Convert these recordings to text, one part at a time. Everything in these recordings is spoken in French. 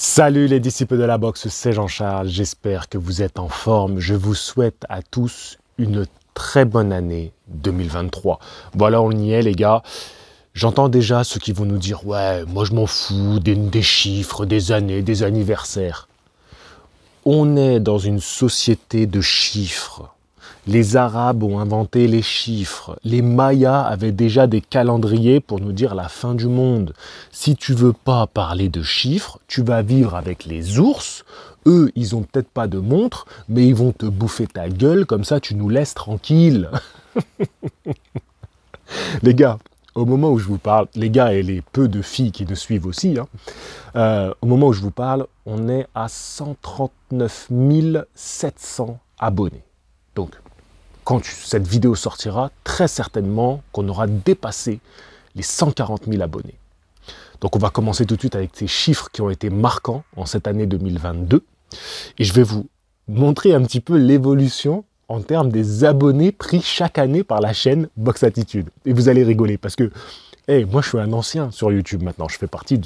Salut les disciples de la boxe, c'est Jean-Charles, j'espère que vous êtes en forme. Je vous souhaite à tous une très bonne année 2023. Voilà, on y est les gars. J'entends déjà ceux qui vont nous dire « Ouais, moi je m'en fous des chiffres, des années, des anniversaires. » On est dans une société de chiffres. Les Arabes ont inventé les chiffres. Les Mayas avaient déjà des calendriers pour nous dire la fin du monde. Si tu veux pas parler de chiffres, tu vas vivre avec les ours. Eux, ils ont peut-être pas de montre, mais ils vont te bouffer ta gueule, comme ça tu nous laisses tranquilles. Les gars, au moment où je vous parle, les gars et les peu de filles qui nous suivent aussi, au moment où je vous parle, on est à 139 700 abonnés. Donc, quand cette vidéo sortira, très certainement qu'on aura dépassé les 140 000 abonnés. Donc on va commencer tout de suite avec ces chiffres qui ont été marquants en cette année 2022. Et je vais vous montrer un petit peu l'évolution en termes des abonnés pris chaque année par la chaîne Box Attitude. Et vous allez rigoler parce que, moi je suis un ancien sur YouTube maintenant. Je fais partie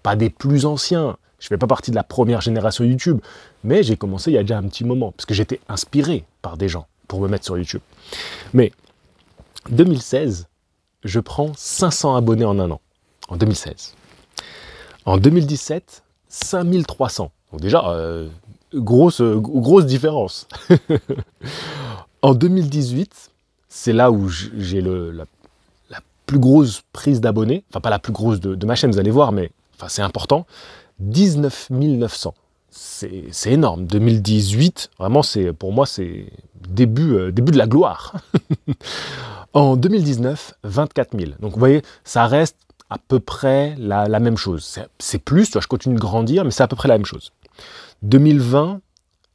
pas des plus anciens. Je ne fais pas partie de la première génération YouTube. Mais j'ai commencé il y a déjà un petit moment parce que j'étais inspiré par des gens pour me mettre sur YouTube. Mais 2016, je prends 500 abonnés en un an, en 2016. En 2017, 5300. Donc déjà, grosse différence. En 2018, c'est là où j'ai la plus grosse prise d'abonnés, enfin pas la plus grosse de ma chaîne, vous allez voir, mais enfin, c'est important, 19 900. C'est énorme. 2018, vraiment, pour moi, c'est début de la gloire. En 2019, 24 000. Donc, vous voyez, ça reste à peu près la même chose. C'est plus, tu vois, je continue de grandir, mais c'est à peu près la même chose. 2020,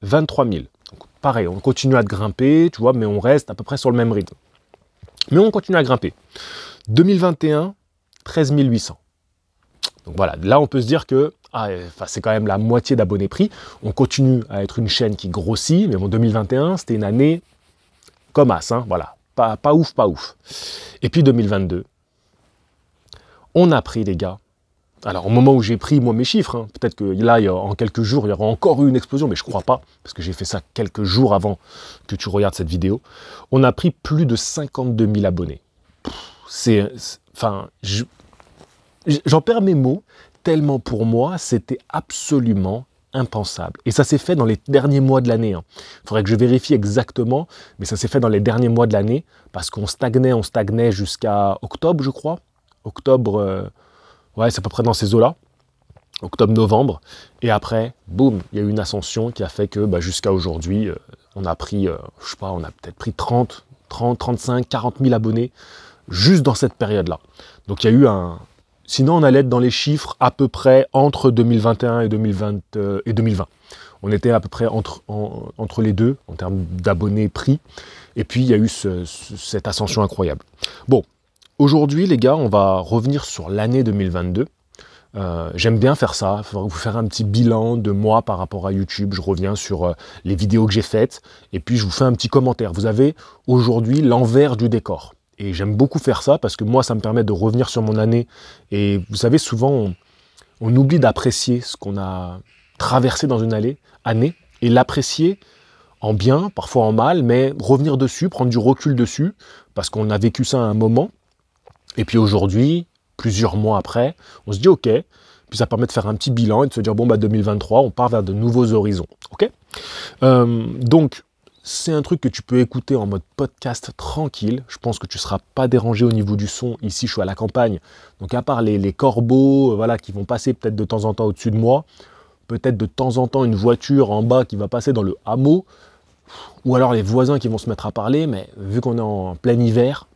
23 000. Donc, pareil, on continue à grimper, tu vois, mais on reste à peu près sur le même rythme. Mais on continue à grimper. 2021, 13 800. Donc voilà, là on peut se dire que c'est quand même la moitié d'abonnés pris. On continue à être une chaîne qui grossit, mais bon, 2021, c'était une année comme as, voilà, pas ouf, pas ouf. Et puis 2022, on a pris les gars. Alors au moment où j'ai pris moi mes chiffres, peut-être que là, en quelques jours, il y aura encore eu une explosion, mais je crois pas, parce que j'ai fait ça quelques jours avant que tu regardes cette vidéo. On a pris plus de 52 000 abonnés. J'en perds mes mots, tellement pour moi, c'était absolument impensable. Et ça s'est fait dans les derniers mois de l'année. Il faudrait que je vérifie exactement, mais ça s'est fait dans les derniers mois de l'année, parce qu'on stagnait jusqu'à octobre, je crois. Octobre, ouais, c'est à peu près dans ces eaux-là. Octobre-novembre. Et après, boum, il y a eu une ascension qui a fait que jusqu'à aujourd'hui, on a pris, je sais pas, on a peut-être pris 30, 35, 40 000 abonnés juste dans cette période-là. Donc il y a eu Sinon, on allait être dans les chiffres à peu près entre 2021 et 2020. On était à peu près entre les deux en termes d'abonnés pris. Et puis, il y a eu cette ascension incroyable. Bon, aujourd'hui, les gars, on va revenir sur l'année 2022. J'aime bien faire ça, vous faire un petit bilan de moi par rapport à YouTube. Je reviens sur les vidéos que j'ai faites et puis je vous fais un petit commentaire. Vous avez aujourd'hui l'envers du décor. Et j'aime beaucoup faire ça parce que moi, ça me permet de revenir sur mon année. Et vous savez, souvent, on oublie d'apprécier ce qu'on a traversé dans une année et l'apprécier en bien, parfois en mal, mais revenir dessus, prendre du recul dessus parce qu'on a vécu ça à un moment. Et puis aujourd'hui, plusieurs mois après, on se dit OK. Puis ça permet de faire un petit bilan et de se dire bon, 2023, on part vers de nouveaux horizons. OK. Donc, c'est un truc que tu peux écouter en mode podcast tranquille. Je pense que tu ne seras pas dérangé au niveau du son. Ici, je suis à la campagne. Donc, à part les corbeaux qui vont passer peut-être de temps en temps au-dessus de moi, peut-être de temps en temps une voiture en bas qui va passer dans le hameau, ou alors les voisins qui vont se mettre à parler, mais vu qu'on est en plein hiver,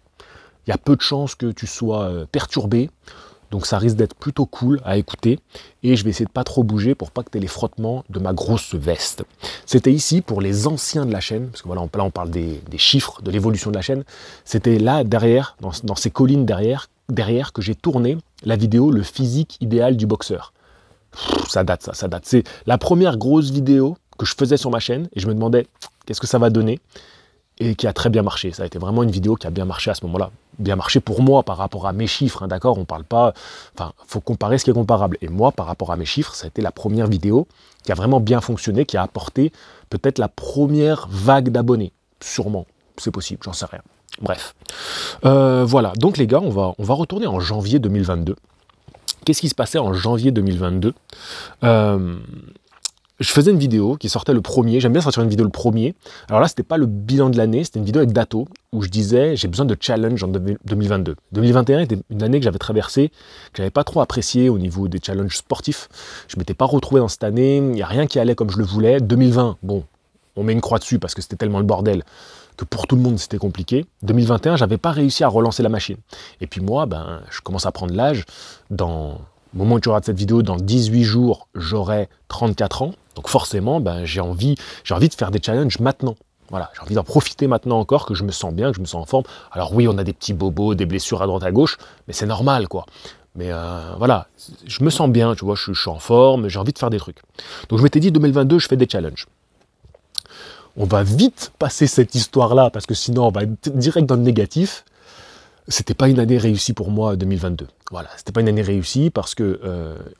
il y a peu de chances que tu sois perturbé. Donc ça risque d'être plutôt cool à écouter. Et je vais essayer de pas trop bouger pour pas que tu aies les frottements de ma grosse veste. C'était ici pour les anciens de la chaîne, parce que voilà, là on parle des chiffres, de l'évolution de la chaîne. C'était là derrière, dans ces collines derrière que j'ai tourné la vidéo Le physique idéal du boxeur. Ça date. C'est la première grosse vidéo que je faisais sur ma chaîne et je me demandais qu'est-ce que ça va donner. et qui a très bien marché. Ça a été vraiment une vidéo qui a bien marché à ce moment-là. Bien marché pour moi par rapport à mes chiffres, hein, d'accord? On parle pas... Enfin, il faut comparer ce qui est comparable. Et moi, par rapport à mes chiffres, ça a été la première vidéo qui a vraiment bien fonctionné, qui a apporté peut-être la première vague d'abonnés. Sûrement, c'est possible, j'en sais rien. Bref. Voilà, donc les gars, on va retourner en janvier 2022. Qu'est-ce qui se passait en janvier 2022? Je faisais une vidéo qui sortait le premier, j'aime bien sortir une vidéo le premier. Alors là, c'était pas le bilan de l'année, c'était une vidéo avec Dato, où je disais, j'ai besoin de challenge en 2022. 2021 était une année que j'avais traversée, que j'avais pas trop appréciée au niveau des challenges sportifs. Je m'étais pas retrouvé dans cette année, il n'y a rien qui allait comme je le voulais. 2020, bon, on met une croix dessus parce que c'était tellement le bordel que pour tout le monde c'était compliqué. 2021, j'avais pas réussi à relancer la machine. Et puis moi, ben, je commence à prendre l'âge. Au moment où tu regardes cette vidéo, dans 18 jours, j'aurai 34 ans. Donc forcément, ben, j'ai envie de faire des challenges maintenant. Voilà, j'ai envie d'en profiter maintenant encore, que je me sens bien, que je me sens en forme. Alors oui, on a des petits bobos, des blessures à droite à gauche, mais c'est normal, quoi. Mais voilà, je me sens bien, tu vois, je suis en forme, j'ai envie de faire des trucs. Donc je m'étais dit, 2022, je fais des challenges. On va vite passer cette histoire-là, parce que sinon, on va être direct dans le négatif. C'était pas une année réussie pour moi, 2022. Voilà, c'était pas une année réussie, parce que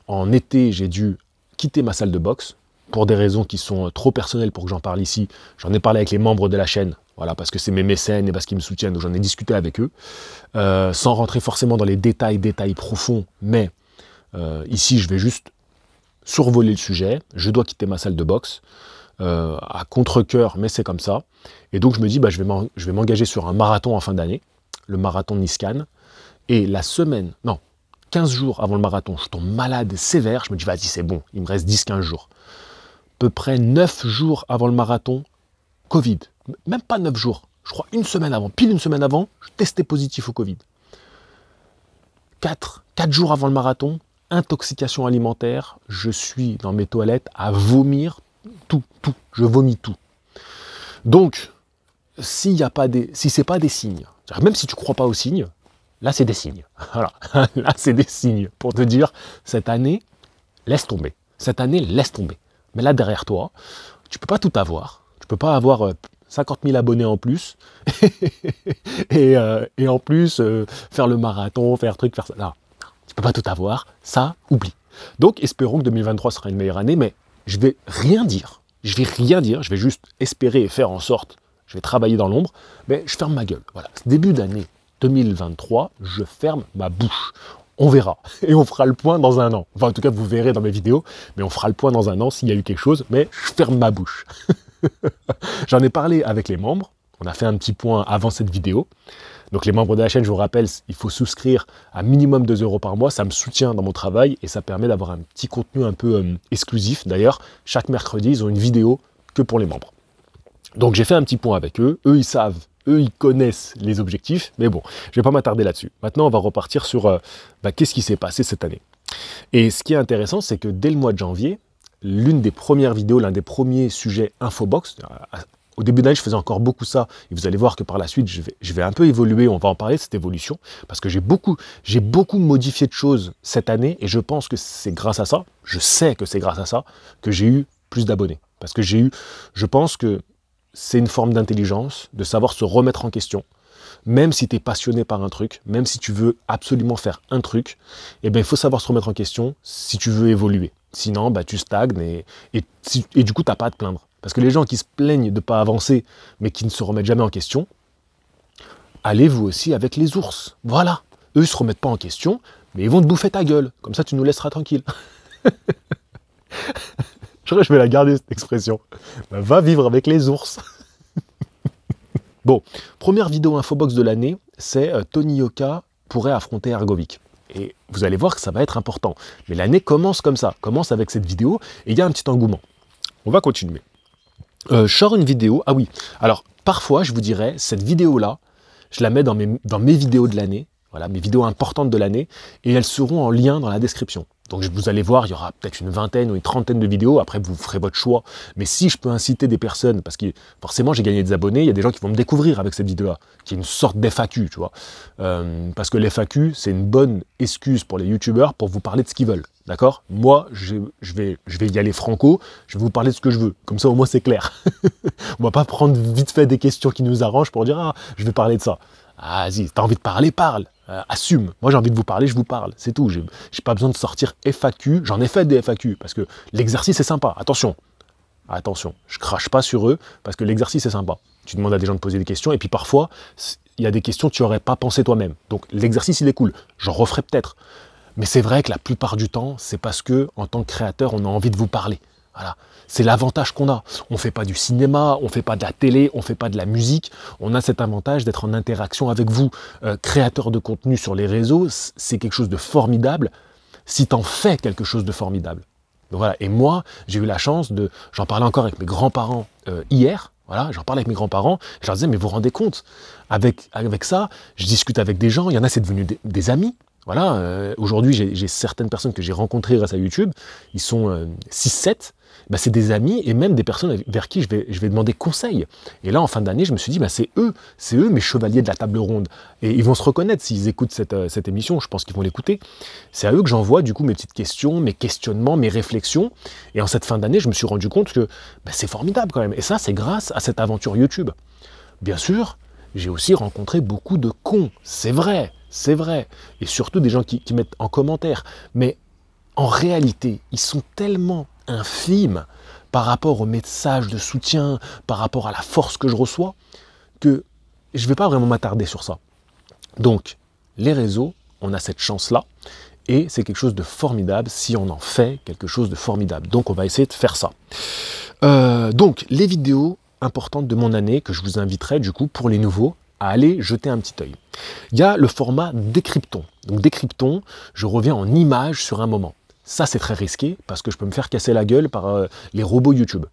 en été, j'ai dû quitter ma salle de boxe, pour des raisons qui sont trop personnelles pour que j'en parle ici. J'en ai parlé avec les membres de la chaîne, voilà, parce que c'est mes mécènes et parce qu'ils me soutiennent, donc j'en ai discuté avec eux, sans rentrer forcément dans les détails profonds, mais ici je vais juste survoler le sujet. Je dois quitter ma salle de boxe, à contre-cœur, mais c'est comme ça. Et donc je me dis, bah, je vais m'engager sur un marathon en fin d'année, le marathon de Nice-Cannes, et 15 jours avant le marathon, je tombe malade sévère, je me dis, vas-y, c'est bon, il me reste 10-15 jours. À peu près 9 jours avant le marathon, Covid. Même pas 9 jours, je crois pile une semaine avant, je testais positif au Covid. 4 jours avant le marathon, intoxication alimentaire, je suis dans mes toilettes à vomir tout, je vomis tout. Donc, si c'est pas des signes, même si tu crois pas aux signes, là c'est des signes. Voilà, là c'est des signes pour te dire, cette année, laisse tomber. Cette année, laisse tomber. Mais là, derrière toi, tu peux pas tout avoir. Tu peux pas avoir 50 000 abonnés en plus et en plus faire le marathon, faire ça. Non, tu peux pas tout avoir. Ça, oublie. Donc, espérons que 2023 sera une meilleure année, mais je vais rien dire. Je vais juste espérer et faire en sorte. Je vais travailler dans l'ombre, mais je ferme ma gueule. Voilà, début d'année 2023, je ferme ma bouche. On verra. Et on fera le point dans un an. Enfin, en tout cas, vous verrez dans mes vidéos, mais on fera le point dans un an s'il y a eu quelque chose, mais je ferme ma bouche. J'en ai parlé avec les membres. On a fait un petit point avant cette vidéo. Donc les membres de la chaîne, je vous rappelle, il faut souscrire à minimum 2 € par mois. Ça me soutient dans mon travail et ça permet d'avoir un petit contenu un peu exclusif. D'ailleurs, chaque mercredi, ils ont une vidéo que pour les membres. Donc j'ai fait un petit point avec eux. Eux, ils savent. Eux, ils connaissent les objectifs, mais bon, je ne vais pas m'attarder là-dessus. Maintenant, on va repartir sur qu'est-ce qui s'est passé cette année. Et ce qui est intéressant, c'est que dès le mois de janvier, l'une des premières vidéos, l'un des premiers sujets Infobox, au début d'année, je faisais encore beaucoup ça, et vous allez voir que par la suite, je vais un peu évoluer, on va en parler de cette évolution, parce que j'ai beaucoup modifié de choses cette année, et je pense que c'est grâce à ça, je sais que c'est grâce à ça, que j'ai eu plus d'abonnés. Parce que je pense que c'est une forme d'intelligence, de savoir se remettre en question. Même si tu es passionné par un truc, même si tu veux absolument faire un truc, eh bien, il faut savoir se remettre en question si tu veux évoluer. Sinon, bah, tu stagnes et du coup, tu n'as pas à te plaindre. Parce que les gens qui se plaignent de ne pas avancer, mais qui ne se remettent jamais en question, allez vous aussi avec les ours. Voilà. Eux, ils ne se remettent pas en question, mais ils vont te bouffer ta gueule. Comme ça, tu nous laisseras tranquille. Je vais la garder, cette expression. Bah, va vivre avec les ours. Bon, première vidéo Infobox de l'année, c'est Tony Yoka pourrait affronter Hrgovic. Et vous allez voir que ça va être important. Mais l'année commence comme ça, commence avec cette vidéo, et il y a un petit engouement. On va continuer. Je sors une vidéo, ah oui, alors parfois je vous dirais, cette vidéo-là, je la mets dans mes vidéos de l'année, voilà, mes vidéos importantes de l'année, et elles seront en lien dans la description. Donc vous allez voir, il y aura peut-être une vingtaine ou une trentaine de vidéos, après vous ferez votre choix. Mais si je peux inciter des personnes, parce que forcément j'ai gagné des abonnés, il y a des gens qui vont me découvrir avec cette vidéo-là, qui est une sorte d'FAQ, tu vois. Parce que l'FAQ, c'est une bonne excuse pour les youtubeurs pour vous parler de ce qu'ils veulent, d'accord? Moi, je vais y aller franco, je vais vous parler de ce que je veux, comme ça au moins c'est clair. On va pas prendre vite fait des questions qui nous arrangent pour dire « Ah, je vais parler de ça ». Ah, vas-y, t'as envie de parler, parle. Assume. Moi, j'ai envie de vous parler, je vous parle. C'est tout. J'ai pas besoin de sortir FAQ. J'en ai fait des FAQ parce que l'exercice est sympa. Attention. Attention. Je crache pas sur eux parce que l'exercice est sympa. Tu demandes à des gens de poser des questions et puis parfois, il y a des questions que tu n'aurais pas pensé toi-même. Donc, l'exercice, il est cool. J'en referai peut-être. Mais c'est vrai que la plupart du temps, c'est parce que, en tant que créateur, on a envie de vous parler. Voilà. C'est l'avantage qu'on a. On ne fait pas du cinéma, on ne fait pas de la télé, on ne fait pas de la musique. On a cet avantage d'être en interaction avec vous. Créateur de contenu sur les réseaux, c'est quelque chose de formidable si tu en fais quelque chose de formidable. Donc voilà. Et moi, j'ai eu la chance de... J'en parlais encore avec mes grands-parents hier. Voilà, j'en parlais avec mes grands-parents. Je leur disais, mais vous vous rendez compte, avec ça, je discute avec des gens. Il y en a, c'est devenu des amis. Voilà, aujourd'hui, j'ai certaines personnes que j'ai rencontrées grâce à YouTube. Ils sont 6-7. Bah, c'est des amis et même des personnes vers qui je vais demander conseil. Et là, en fin d'année, je me suis dit, bah, c'est eux mes chevaliers de la table ronde. Et ils vont se reconnaître s'ils écoutent cette émission, je pense qu'ils vont l'écouter. C'est à eux que j'envoie du coup mes petites questions, mes questionnements, mes réflexions. Et en cette fin d'année, je me suis rendu compte que bah, c'est formidable quand même. Et ça, c'est grâce à cette aventure YouTube. Bien sûr, j'ai aussi rencontré beaucoup de cons, c'est vrai. Et surtout des gens qui mettent en commentaire. Mais en réalité, ils sont tellement infimes par rapport aux messages de soutien, par rapport à la force que je reçois, que je ne vais pas vraiment m'attarder sur ça. Donc, les réseaux, on a cette chance-là, et c'est quelque chose de formidable si on en fait quelque chose de formidable. Donc, on va essayer de faire ça. Donc, les vidéos importantes de mon année, que je vous inviterai du coup pour les nouveaux, à aller jeter un petit œil. Il y a le format décrypton. Donc décrypton, je reviens en images sur un moment. Ça, c'est très risqué parce que je peux me faire casser la gueule par les robots YouTube.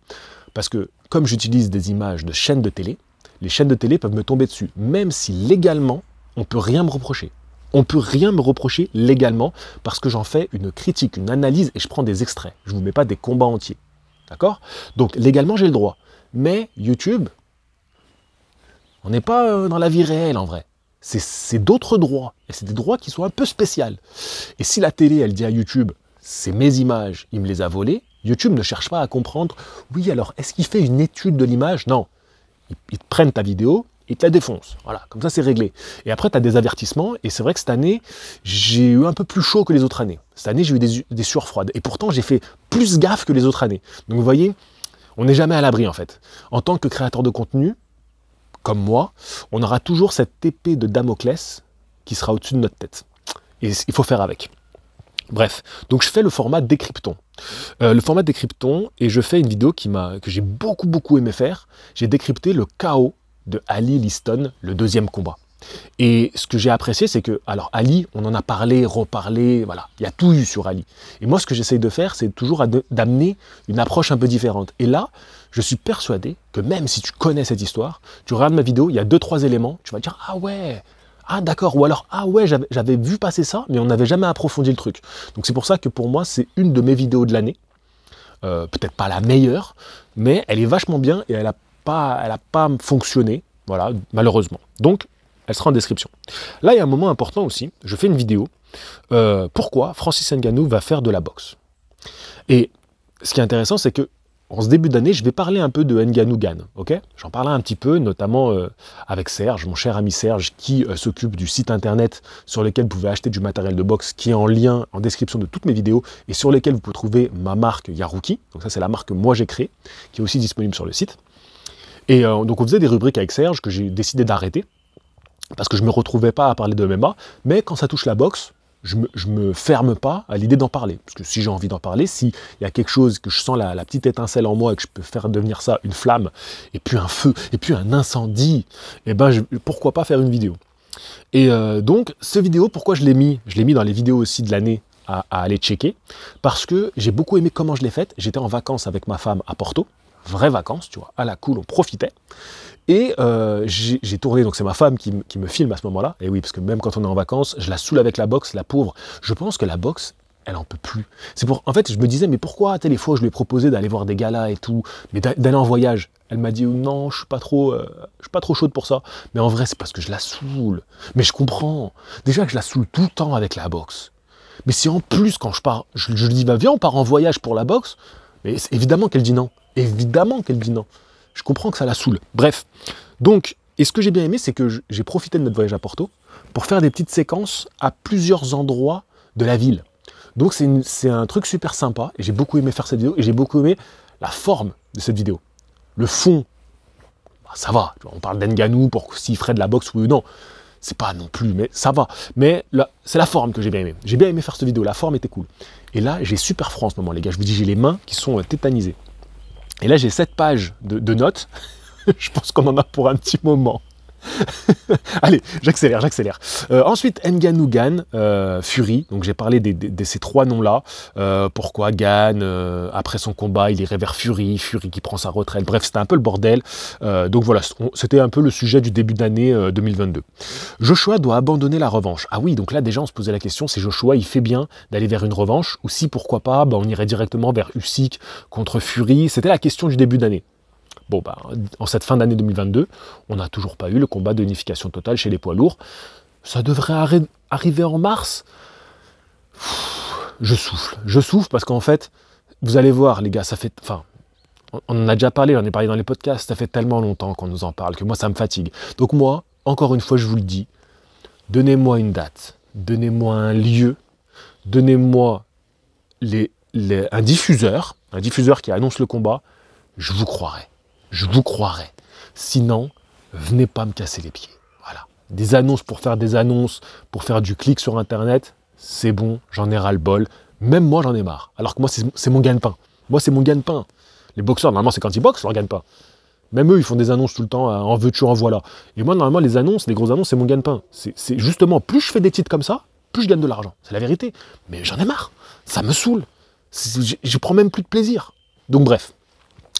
Parce que comme j'utilise des images de chaînes de télé, les chaînes de télé peuvent me tomber dessus. Même si légalement, on ne peut rien me reprocher. On ne peut rien me reprocher légalement parce que j'en fais une critique, une analyse et je prends des extraits. Je ne vous mets pas des combats entiers. D'accord? Donc légalement, j'ai le droit. Mais YouTube, on n'est pas dans la vie réelle en vrai. C'est d'autres droits. Et c'est des droits qui sont un peu spéciaux. Et si la télé, elle dit à YouTube, c'est mes images, il me les a volées, YouTube ne cherche pas à comprendre, oui alors, est-ce qu'il fait une étude de l'image? Non. Ils te prennent ta vidéo, ils te la défoncent. Voilà, comme ça c'est réglé. Et après, tu as des avertissements. Et c'est vrai que cette année, j'ai eu un peu plus chaud que les autres années. Cette année, j'ai eu des sueurs froides. Et pourtant, j'ai fait plus gaffe que les autres années. Donc vous voyez, on n'est jamais à l'abri en fait. En tant que créateur de contenu, comme moi, on aura toujours cette épée de Damoclès qui sera au-dessus de notre tête. Et il faut faire avec. Bref, donc je fais le format décrypton. Le format décrypton, et je fais une vidéo que j'ai beaucoup aimé faire. J'ai décrypté le KO de Ali Liston, le deuxième combat. Et ce que j'ai apprécié, c'est que, alors Ali, on en a parlé, reparlé, voilà, il y a tout eu sur Ali. Et moi, ce que j'essaye de faire, c'est toujours d'amener une approche un peu différente. Et là, je suis persuadé que même si tu connais cette histoire, tu regardes ma vidéo, il y a 2-3 éléments, tu vas dire « Ah ouais, ah d'accord », ou alors « Ah ouais, j'avais vu passer ça, mais on n'avait jamais approfondi le truc ». Donc c'est pour ça que pour moi, c'est une de mes vidéos de l'année. Peut-être pas la meilleure, mais elle est vachement bien et elle n'a pas fonctionné, voilà, malheureusement. Donc, elle sera en description. Là, il y a un moment important aussi. Je fais une vidéo. Pourquoi Francis Ngannou va faire de la boxe. Et ce qui est intéressant, c'est que en ce début d'année, je vais parler un peu de Ngannou Gan. Ok, j'en parlerai un petit peu, notamment avec Serge, mon cher ami Serge, qui s'occupe du site internet sur lequel vous pouvez acheter du matériel de boxe, qui est en lien en description de toutes mes vidéos, et sur lequel vous pouvez trouver ma marque Yaruki. Donc ça, c'est la marque que moi j'ai créée, qui est aussi disponible sur le site. Et donc on faisait des rubriques avec Serge que j'ai décidé d'arrêter. Parce que je ne me retrouvais pas à parler de MMA, mais quand ça touche la boxe, je me ferme pas à l'idée d'en parler. Parce que si j'ai envie d'en parler, s'il y a quelque chose que je sens la petite étincelle en moi et que je peux faire devenir ça une flamme, et puis un feu, et puis un incendie, et ben pourquoi pas faire une vidéo. Et donc, cette vidéo, pourquoi je l'ai mis? Je l'ai mis dans les vidéos aussi de l'année à aller checker, parce que j'ai beaucoup aimé comment je l'ai faite. J'étais en vacances avec ma femme à Porto, vraies vacances, tu vois, à la cool, on profitait. Et j'ai tourné, donc c'est ma femme qui me filme à ce moment-là. Et oui, parce que même quand on est en vacances, je la saoule avec la boxe, la pauvre. Je pense que la boxe, elle en peut plus. En fait, je me disais, mais pourquoi, les fois où je lui ai proposé d'aller voir des galas et tout, mais d'aller en voyage, elle m'a dit, non, je suis pas trop chaude pour ça. Mais en vrai, c'est parce que je la saoule. Mais je comprends. Déjà que je la saoule tout le temps avec la boxe. Mais si en plus, quand je pars, je lui dis, bah viens, on part en voyage pour la boxe, mais évidemment qu'elle dit non. Évidemment qu'elle dit non. Je comprends que ça la saoule. Bref. Donc, et ce que j'ai bien aimé, c'est que j'ai profité de notre voyage à Porto pour faire des petites séquences à plusieurs endroits de la ville. Donc c'est un truc super sympa, et j'ai beaucoup aimé faire cette vidéo, et j'ai beaucoup aimé la forme de cette vidéo. Le fond, bah, ça va, on parle d'Ngannou pour s'il ferait de la boxe oui ou non, c'est pas non plus, mais ça va. Mais c'est la forme que j'ai bien aimé. J'ai bien aimé faire cette vidéo, la forme était cool. Et là, j'ai super froid en ce moment, les gars, je vous dis, j'ai les mains qui sont tétanisées. Et là, j'ai 7 pages de notes, je pense qu'on en a pour un petit moment. Allez, j'accélère. Ensuite, Ngannou Gane, Fury. Donc j'ai parlé de ces 3 noms-là. Pourquoi Gane, après son combat, il irait vers Fury qui prend sa retraite. Bref, c'était un peu le bordel. Donc voilà, c'était un peu le sujet du début d'année 2022. Joshua doit abandonner la revanche. Ah oui, donc là déjà on se posait la question, si Joshua il fait bien d'aller vers une revanche, ou si pourquoi pas, on irait directement vers Usyk contre Fury. C'était la question du début d'année. Bon, en cette fin d'année 2022, on n'a toujours pas eu le combat de unification totale chez les poids lourds. Ça devrait arriver en mars. Je souffle parce qu'en fait, vous allez voir les gars, on en a déjà parlé, on en a parlé dans les podcasts, ça fait tellement longtemps qu'on nous en parle que moi ça me fatigue. Donc moi, encore une fois, je vous le dis, donnez-moi une date, donnez-moi un lieu, donnez-moi un diffuseur qui annonce le combat, je vous croirai. Je vous croirai. Sinon, venez pas me casser les pieds. Voilà. Des annonces pour faire des annonces, pour faire du clic sur Internet, c'est bon, j'en ai ras-le-bol. Même moi, j'en ai marre. Alors que moi, c'est mon gagne-pain. Moi, c'est mon gagne-pain. Les boxeurs, normalement, c'est quand ils boxent, leur gagne-pain. Même eux, ils font des annonces tout le temps, en veux-tu, en voilà. Et moi, normalement, les grosses annonces, c'est mon gagne-pain. C'est justement, plus je fais des titres comme ça, plus je gagne de l'argent. C'est la vérité. Mais j'en ai marre. Ça me saoule. Je prends même plus de plaisir. Donc bref.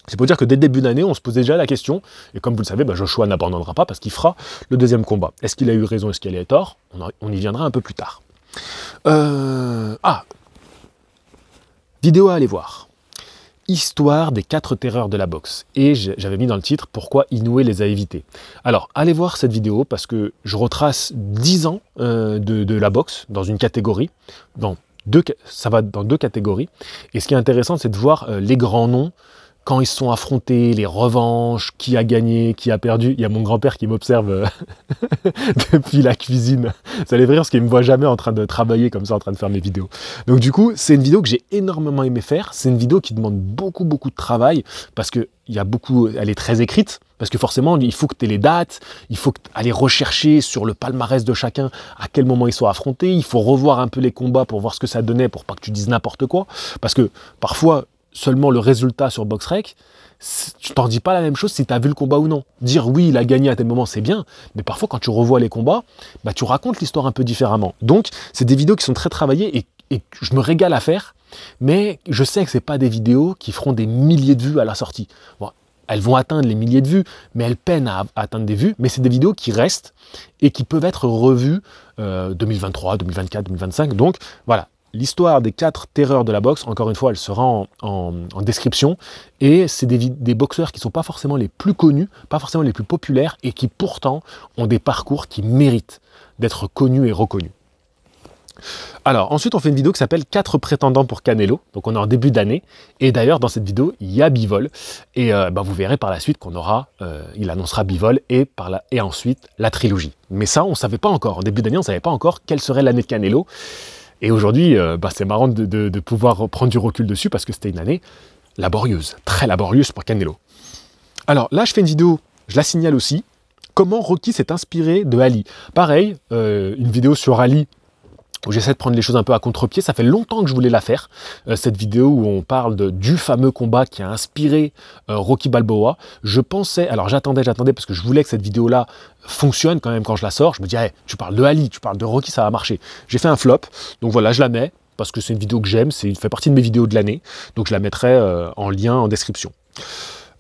C'est pour dire que dès le début d'année, on se posait déjà la question, et comme vous le savez, Joshua n'abandonnera pas parce qu'il fera le deuxième combat. Est-ce qu'il a eu raison, est-ce qu'il a eu tort? On y viendra un peu plus tard. Vidéo à aller voir. Histoire des 4 terreurs de la boxe. Et j'avais mis dans le titre pourquoi Inoue les a évités. Alors, allez voir cette vidéo parce que je retrace 10 ans de la boxe dans une catégorie. Ça va dans 2 catégories. Et ce qui est intéressant, c'est de voir les grands noms, quand ils se sont affrontés, les revanches, qui a gagné, qui a perdu. Il y a mon grand-père qui m'observe depuis la cuisine. Ça allait rire parce qu'il ne me voit jamais en train de travailler comme ça, en train de faire mes vidéos. Donc du coup, c'est une vidéo que j'ai énormément aimé faire. C'est une vidéo qui demande beaucoup de travail parce que elle est très écrite. Parce que forcément, il faut que tu aies les dates, il faut aller rechercher sur le palmarès de chacun à quel moment ils sont affrontés. Il faut revoir un peu les combats pour voir ce que ça donnait, pour pas que tu dises n'importe quoi. Parce que parfois, seulement le résultat sur BoxRec, tu t'en dis pas la même chose si tu as vu le combat ou non. Dire oui, il a gagné à tel moment, c'est bien, mais parfois quand tu revois les combats, tu racontes l'histoire un peu différemment. Donc, c'est des vidéos qui sont très travaillées et je me régale à faire, mais je sais que c'est pas des vidéos qui feront des milliers de vues à la sortie. Bon, elles vont atteindre les milliers de vues, mais elles peinent à atteindre des vues, mais c'est des vidéos qui restent et qui peuvent être revues 2023, 2024, 2025. Donc, voilà. L'histoire des 4 terreurs de la boxe, encore une fois, elle sera en description. Et c'est des boxeurs qui ne sont pas forcément les plus connus, pas forcément les plus populaires, et qui pourtant ont des parcours qui méritent d'être connus et reconnus. Alors, ensuite, on fait une vidéo qui s'appelle 4 prétendants pour Canelo. Donc, on est en début d'année. Et d'ailleurs, dans cette vidéo, il y a Bivol. Et vous verrez par la suite qu'on aura, il annoncera Bivol et ensuite la trilogie. Mais ça, on ne savait pas encore. En début d'année, on ne savait pas encore quelle serait l'année de Canelo. Et aujourd'hui, c'est marrant de pouvoir prendre du recul dessus parce que c'était une année laborieuse, très laborieuse pour Canelo. Alors là, je fais une vidéo, je la signale aussi, comment Rocky s'est inspiré de Ali. Pareil, une vidéo sur Ali où j'essaie de prendre les choses un peu à contre-pied. Ça fait longtemps que je voulais la faire, cette vidéo où on parle du fameux combat qui a inspiré Rocky Balboa. Je pensais, alors j'attendais parce que je voulais que cette vidéo-là fonctionne quand même quand je la sors. Je me dis, hey, tu parles de Ali, tu parles de Rocky, ça va marcher. J'ai fait un flop, donc voilà, je la mets, parce que c'est une vidéo que j'aime, ça fait partie de mes vidéos de l'année, donc je la mettrai en lien en description.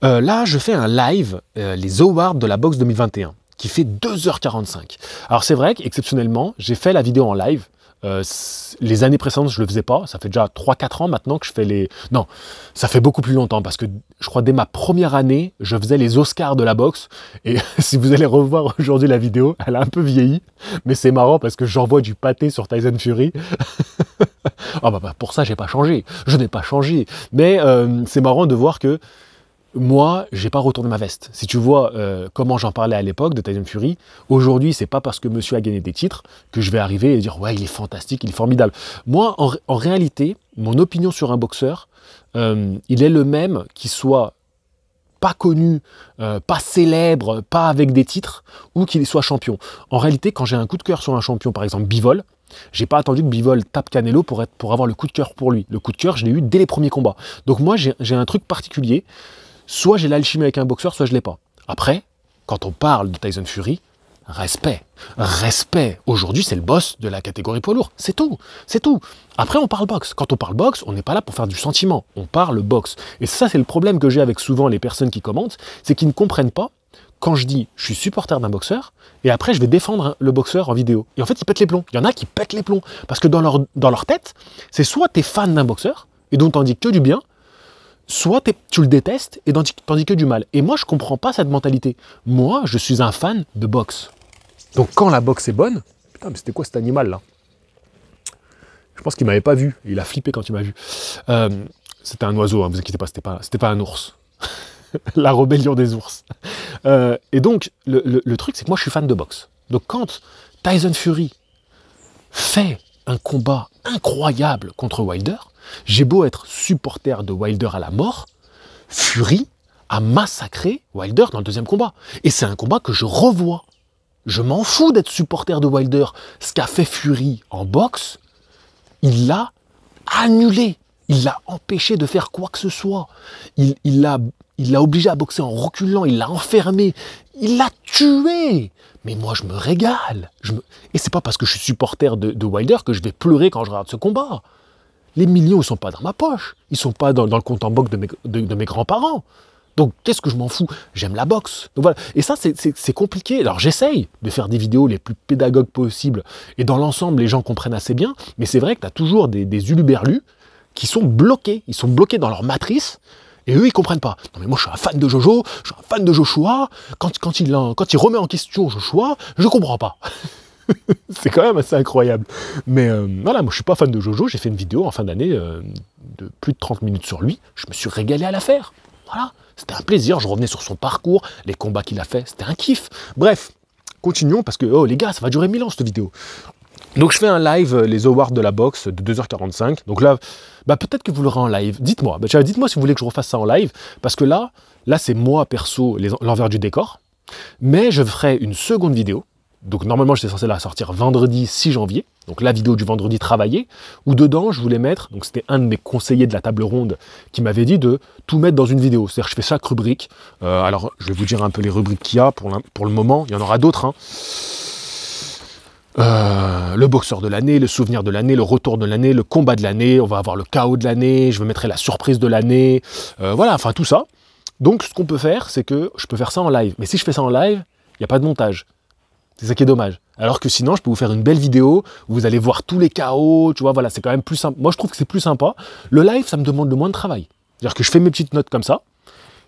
Là, je fais un live, les Awards de la boxe 2021, qui fait 2h45. Alors c'est vrai qu'exceptionnellement, j'ai fait la vidéo en live, Les années précédentes, je le faisais pas. Ça fait déjà 3-4 ans maintenant que je fais les... Non, ça fait beaucoup plus longtemps parce que je crois dès ma première année, je faisais les Oscars de la boxe. Et si vous allez revoir aujourd'hui la vidéo, elle a un peu vieilli. Mais c'est marrant parce que j'envoie du pâté sur Tyson Fury. Ah bah pour ça, j'ai pas changé. Je n'ai pas changé. Mais c'est marrant de voir que moi, j'ai pas retourné ma veste. Si tu vois comment j'en parlais à l'époque de Tyson Fury, aujourd'hui, c'est pas parce que monsieur a gagné des titres que je vais arriver et dire ouais, il est fantastique, il est formidable. Moi, en réalité, mon opinion sur un boxeur, il est le même qu'il soit pas connu, pas célèbre, pas avec des titres, ou qu'il soit champion. En réalité, quand j'ai un coup de cœur sur un champion, par exemple Bivol, j'ai pas attendu que Bivol tape Canelo pour avoir le coup de cœur pour lui. Le coup de cœur, je l'ai eu dès les premiers combats. Donc moi, j'ai un truc particulier. Soit j'ai l'alchimie avec un boxeur, soit je l'ai pas. Après, quand on parle de Tyson Fury, respect. Respect. Aujourd'hui, c'est le boss de la catégorie poids lourd. C'est tout. C'est tout. Après, on parle boxe. Quand on parle boxe, on n'est pas là pour faire du sentiment. On parle boxe. Et ça, c'est le problème que j'ai avec souvent les personnes qui commentent, c'est qu'ils ne comprennent pas quand je dis je suis supporter d'un boxeur, et après je vais défendre le boxeur en vidéo. Et en fait, ils pètent les plombs. Il y en a qui pètent les plombs. Parce que dans leur tête, c'est soit tu es fan d'un boxeur, et donc t'en dis que du bien, soit tu le détestes et t'en dis que du mal. Et moi, je comprends pas cette mentalité. Moi, je suis un fan de boxe. Donc quand la boxe est bonne... Putain, mais c'était quoi cet animal-là? Je pense qu'il m'avait pas vu. Il a flippé quand il m'a vu. C'était un oiseau, hein, vous inquiétez pas, c'était pas un ours. La rébellion des ours. Et donc, le truc, c'est que moi, je suis fan de boxe. Donc quand Tyson Fury fait un combat incroyable contre Wilder, j'ai beau être supporter de Wilder à la mort, Fury a massacré Wilder dans le deuxième combat. Et c'est un combat que je revois. Je m'en fous d'être supporter de Wilder. Ce qu'a fait Fury en boxe, il l'a annulé. Il l'a empêché de faire quoi que ce soit. Il l'a obligé à boxer en reculant, il l'a enfermé, il l'a tué. Mais moi, je me régale. Et c'est pas parce que je suis supporter de Wilder que je vais pleurer quand je regarde ce combat. Les millions ne sont pas dans ma poche. Ils ne sont pas dans le compte en banque de mes grands-parents. Donc, qu'est-ce que je m'en fous? J'aime la boxe. Donc, voilà. Et ça, c'est compliqué. Alors, j'essaye de faire des vidéos les plus pédagogues possibles. Et dans l'ensemble, les gens comprennent assez bien. Mais c'est vrai que tu as toujours des uluberlus qui sont bloqués. Ils sont bloqués dans leur matrice. Et eux, ils comprennent pas. Non, mais moi, je suis un fan de Jojo. Je suis un fan de Joshua. Quand il remet en question Joshua, je comprends pas. C'est quand même assez incroyable. Mais voilà, moi je suis pas fan de Jojo, j'ai fait une vidéo en fin d'année de plus de 30 minutes sur lui, je me suis régalé à la faire. Voilà, c'était un plaisir, je revenais sur son parcours, les combats qu'il a fait, c'était un kiff. Bref, continuons parce que, oh les gars, ça va durer 1000 ans cette vidéo. Donc je fais un live, les awards de la boxe de 2h45. Donc là, peut-être que vous l'aurez en live. Dites-moi, dites-moi si vous voulez que je refasse ça en live, parce que là c'est moi perso, l'envers du décor. Mais je ferai une seconde vidéo. Donc normalement, j'étais censé la sortir vendredi 6 janvier, donc la vidéo du vendredi travaillé, où dedans, je voulais mettre, donc c'était un de mes conseillers de la table ronde qui m'avait dit de tout mettre dans une vidéo. C'est-à-dire que je fais chaque rubrique. Alors, je vais vous dire un peu les rubriques qu'il y a pour le moment. Il y en aura d'autres. Hein. Le boxeur de l'année, le souvenir de l'année, le retour de l'année, le combat de l'année, on va avoir le chaos de l'année, je me mettrai la surprise de l'année, voilà, enfin tout ça. Donc ce qu'on peut faire, c'est que je peux faire ça en live. Mais si je fais ça en live, il n'y a pas de montage. C'est ça qui est dommage. Alors que sinon, je peux vous faire une belle vidéo où vous allez voir tous les chaos, tu vois, voilà, c'est quand même plus simple. Moi, je trouve que c'est plus sympa. Le live, ça me demande le moins de travail. C'est-à-dire que je fais mes petites notes comme ça,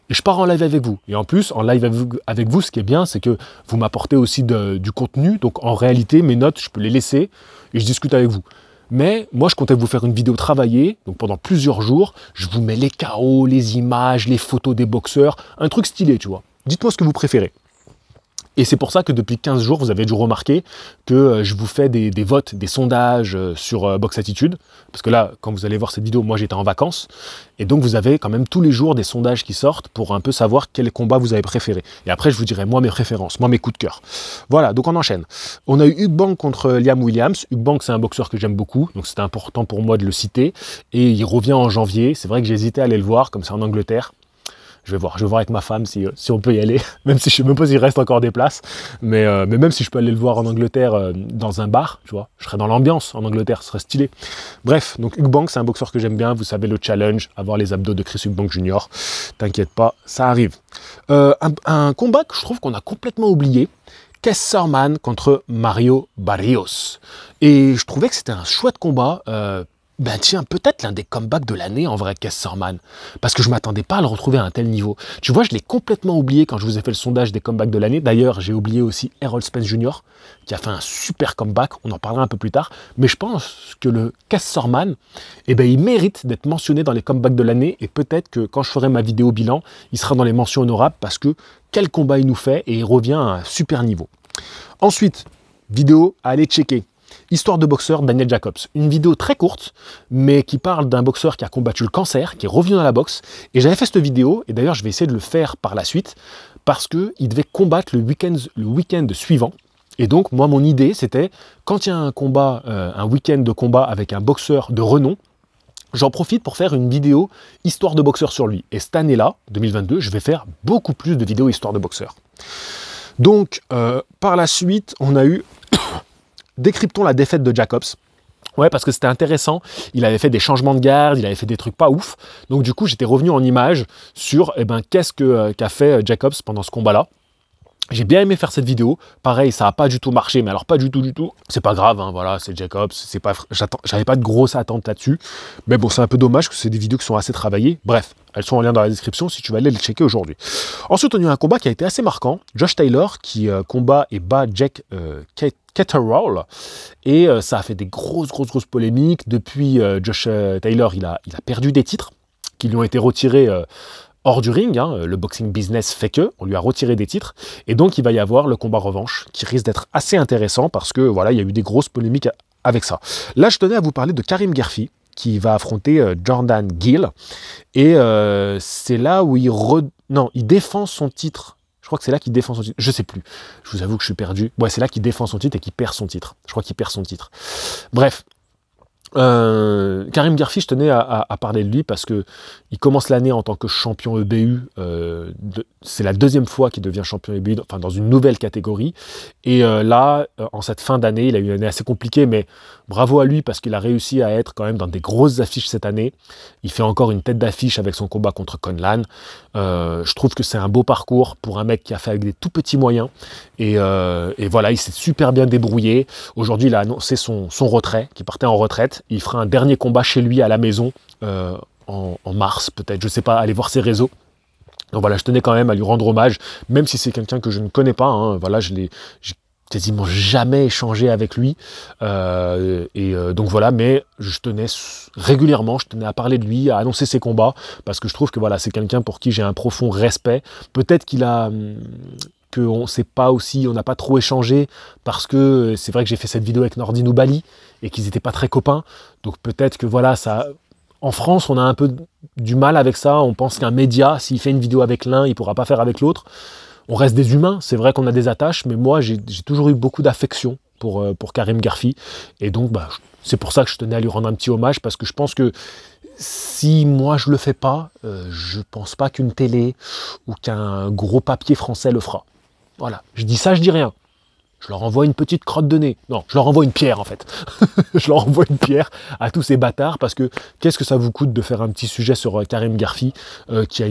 et je pars en live avec vous. Et en plus, en live avec vous, ce qui est bien, c'est que vous m'apportez aussi du contenu. Donc en réalité, mes notes, je peux les laisser et je discute avec vous. Mais moi, je comptais vous faire une vidéo travaillée. Donc pendant plusieurs jours, je vous mets les chaos, les images, les photos des boxeurs. Un truc stylé, tu vois. Dites-moi ce que vous préférez. Et c'est pour ça que depuis 15 jours, vous avez dû remarquer que je vous fais des votes, des sondages sur Box Attitude. Parce que là, quand vous allez voir cette vidéo, moi j'étais en vacances. Et donc vous avez quand même tous les jours des sondages qui sortent pour un peu savoir quel combat vous avez préféré. Et après, je vous dirai moi mes préférences, moi mes coups de cœur. Voilà, donc on enchaîne. On a eu Hugh Bank contre Liam Williams. Hugh Bank, c'est un boxeur que j'aime beaucoup. Donc c'était important pour moi de le citer. Et il revient en janvier. C'est vrai que j'hésitais à aller le voir, comme c'est en Angleterre. Je vais voir avec ma femme si on peut y aller, même si je ne sais même pas s'il reste encore des places, mais même si je peux aller le voir en Angleterre dans un bar, tu vois, je serais dans l'ambiance en Angleterre, ce serait stylé. Bref, donc Hugh Bank, c'est un boxeur que j'aime bien, vous savez le challenge, avoir les abdos de Chris Hugh Bank Jr., t'inquiète pas, ça arrive. Un combat que je trouve qu'on a complètement oublié, Kesserman contre Mario Barrios. Et je trouvais que c'était un chouette combat. Ben tiens, peut-être l'un des comebacks de l'année en vrai, Kesserman. Parce que je ne m'attendais pas à le retrouver à un tel niveau. Tu vois, je l'ai complètement oublié quand je vous ai fait le sondage des comebacks de l'année. D'ailleurs, j'ai oublié aussi Errol Spence Jr., qui a fait un super comeback. On en parlera un peu plus tard. Mais je pense que le Kesserman, eh ben, il mérite d'être mentionné dans les comebacks de l'année. Et peut-être que quand je ferai ma vidéo bilan, il sera dans les mentions honorables parce que quel combat il nous fait et il revient à un super niveau. Ensuite, vidéo à aller checker. Histoire de boxeur, Daniel Jacobs. Une vidéo très courte, mais qui parle d'un boxeur qui a combattu le cancer, qui est revenu dans la boxe. Et j'avais fait cette vidéo, et d'ailleurs je vais essayer de le faire par la suite, parce qu'il devait combattre le week-end suivant. Et donc moi mon idée c'était, quand il y a un combat, un week-end de combat avec un boxeur de renom, j'en profite pour faire une vidéo histoire de boxeur sur lui. Et cette année-là, 2022, je vais faire beaucoup plus de vidéos histoire de boxeur. Donc par la suite, on a eu... Décryptons la défaite de Jacobs. Ouais, parce que c'était intéressant. Il avait fait des changements de garde, il avait fait des trucs pas ouf. Donc du coup, j'étais revenu en image sur qu'est-ce qu'a fait Jacobs pendant ce combat-là. J'ai bien aimé faire cette vidéo. Pareil, ça n'a pas du tout marché, mais alors pas du tout. C'est pas grave, hein, voilà, c'est Jacobs. J'avais pas de grosses attentes là-dessus. Mais bon, c'est un peu dommage que c'est des vidéos qui sont assez travaillées. Bref, elles sont en lien dans la description si tu vas aller les checker aujourd'hui. Ensuite, on a eu un combat qui a été assez marquant. Josh Taylor qui combat et bat Jack Catterall. Et ça a fait des grosses polémiques. Depuis, Josh Taylor, il a perdu des titres qui lui ont été retirés hors du ring, hein. Le boxing business fait que, on lui a retiré des titres, et donc il va y avoir le combat revanche, qui risque d'être assez intéressant, parce que voilà, il y a eu des grosses polémiques avec ça. Là, je tenais à vous parler de Karim Gerfi, qui va affronter Jordan Gill, et c'est là où il défend son titre. Je crois que c'est là qu'il défend son titre. Je sais plus. Je vous avoue que je suis perdu. Ouais, c'est là qu'il défend son titre et qu'il perd son titre. Je crois qu'il perd son titre. Bref. Karim Gerfi, je tenais à parler de lui parce que il commence l'année en tant que champion EBU. C'est la deuxième fois qu'il devient champion EBU, enfin dans une nouvelle catégorie. Et là, en cette fin d'année, il a eu une année assez compliquée, mais bravo à lui parce qu'il a réussi à être quand même dans des grosses affiches cette année. Il fait encore une tête d'affiche avec son combat contre Conlan. Je trouve que c'est un beau parcours pour un mec qui a fait avec des tout petits moyens. Et voilà, il s'est super bien débrouillé. Aujourd'hui, il a annoncé son retrait, qu'il partait en retraite. Il fera un dernier combat chez lui à la maison en mars, peut-être. Je ne sais pas, allez voir ses réseaux. Donc voilà, je tenais quand même à lui rendre hommage, même si c'est quelqu'un que je ne connais pas. Hein, voilà, j'ai quasiment jamais échangé avec lui. Donc voilà, mais je tenais à parler de lui, à annoncer ses combats, parce que je trouve que voilà, c'est quelqu'un pour qui j'ai un profond respect. Peut-être qu'on ne sait pas aussi, on n'a pas trop échangé, parce que c'est vrai que j'ai fait cette vidéo avec Nordine Oubaly, et qu'ils n'étaient pas très copains. Donc peut-être que voilà, ça... En France, on a un peu du mal avec ça. On pense qu'un média, s'il fait une vidéo avec l'un, il ne pourra pas faire avec l'autre. On reste des humains, c'est vrai qu'on a des attaches, mais moi, j'ai toujours eu beaucoup d'affection pour Karim Gerfi. Et donc, c'est pour ça que je tenais à lui rendre un petit hommage, parce que je pense que si moi, je ne le fais pas, je ne pense pas qu'une télé ou qu'un gros papier français le fera. Voilà, je dis ça, je dis rien. Je leur envoie une petite crotte de nez. Non, je leur envoie une pierre en fait. Je leur envoie une pierre à tous ces bâtards parce que qu'est-ce que ça vous coûte de faire un petit sujet sur Karim Gerfi qui a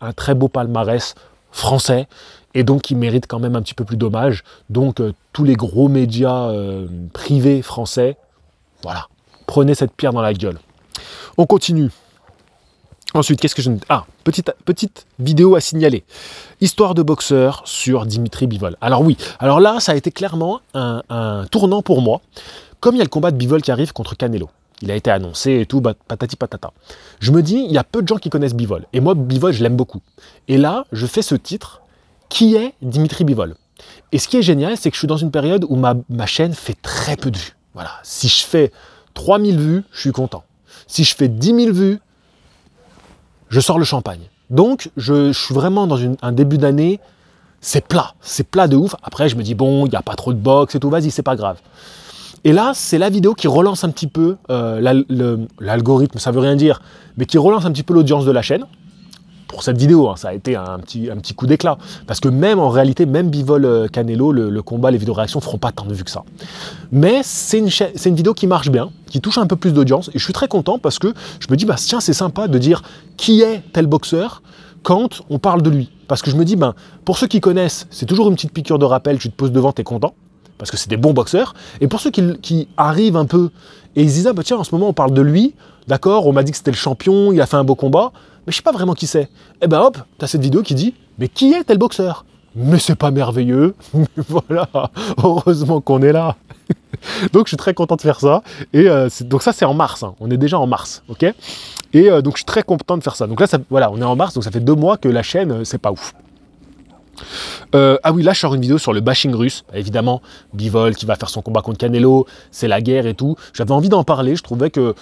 un très beau palmarès français et donc qui mérite quand même un petit peu plus d'hommage. Donc tous les gros médias privés français, voilà, prenez cette pierre dans la gueule. On continue. Ensuite, qu'est-ce que je... Ah, petite vidéo à signaler. Histoire de boxeur sur Dimitri Bivol. Alors oui, alors là, ça a été clairement un tournant pour moi. Comme il y a le combat de Bivol qui arrive contre Canelo. Il a été annoncé et tout, patati patata. Je me dis, il y a peu de gens qui connaissent Bivol. Et moi, Bivol, je l'aime beaucoup. Et là, je fais ce titre, qui est Dimitri Bivol. Et ce qui est génial, c'est que je suis dans une période où ma chaîne fait très peu de vues. Voilà, si je fais 3000 vues, je suis content. Si je fais 10 000 vues, je sors le champagne. Donc, je suis vraiment dans un début d'année, c'est plat de ouf. Après, je me dis, bon, il n'y a pas trop de boxe et tout, vas-y, c'est pas grave. Et là, c'est la vidéo qui relance un petit peu l'algorithme, ça veut rien dire, mais qui relance un petit peu l'audience de la chaîne. Pour cette vidéo, hein, ça a été un petit coup d'éclat. Parce que même en réalité, même Bivol Canelo, le combat, les vidéos réactions ne feront pas tant de vues que ça. Mais c'est une vidéo qui marche bien, qui touche un peu plus d'audience. Et je suis très content parce que je me dis, tiens, c'est sympa de dire qui est tel boxeur quand on parle de lui. parce que je me dis, ben, pour ceux qui connaissent, c'est toujours une petite piqûre de rappel, tu te poses devant, t'es content, parce que c'est des bons boxeurs. Et pour ceux qui arrivent un peu, et ils se disent, ah bah tiens, en ce moment on parle de lui, d'accord, on m'a dit que c'était le champion, il a fait un beau combat, mais je sais pas vraiment qui c'est. Et ben hop, t'as cette vidéo qui dit, mais qui est tel boxeur? Mais c'est pas merveilleux, mais voilà, heureusement qu'on est là. Donc je suis très content de faire ça, et donc ça c'est en mars, hein. On est déjà en mars, ok. Et donc je suis très content de faire ça. Donc là, voilà, on est en mars, donc ça fait 2 mois que la chaîne, c'est pas ouf. Ah oui, là je sors une vidéo sur le bashing russe, évidemment, Bivol qui va faire son combat contre Canelo, c'est la guerre et tout. J'avais envie d'en parler, je trouvais que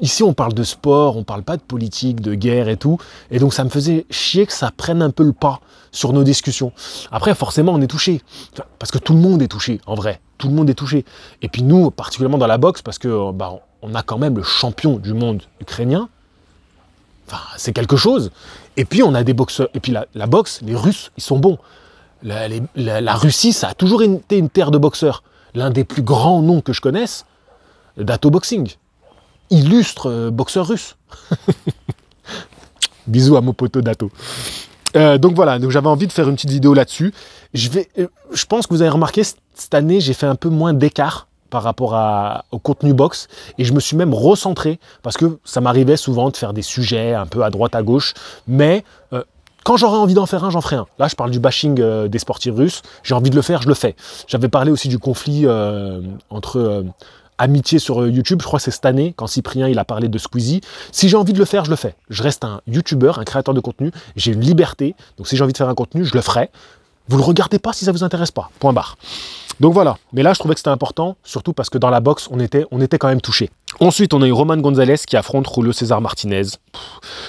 ici on parle de sport, on parle pas de politique, de guerre et tout, et donc ça me faisait chier que ça prenne un peu le pas sur nos discussions. Après forcément on est touché, parce que tout le monde est touché, en vrai, tout le monde est touché. Et puis nous, particulièrement dans la boxe, parce que bah, on a quand même le champion du monde ukrainien, enfin c'est quelque chose. Et puis on a des boxeurs, et puis la boxe, les Russes, ils sont bons. La Russie, ça a toujours été une terre de boxeurs. L'un des plus grands noms que je connaisse, Dato Boxing. Illustre boxeur russe. Bisous à mon poteau Dato. Donc voilà, donc j'avais envie de faire une petite vidéo là-dessus. Je pense que vous avez remarqué, cette année, j'ai fait un peu moins d'écart par rapport au contenu box, et je me suis même recentré, parce que ça m'arrivait souvent de faire des sujets un peu à droite, à gauche, mais quand j'aurais envie d'en faire un, j'en ferai un. Là, je parle du bashing des sportifs russes, j'ai envie de le faire, je le fais. J'avais parlé aussi du conflit entre... Amitié sur YouTube, je crois que c'est cette année, quand Cyprien il a parlé de Squeezie. Si j'ai envie de le faire, je le fais. Je reste un YouTuber, un créateur de contenu, j'ai une liberté, donc si j'ai envie de faire un contenu, je le ferai. Vous ne le regardez pas si ça ne vous intéresse pas, point barre. Donc voilà, mais là je trouvais que c'était important, surtout parce que dans la boxe, on était quand même touchés. Ensuite, on a eu Roman Gonzalez qui affronte Julio César Martinez.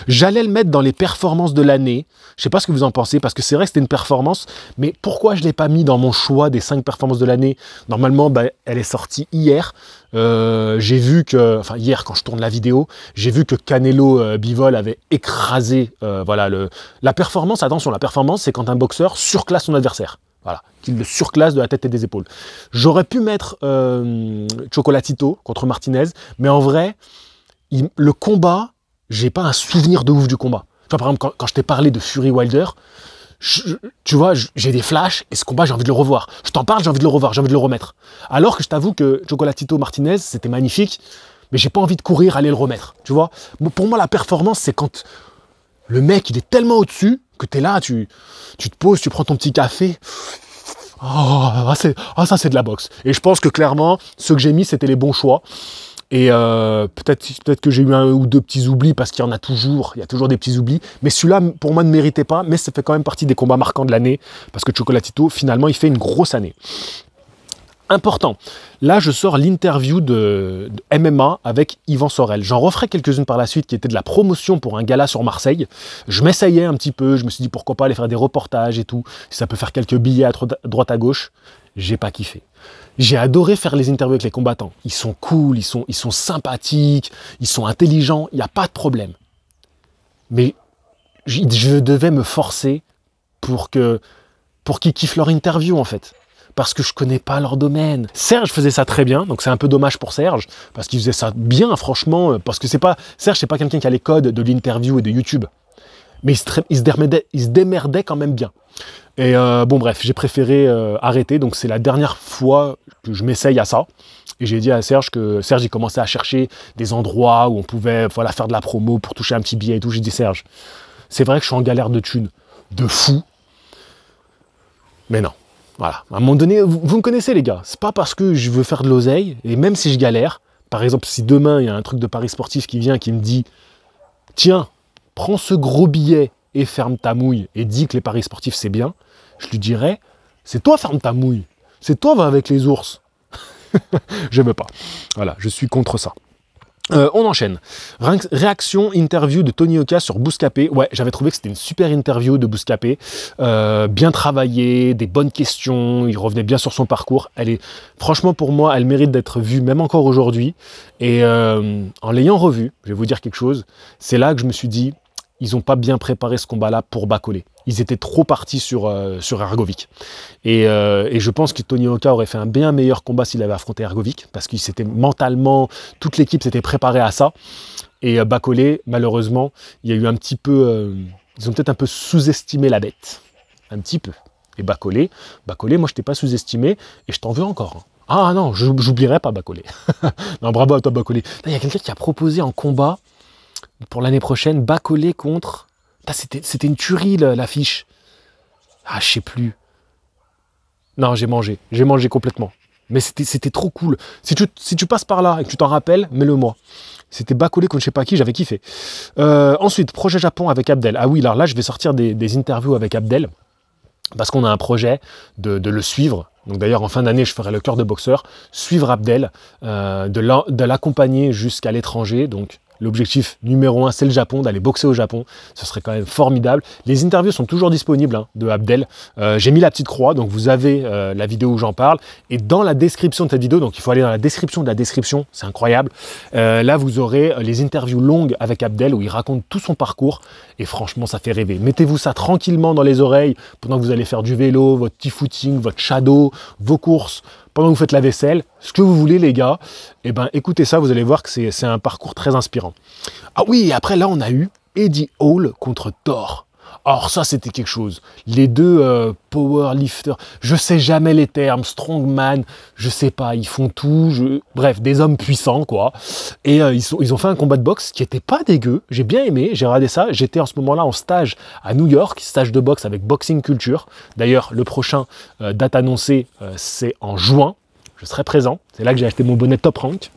J'allais le mettre dans les performances de l'année. Je sais pas ce que vous en pensez, parce que c'est vrai que c'était une performance, mais pourquoi je ne l'ai pas mis dans mon choix des 5 performances de l'année? Normalement, bah, elle est sortie hier. J'ai vu que, enfin hier quand je tourne la vidéo, j'ai vu que Canelo Bivol avait écrasé, voilà, la performance. Attention, la performance, c'est quand un boxeur surclasse son adversaire. Voilà, qu'il le surclasse de la tête et des épaules. J'aurais pu mettre Chocolatito contre Martinez, mais en vrai, le combat, j'ai pas un souvenir de ouf du combat. Tu vois, par exemple, quand je t'ai parlé de Fury Wilder, tu vois, j'ai des flashs, et ce combat, j'ai envie de le revoir. Je t'en parle, j'ai envie de le revoir, j'ai envie de le remettre. Alors que je t'avoue que Chocolatito Martinez, c'était magnifique, mais j'ai pas envie de courir, aller le remettre. Tu vois, pour moi, la performance, c'est quand le mec, il est tellement au-dessus que tu es là, tu te poses, tu prends ton petit café. Oh, ça, c'est de la boxe. Et je pense que clairement, ceux que j'ai mis, c'était les bons choix. Et peut-être que j'ai eu 1 ou 2 petits oublis, parce qu'il y en a toujours, il y a toujours des petits oublis. Mais celui-là, pour moi, ne méritait pas, mais ça fait quand même partie des combats marquants de l'année, parce que Chocolatito, finalement, il fait une grosse année. Important. Là, je sors l'interview de MMA avec Yvan Sorel. J'en referai quelques-unes par la suite qui étaient de la promotion pour un gala sur Marseille. Je m'essayais un petit peu, je me suis dit pourquoi pas aller faire des reportages et tout, si ça peut faire quelques billets à droite à gauche. J'ai pas kiffé. J'ai adoré faire les interviews avec les combattants. Ils sont cool, ils sont sympathiques, ils sont intelligents, il n'y a pas de problème. Mais je devais me forcer pour qu'ils kiffent leur interview en fait. Parce que je connais pas leur domaine. Serge faisait ça très bien, donc c'est un peu dommage pour Serge, parce qu'il faisait ça bien, franchement, parce que Serge, c'est pas quelqu'un qui a les codes de l'interview et de YouTube. Mais il se démerdait quand même bien. Et bon bref, j'ai préféré arrêter, donc c'est la dernière fois que je m'essaye à ça. Et j'ai dit à Serge que Serge, il commençait à chercher des endroits où on pouvait faire de la promo pour toucher un petit billet et tout. J'ai dit, Serge, c'est vrai que je suis en galère de thunes, de fou, mais non. Voilà, à un moment donné, vous me connaissez les gars, c'est pas parce que je veux faire de l'oseille, et même si je galère, par exemple si demain il y a un truc de paris sportif qui vient qui me dit « Tiens, prends ce gros billet et ferme ta mouille et dis que les paris sportifs c'est bien », je lui dirais « C'est toi ferme ta mouille, c'est toi va avec les ours ». Je veux pas, voilà, je suis contre ça. On enchaîne. Réaction, interview de Tony Oka sur Bouscapé. Ouais, j'avais trouvé que c'était une super interview de Bouscapé. Bien travaillée, des bonnes questions, il revenait bien sur son parcours. Franchement, pour moi, elle mérite d'être vue, même encore aujourd'hui. Et en l'ayant revue, je vais vous dire quelque chose, c'est là que je me suis dit, ils n'ont pas bien préparé ce combat-là pour Bacolé. Ils étaient trop partis sur Hrgovic. Et je pense que Tony Oka aurait fait un bien meilleur combat s'il avait affronté Hrgovic, parce qu'il s'était mentalement, toute l'équipe s'était préparée à ça. Et Bacolé, malheureusement, il y a eu un petit peu ils ont peut-être un peu sous-estimé la bête. Un petit peu. Et Bacolé, moi je t'ai pas sous-estimé et je t'en veux encore. Hein. Ah non, j'oublierai pas Bacolé. Non, bravo à toi Bacolé. Il y a quelqu'un qui a proposé en combat pour l'année prochaine Bacolé contre... C'était une tuerie l'affiche. Ah, je sais plus. Non, j'ai mangé complètement. Mais c'était trop cool. Si tu passes par là et que tu t'en rappelles, mets-le moi. C'était Bacolé contre je sais pas qui, j'avais kiffé. Ensuite, projet Japon avec Abdel. Ah oui, alors là, je vais sortir des interviews avec Abdel. Parce qu'on a un projet de le suivre. Donc d'ailleurs, en fin d'année, je ferai le cœur de boxeur. Suivre Abdel, de l'accompagner jusqu'à l'étranger. Donc l'objectif numéro 1, c'est le Japon, d'aller boxer au Japon. Ce serait quand même formidable. Les interviews sont toujours disponibles de Abdel. J'ai mis la petite croix, donc vous avez la vidéo où j'en parle. Et dans la description de cette vidéo, donc il faut aller dans la description de la description, c'est incroyable. Là, vous aurez les interviews longues avec Abdel où il raconte tout son parcours. Et franchement, ça fait rêver. Mettez-vous ça tranquillement dans les oreilles pendant que vous allez faire du vélo, votre petit footing, votre shadow, vos courses, pendant que vous faites la vaisselle, ce que vous voulez les gars, et ben écoutez ça, vous allez voir que c'est un parcours très inspirant. Ah oui, et après là on a eu Eddie Hall contre Thor. Or ça c'était quelque chose. Les deux powerlifters, je sais jamais les termes, strongman, je sais pas, ils font tout, bref, des hommes puissants quoi. Et ils ont fait un combat de boxe qui était pas dégueu, j'ai bien aimé, j'ai regardé ça, j'étais en ce moment-là en stage à New York, stage de boxe avec Boxing Culture. D'ailleurs le prochain date annoncée c'est en juin. Je serai présent, c'est là que j'ai acheté mon bonnet Top Rank.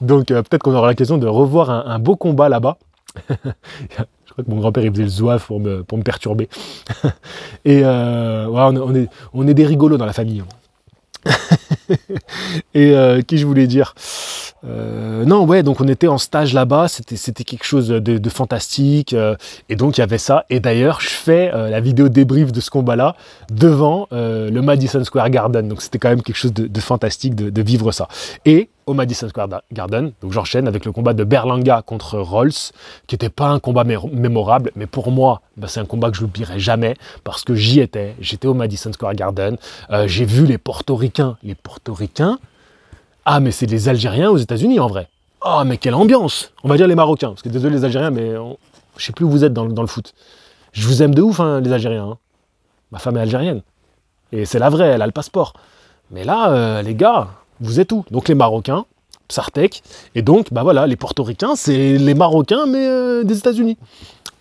Donc peut-être qu'on aura l'occasion de revoir un beau combat là-bas. Je crois que mon grand-père il faisait le zouave pour me perturber. Et ouais, on est des rigolos dans la famille. Et qui je voulais dire non, ouais, donc on était en stage là-bas, c'était quelque chose de fantastique, et donc il y avait ça. Et d'ailleurs, je fais la vidéo débrief de ce combat-là devant le Madison Square Garden. Donc c'était quand même quelque chose de fantastique de vivre ça. Et au Madison Square Garden, donc j'enchaîne avec le combat de Berlanga contre Rolls, qui n'était pas un combat mémorable, mais pour moi, bah, c'est un combat que je n'oublierai jamais, parce que j'étais au Madison Square Garden, j'ai vu les Portoricains. Les Portoricains, ah mais c'est les Algériens aux États-Unis en vrai. Oh mais quelle ambiance. On va dire les Marocains, parce que désolé les Algériens, mais je sais plus où vous êtes dans le foot. Je vous aime de ouf hein, les Algériens. Hein. Ma femme est algérienne. Et c'est la vraie, elle a le passeport. Mais là, les gars, vous êtes où? Donc les Marocains, Psartek, et donc bah voilà, les Portoricains, c'est les Marocains mais des États-Unis.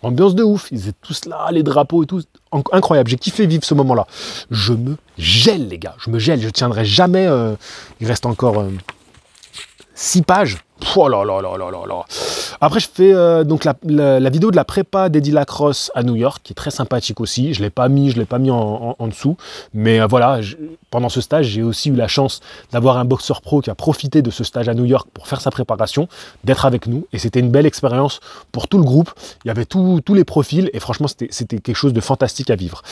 Ambiance de ouf, ils étaient tous là, les drapeaux et tout, incroyable, j'ai kiffé vivre ce moment-là. Je me gèle les gars, je me gèle, je tiendrai jamais, il reste encore 6 pages. Oh là là là là là là. Après, je fais donc la vidéo de la prépa d'Eddie Lacrosse à New York, qui est très sympathique aussi. Je ne l'ai pas mis en dessous. Mais voilà, pendant ce stage, j'ai aussi eu la chance d'avoir un boxeur pro qui a profité de ce stage à New York pour faire sa préparation, d'être avec nous. Et c'était une belle expérience pour tout le groupe. Il y avait tous les profils et franchement, c'était quelque chose de fantastique à vivre.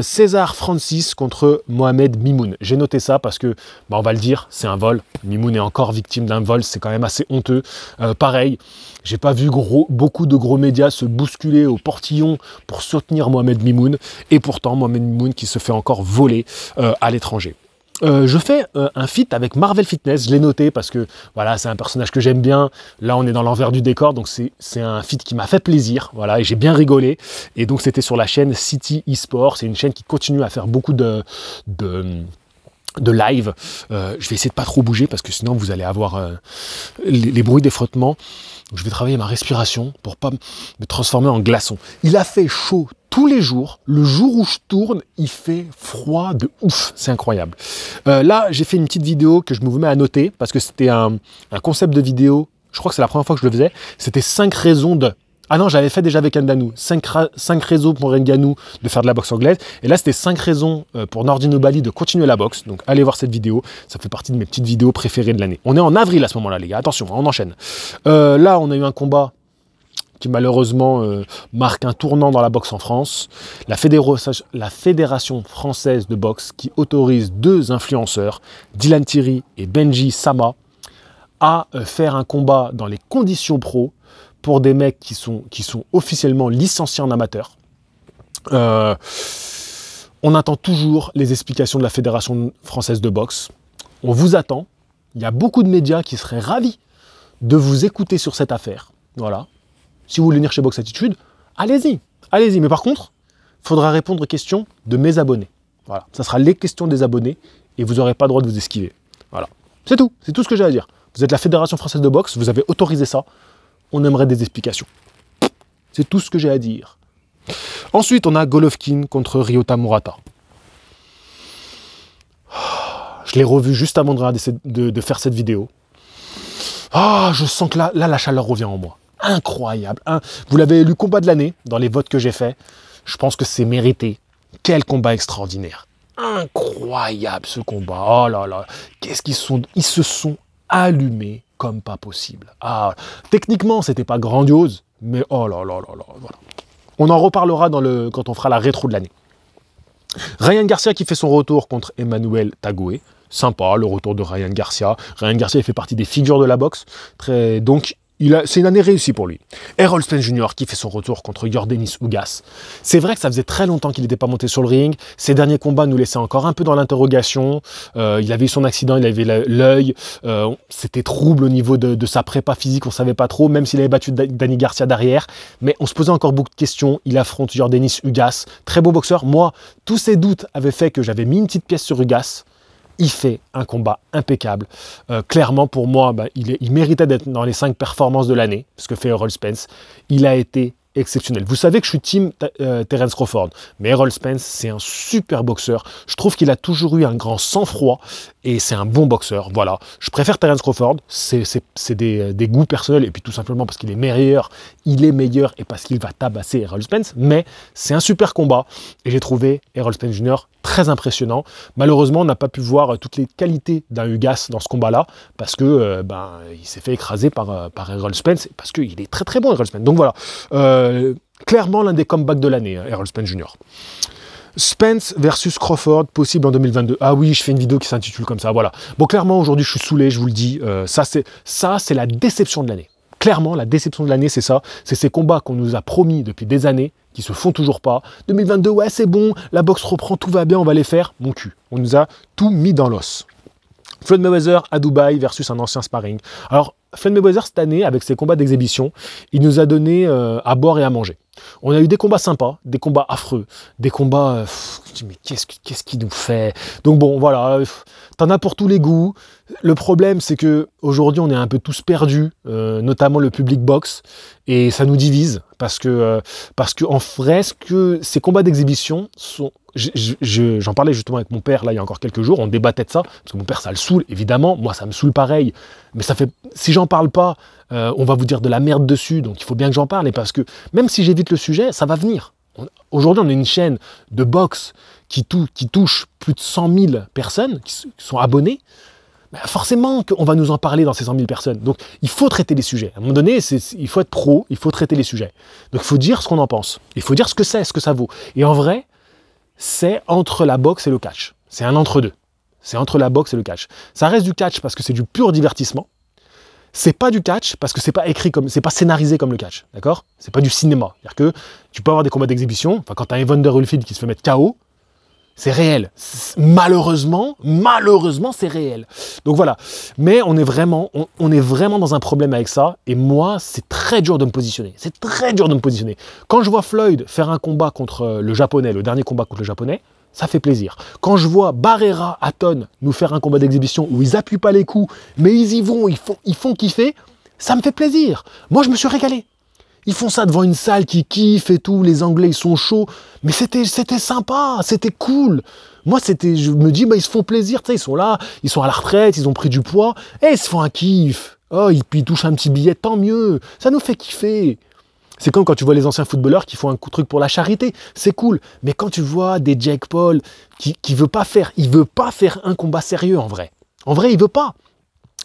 César Francis contre Mohamed Mimoun. J'ai noté ça parce que, bah, on va le dire, c'est un vol. Mimoun est encore victime d'un vol. C'est quand même assez honteux. Pareil, j'ai pas vu beaucoup de gros médias se bousculer au portillon pour soutenir Mohamed Mimoun, et pourtant Mohamed Mimoun qui se fait encore voler à l'étranger. Je fais un feat avec Marvel Fitness, je l'ai noté parce que voilà, c'est un personnage que j'aime bien. Là, on est dans l'envers du décor, donc c'est un feat qui m'a fait plaisir, voilà, et j'ai bien rigolé. Et donc, c'était sur la chaîne City eSport. C'est une chaîne qui continue à faire beaucoup de live. Je vais essayer de pas trop bouger parce que sinon vous allez avoir les bruits des frottements. Donc, je vais travailler ma respiration pour pas me transformer en glaçon. Il a fait chaud tous les jours. Le jour où je tourne, il fait froid de ouf. C'est incroyable. Là, j'ai fait une petite vidéo que je me mets à noter parce que c'était un concept de vidéo. Je crois que c'est la première fois que je le faisais. C'était 5 raisons de... Ah non, j'avais fait déjà avec Ngannou. 5 raisons pour Ngannou de faire de la boxe anglaise. Et là, c'était 5 raisons pour Nordine Bali de continuer la boxe. Donc, allez voir cette vidéo. Ça fait partie de mes petites vidéos préférées de l'année. On est en avril à ce moment-là, les gars. Attention, on enchaîne. Là, on a eu un combat qui malheureusement marque un tournant dans la boxe en France. La Fédération française de boxe qui autorise 2 influenceurs, Dylan Thierry et Benji Sama, à faire un combat dans les conditions pro pour des mecs qui sont officiellement licenciés en amateur. On attend toujours les explications de la Fédération française de boxe. On vous attend. Il y a beaucoup de médias qui seraient ravis de vous écouter sur cette affaire. Voilà. Si vous voulez venir chez Box Attitude, allez-y, allez-y. Mais par contre, il faudra répondre aux questions de mes abonnés. Voilà, ça sera les questions des abonnés et vous n'aurez pas le droit de vous esquiver. Voilà, c'est tout ce que j'ai à dire. Vous êtes la Fédération Française de Boxe, vous avez autorisé ça, on aimerait des explications. C'est tout ce que j'ai à dire. Ensuite, on a Golovkin contre Ryota Murata. Je l'ai revu juste avant de faire cette vidéo. Ah, je sens que là, la chaleur revient en moi. Incroyable. Vous l'avez élu combat de l'année dans les votes que j'ai faits. Je pense que c'est mérité. Quel combat extraordinaire. Incroyable ce combat. Oh là là. Ils se sont allumés comme pas possible. Ah, techniquement, c'était pas grandiose, mais oh là là là là. Voilà. On en reparlera quand on fera la rétro de l'année. Ryan Garcia qui fait son retour contre Emmanuel Tagoe. Sympa, le retour de Ryan Garcia. Ryan Garcia, il fait partie des figures de la boxe. Donc, c'est une année réussie pour lui. Errol Spence Jr. qui fait son retour contre Yordenis Ugas. C'est vrai que ça faisait très longtemps qu'il n'était pas monté sur le ring. Ses derniers combats nous laissaient encore un peu dans l'interrogation. Il avait eu son accident, il avait l'œil. C'était trouble au niveau de sa prépa physique, on ne savait pas trop, même s'il avait battu Danny Garcia derrière. Mais on se posait encore beaucoup de questions. Il affronte Yordenis Ugas. Très beau boxeur. Moi, tous ces doutes avaient fait que j'avais mis une petite pièce sur Ugas. Il fait un combat impeccable. Clairement, pour moi, il méritait d'être dans les 5 performances de l'année, ce que fait Errol Spence. Il a été exceptionnel. Vous savez que je suis team Terence Crawford, mais Errol Spence, c'est un super boxeur. Je trouve qu'il a toujours eu un grand sang-froid et c'est un bon boxeur. Voilà. Je préfère Terence Crawford. C'est des goûts personnels et puis tout simplement parce qu'il est meilleur. Il est meilleur et parce qu'il va tabasser Errol Spence. Mais c'est un super combat et j'ai trouvé Errol Spence Jr. très impressionnant. Malheureusement, on n'a pas pu voir toutes les qualités d'un Ugas dans ce combat-là parce que il s'est fait écraser par Errol Spence parce qu'il est très très bon Errol Spence. Donc voilà, clairement l'un des comebacks de l'année, Errol Spence Jr. Spence versus Crawford, possible en 2022. Ah oui, je fais une vidéo qui s'intitule comme ça, voilà. Bon, clairement, aujourd'hui, je suis saoulé, je vous le dis. Ça, c'est la déception de l'année. Clairement, la déception de l'année, c'est ça. C'est ces combats qu'on nous a promis depuis des années, qui se font toujours pas. 2022, ouais, c'est bon, la boxe reprend, tout va bien, on va les faire. Mon cul. On nous a tout mis dans l'os. Floyd Mayweather à Dubaï versus un ancien sparring. Alors, Floyd Mayweather, cette année, avec ses combats d'exhibition, il nous a donné à boire et à manger. On a eu des combats sympas, des combats affreux, des combats... mais qu'est-ce qu'il nous fait? Donc bon, voilà, t'en as pour tous les goûts. Le problème, c'est que aujourd'hui, on est un peu tous perdus, notamment le public boxe, et ça nous divise, parce que en vrai, ces combats d'exhibition sont... J'en parlais justement avec mon père, là, il y a encore quelques jours, on débattait de ça, parce que mon père, ça le saoule, évidemment, moi, ça me saoule pareil, mais ça fait... Si j'en parle pas, on va vous dire de la merde dessus, donc il faut bien que j'en parle, et parce que même si j'évite le sujet, ça va venir. Aujourd'hui, on a une chaîne de boxe qui touche plus de 100 000 personnes qui sont abonnées. Ben forcément qu'on va nous en parler dans ces 100 000 personnes. Donc, il faut traiter les sujets. À un moment donné, il faut être pro, il faut traiter les sujets. Donc, il faut dire ce qu'on en pense. Il faut dire ce que c'est, ce que ça vaut. Et en vrai, c'est entre la boxe et le catch. C'est un entre-deux. C'est entre la boxe et le catch. Ça reste du catch parce que c'est du pur divertissement. C'est pas du catch parce que c'est pas écrit comme, c'est pas scénarisé comme le catch, d'accord? C'est pas du cinéma. C'est-à-dire que tu peux avoir des combats d'exhibition. Enfin, quand t'as Evander Holyfield qui se fait mettre KO, c'est réel. Malheureusement, c'est réel. Donc voilà. Mais on est vraiment dans un problème avec ça. Et moi, c'est très dur de me positionner. C'est très dur de me positionner. Quand je vois Floyd faire un combat contre le Japonais, le dernier combat contre le Japonais, ça fait plaisir. Quand je vois Barrera, Hatton nous faire un combat d'exhibition où ils appuient pas les coups, mais ils y vont, ils font kiffer, ça me fait plaisir. Moi, je me suis régalé. Ils font ça devant une salle qui kiffe et tout, les Anglais, ils sont chauds. Mais c'était sympa, c'était cool. Moi, je me dis, ils se font plaisir, tu sais, ils sont là, ils sont à la retraite, ils ont pris du poids, et ils se font un kiff. Oh, puis ils touchent un petit billet, tant mieux. Ça nous fait kiffer. C'est comme quand tu vois les anciens footballeurs qui font un truc pour la charité, c'est cool. Mais quand tu vois des Jake Paul qui veut pas faire un combat sérieux en vrai. En vrai, il veut pas.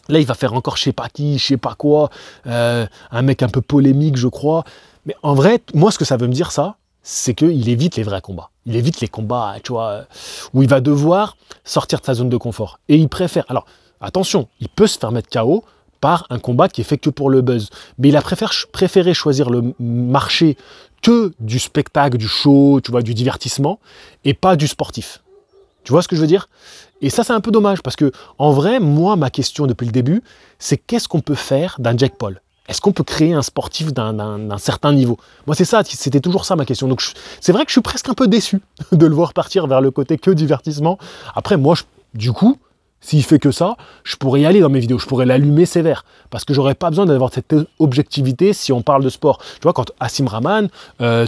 Là, il va faire encore je sais pas qui, je sais pas quoi, un mec un peu polémique, je crois. Mais en vrai, moi, ce que ça veut me dire, ça, c'est qu'il évite les vrais combats. Il évite les combats, tu vois, où il va devoir sortir de sa zone de confort. Et il préfère... Alors, attention, il peut se faire mettre KO par un combat qui est fait que pour le buzz. Mais il a préféré choisir le marché que du spectacle, du show, tu vois, du divertissement, et pas du sportif. Tu vois ce que je veux dire? Et ça, c'est un peu dommage, parce que, en vrai, moi, ma question depuis le début, c'est qu'est-ce qu'on peut faire d'un Jake Paul? est-ce qu'on peut créer un sportif d'un certain niveau? Moi, c'est ça, c'était toujours ça ma question. Donc, c'est vrai que je suis presque un peu déçu de le voir partir vers le côté que divertissement. Après, moi, du coup, s'il fait que ça, je pourrais y aller dans mes vidéos, je pourrais l'allumer sévère, parce que j'aurais pas besoin d'avoir cette objectivité si on parle de sport. Tu vois, quand Asim Rahman,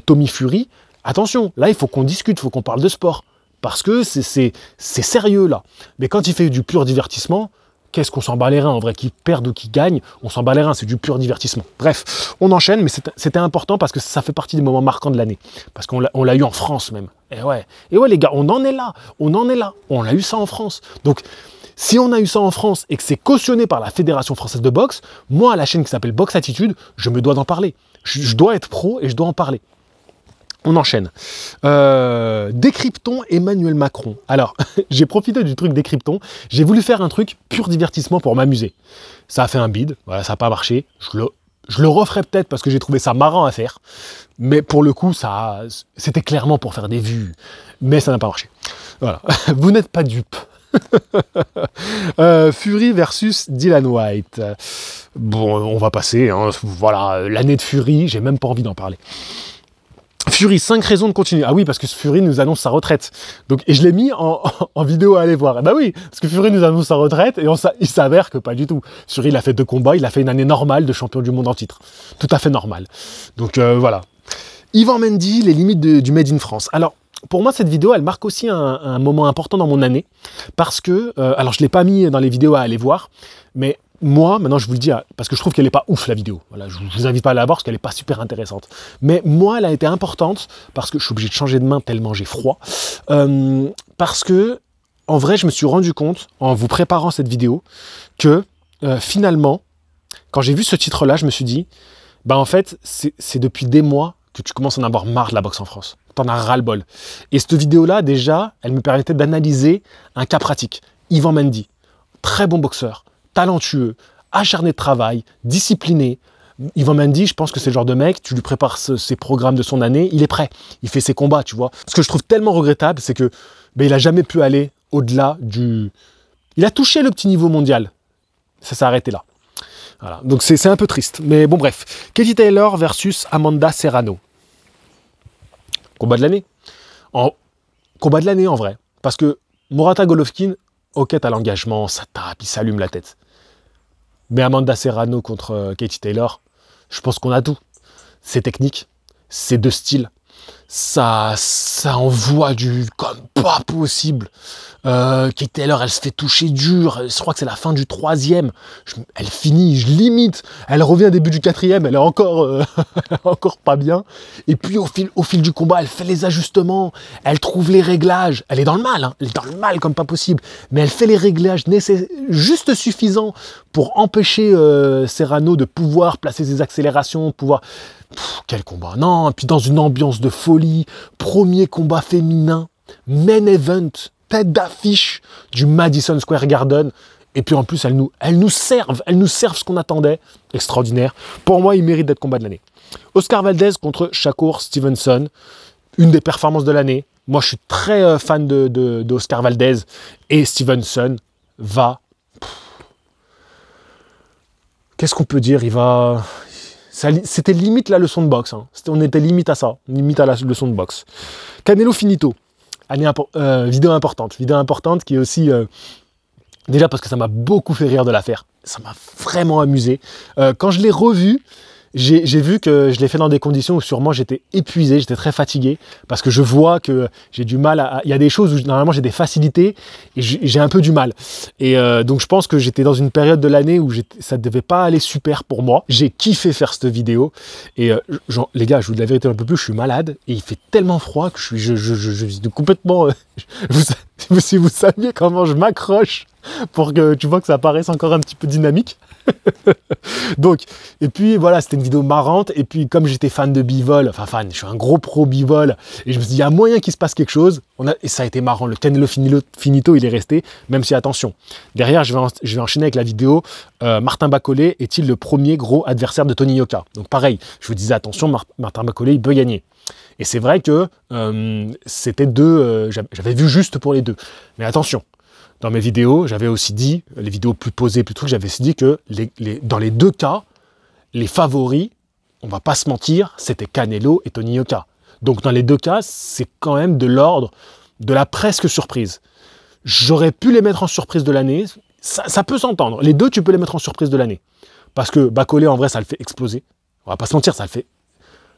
Tommy Fury, attention, là, il faut qu'on discute, il faut qu'on parle de sport, parce que c'est sérieux, là. Mais quand il fait du pur divertissement, qu'est-ce qu'on s'en bat les reins, en vrai, qu'il perde ou qu'il gagne, on s'en bat les reins, c'est du pur divertissement. Bref, on enchaîne, mais c'était important parce que ça fait partie des moments marquants de l'année. Parce qu'on l'a eu en France même. Et ouais, les gars, on en est là, on a eu ça en France. Donc, si on a eu ça en France et que c'est cautionné par la Fédération française de boxe, moi, à la chaîne qui s'appelle Box Attitude, je me dois d'en parler. Je dois être pro et je dois en parler. On enchaîne. Décryptons Emmanuel Macron. Alors, j'ai profité du truc Décryptons. J'ai voulu faire un truc pur divertissement pour m'amuser. Ça a fait un bide. Voilà, ça n'a pas marché. Je le referai peut-être parce que j'ai trouvé ça marrant à faire. Mais pour le coup, c'était clairement pour faire des vues. Mais ça n'a pas marché. Voilà. Vous n'êtes pas dupes. Fury versus Dillian Whyte. Bon, on va passer. Hein. Voilà, l'année de Fury, j'ai même pas envie d'en parler. Fury, 5 raisons de continuer. Ah oui, parce que Fury nous annonce sa retraite. Donc, et je l'ai mis en vidéo à aller voir. Bah oui, parce que Fury nous annonce sa retraite et il s'avère que pas du tout. Fury, il a fait 2 combats, il a fait une année normale de champion du monde en titre. Tout à fait normal. Donc voilà. Yvan Mendy, les limites du Made in France. Alors, pour moi, cette vidéo, elle marque aussi un moment important dans mon année. Parce que, alors je ne l'ai pas mis dans les vidéos à aller voir, mais moi, maintenant je vous le dis, parce que je trouve qu'elle n'est pas ouf la vidéo. Voilà, je ne vous invite pas à la voir parce qu'elle n'est pas super intéressante. Mais moi, elle a été importante parce que je suis obligé de changer de main tellement j'ai froid. Parce que, en vrai, je me suis rendu compte, en vous préparant cette vidéo, que finalement, quand j'ai vu ce titre-là, je me suis dit, bah en fait, c'est depuis des mois que tu commences à en avoir marre de la boxe en France. T'en as ras-le-bol. Et cette vidéo-là, déjà, elle me permettait d'analyser un cas pratique. Yvan Mendy, très bon boxeur, talentueux, acharné de travail, discipliné. Yvan Mendy, je pense que c'est le genre de mec, tu lui prépares ses programmes de son année, il est prêt, il fait ses combats, tu vois. Ce que je trouve tellement regrettable, c'est que il n'a jamais pu aller au-delà du... Il a touché le petit niveau mondial. Ça s'est arrêté là. Voilà. Donc c'est un peu triste. Mais bon, bref. Katie Taylor versus Amanda Serrano. Combat de l'année. Combat de l'année, en vrai. Parce que Morata Golovkin, ok, t'as l'engagement, ça tape, il s'allume la tête. Mais Amanda Serrano contre Katie Taylor, je pense qu'on a tout. C'est technique, c'est de style. Ça envoie du comme pas possible. Katie Taylor, elle se fait toucher dur. Je crois que c'est la fin du 3e. Elle finit, je limite. Elle revient au début du 4e. Elle est encore, encore pas bien. Et puis au fil du combat, elle fait les ajustements. Elle trouve les réglages. Elle est dans le mal. Hein. Elle est dans le mal comme pas possible. Mais elle fait les réglages juste suffisants pour empêcher Serrano de pouvoir placer ses accélérations, pouvoir... quel combat. Non, et puis dans une ambiance de folie, premier combat féminin, main event, tête d'affiche du Madison Square Garden. Et puis en plus, elles nous servent ce qu'on attendait. Extraordinaire. Pour moi, il mérite d'être combat de l'année. Oscar Valdez contre Shakur Stevenson. Une des performances de l'année. Moi, je suis très fan de Oscar Valdez. Et Stevenson va... Qu'est-ce qu'on peut dire? Il va... C'était limite la leçon de boxe. Hein. On était limite à ça, limite à la leçon de boxe. Canelo Finito, vidéo importante qui est aussi... déjà parce que ça m'a beaucoup fait rire de la faire. Ça m'a vraiment amusé. Quand je l'ai revu, j'ai vu que je l'ai fait dans des conditions où sûrement j'étais épuisé, j'étais très fatigué, parce que je vois que j'ai du mal à... Il y a des choses où normalement j'ai des facilités et j'ai un peu du mal. Et donc je pense que j'étais dans une période de l'année où ça ne devait pas aller super pour moi. J'ai kiffé faire cette vidéo. Et les gars, je vous dis la vérité un peu plus, je suis malade et il fait tellement froid que je suis complètement... si vous saviez comment je m'accroche pour que tu vois que ça paraisse encore un petit peu dynamique. Donc, et puis voilà, c'était une vidéo marrante. Et puis, comme j'étais fan de bivol, je suis un gros pro bivol, et je me suis dit, il y a moyen qu'il se passe quelque chose. Et ça a été marrant. Le Canelo Finito, il est resté, même si, attention, derrière, je vais enchaîner avec la vidéo. Martin Bacolé est-il le premier gros adversaire de Tony Yoka? Donc, pareil, je vous disais, attention, Martin Bacolé, il peut gagner. Et c'est vrai que c'était deux, j'avais vu juste pour les deux. Mais attention. Dans mes vidéos, j'avais aussi dit, les vidéos plus posées, plus trucs, j'avais aussi dit que dans les deux cas, les favoris, on va pas se mentir, c'était Canelo et Tony Yoka. Donc dans les deux cas, c'est quand même de l'ordre de la presque surprise. J'aurais pu les mettre en surprise de l'année, ça peut s'entendre. Les deux, tu peux les mettre en surprise de l'année. Parce que Bacolé, en vrai, ça le fait exploser. On va pas se mentir, ça le fait.